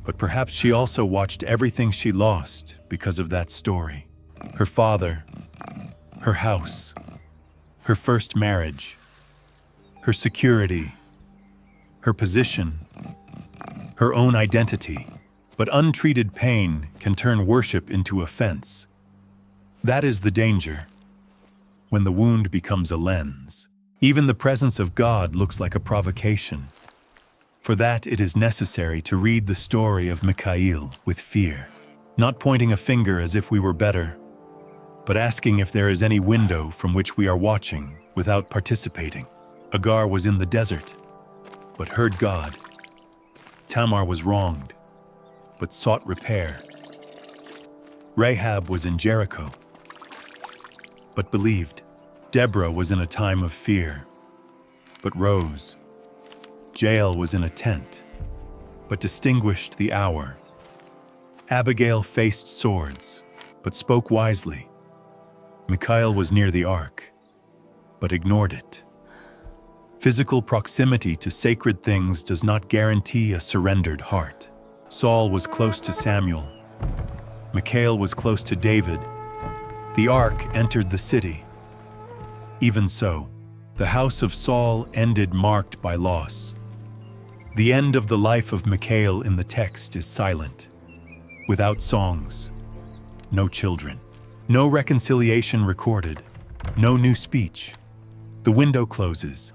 Speaker 1: but perhaps she also watched everything she lost because of that story. Her father, her house, her first marriage, her security, her position, her own identity. But untreated pain can turn worship into offense. That is the danger, when the wound becomes a lens. Even the presence of God looks like a provocation. For that, it is necessary to read the story of Michal with fear, not pointing a finger as if we were better, but asking if there is any window from which we are watching without participating. Hagar was in the desert, but heard God. Tamar was wronged, but sought repair. Rahab was in Jericho, but believed. Deborah was in a time of fear, but rose. Jael was in a tent, but distinguished the hour. Abigail faced swords, but spoke wisely. Michal was near the ark, but ignored it. Physical proximity to sacred things does not guarantee a surrendered heart. Saul was close to Samuel. Michal was close to David. The ark entered the city. Even so, the house of Saul ended marked by loss. The end of the life of Michal in the text is silent. Without songs, no children, no reconciliation recorded, no new speech. The window closes,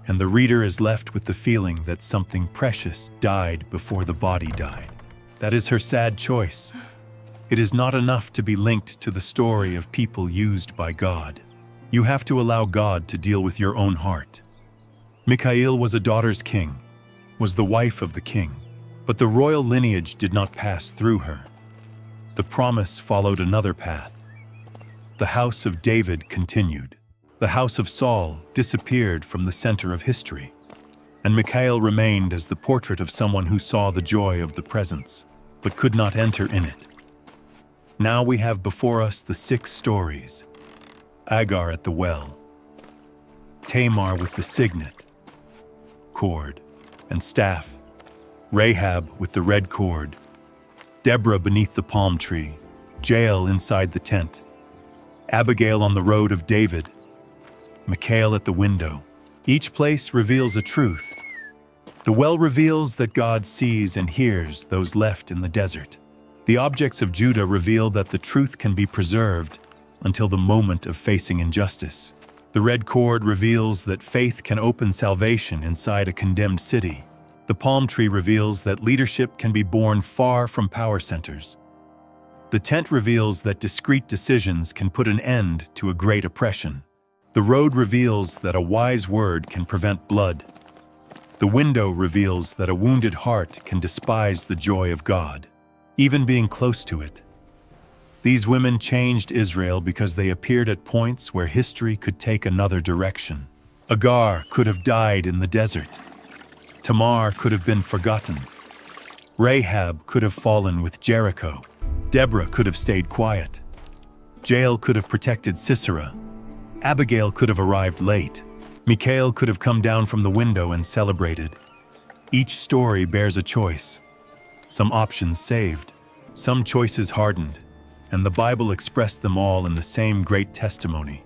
Speaker 1: and the reader is left with the feeling that something precious died before the body died. That is her sad choice. It is not enough to be linked to the story of people used by God. You have to allow God to deal with your own heart. Michal was a daughter's king, was the wife of the king, but the royal lineage did not pass through her. The promise followed another path. The house of David continued. The house of Saul disappeared from the center of history, and Michal remained as the portrait of someone who saw the joy of the presence, but could not enter in it. Now we have before us the 6 stories: Hagar at the well, Tamar with the signet, cord and staff, Rahab with the red cord, Deborah beneath the palm tree, Jael inside the tent, Abigail on the road of David, Michal at the window. Each place reveals a truth. The well reveals that God sees and hears those left in the desert. The objects of Judah reveal that the truth can be preserved until the moment of facing injustice. The red cord reveals that faith can open salvation inside a condemned city. The palm tree reveals that leadership can be born far from power centers. The tent reveals that discreet decisions can put an end to a great oppression. The road reveals that a wise word can prevent blood. The window reveals that a wounded heart can despise the joy of God, even being close to it. These women changed Israel because they appeared at points where history could take another direction. Hagar could have died in the desert. Tamar could have been forgotten. Rahab could have fallen with Jericho. Deborah could have stayed quiet. Jael could have protected Sisera. Abigail could have arrived late. Michal could have come down from the window and celebrated. Each story bears a choice. Some options saved, some choices hardened, and the Bible expressed them all in the same great testimony.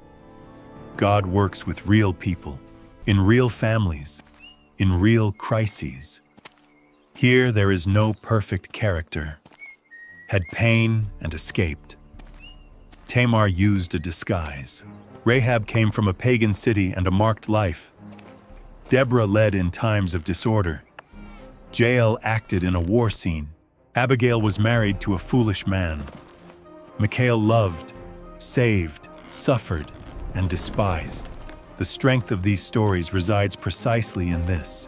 Speaker 1: God works with real people, in real families, in real crises. Here there is no perfect character. Had pain and escaped. Tamar used a disguise. Rahab came from a pagan city and a marked life. Deborah led in times of disorder. Jael acted in a war scene. Abigail was married to a foolish man. Michal loved, saved, suffered, and despised. The strength of these stories resides precisely in this.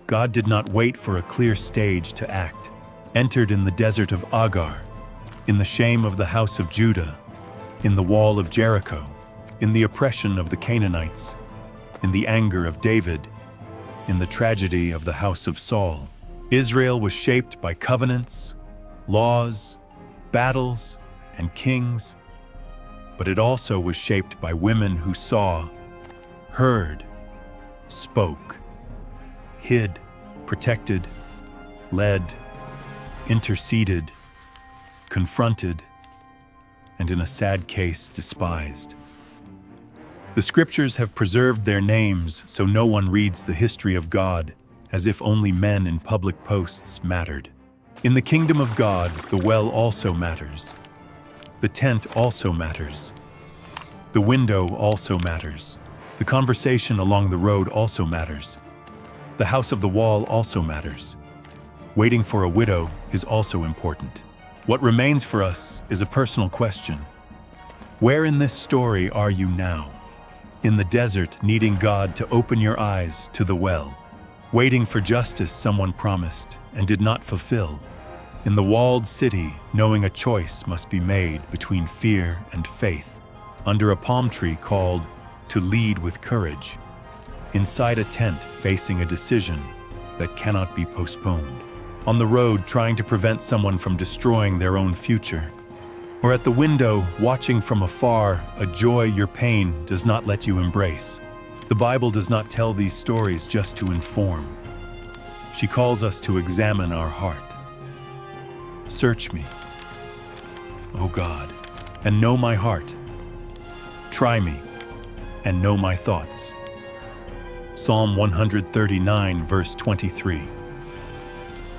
Speaker 1: God did not wait for a clear stage to act. Entered in the desert of Hagar, in the shame of the house of Judah, in the wall of Jericho, in the oppression of the Canaanites, in the anger of David, in the tragedy of the house of Saul. Israel was shaped by covenants, laws, battles, and kings, but it also was shaped by women who saw, heard, spoke, hid, protected, led, interceded, confronted, and in a sad case, despised. The scriptures have preserved their names so no one reads the history of God as if only men in public posts mattered. In the kingdom of God, the well also matters. The tent also matters. The window also matters. The conversation along the road also matters. The house of the wall also matters. Waiting for a widow is also important. What remains for us is a personal question. Where in this story are you now? In the desert, needing God to open your eyes to the well. Waiting for justice someone promised and did not fulfill. In the walled city, knowing a choice must be made between fear and faith. Under a palm tree called to lead with courage. Inside a tent facing a decision that cannot be postponed. On the road trying to prevent someone from destroying their own future. Or at the window watching from afar a joy your pain does not let you embrace. The Bible does not tell these stories just to inform. She calls us to examine our heart. Search me, O God, and know my heart. Try me and know my thoughts. Psalm 139, verse 23.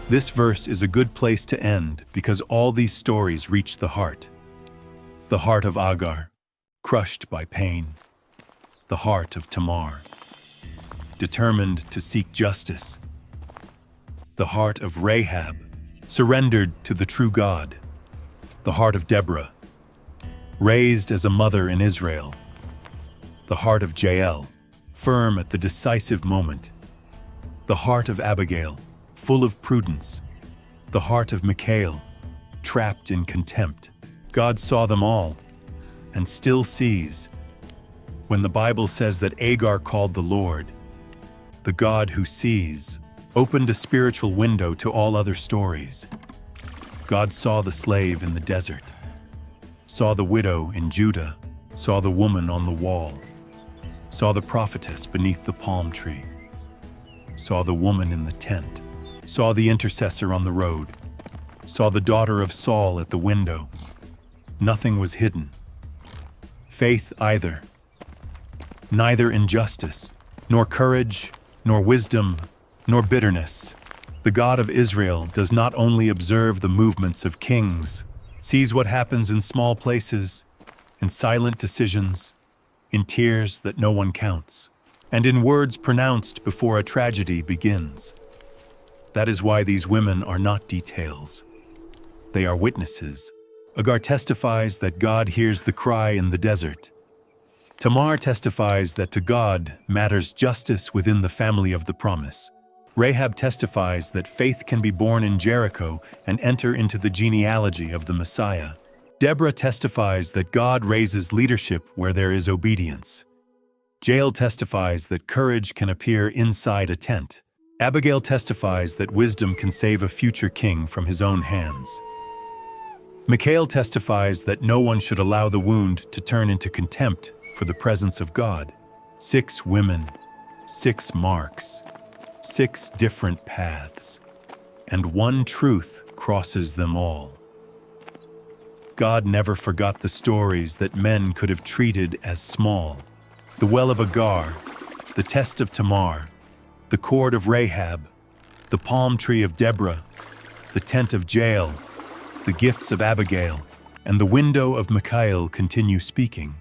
Speaker 1: This verse is a good place to end because all these stories reach the heart. The heart of Hagar, crushed by pain. The heart of Tamar, determined to seek justice. The heart of Rahab, surrendered to the true God. The heart of Deborah, raised as a mother in Israel. The heart of Jael, firm at the decisive moment. The heart of Abigail, full of prudence. The heart of Michal, trapped in contempt. God saw them all, and still sees. When the Bible says that Hagar called the Lord, the God who sees, opened a spiritual window to all other stories. God saw the slave in the desert, saw the widow in Judah, saw the woman on the wall, saw the prophetess beneath the palm tree. saw the woman in the tent, saw the intercessor on the road, saw the daughter of Saul at the window. Nothing was hidden. Faith either. Neither injustice, nor courage, nor wisdom, nor bitterness. The God of Israel does not only observe the movements of kings, sees what happens in small places, in silent decisions, in tears that no one counts, and in words pronounced before a tragedy begins. That is why these women are not details. They are witnesses. Hagar testifies that God hears the cry in the desert. Tamar testifies that to God matters justice within the family of the promise. Rahab testifies that faith can be born in Jericho and enter into the genealogy of the Messiah. Deborah testifies that God raises leadership where there is obedience. Jael testifies that courage can appear inside a tent. Abigail testifies that wisdom can save a future king from his own hands. Michal testifies that no one should allow the wound to turn into contempt for the presence of God. 6 women, 6 marks, 6 different paths, and one truth crosses them all. God never forgot the stories that men could have treated as small. The well of Hagar, the test of Tamar, the cord of Rahab, the palm tree of Deborah, the tent of Jael, the gifts of Abigail, and the window of Michal continue speaking.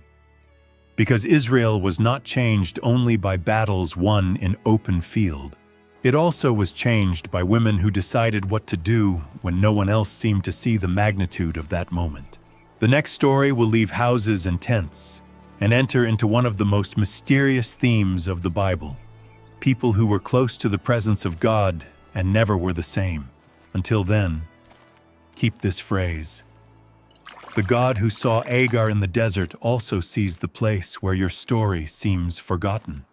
Speaker 1: Because Israel was not changed only by battles won in open field. It also was changed by women who decided what to do when no one else seemed to see the magnitude of that moment. The next story will leave houses and tents and enter into one of the most mysterious themes of the Bible. People who were close to the presence of God and never were the same. Until then, keep this phrase. The God who saw Hagar in the desert also sees the place where your story seems forgotten.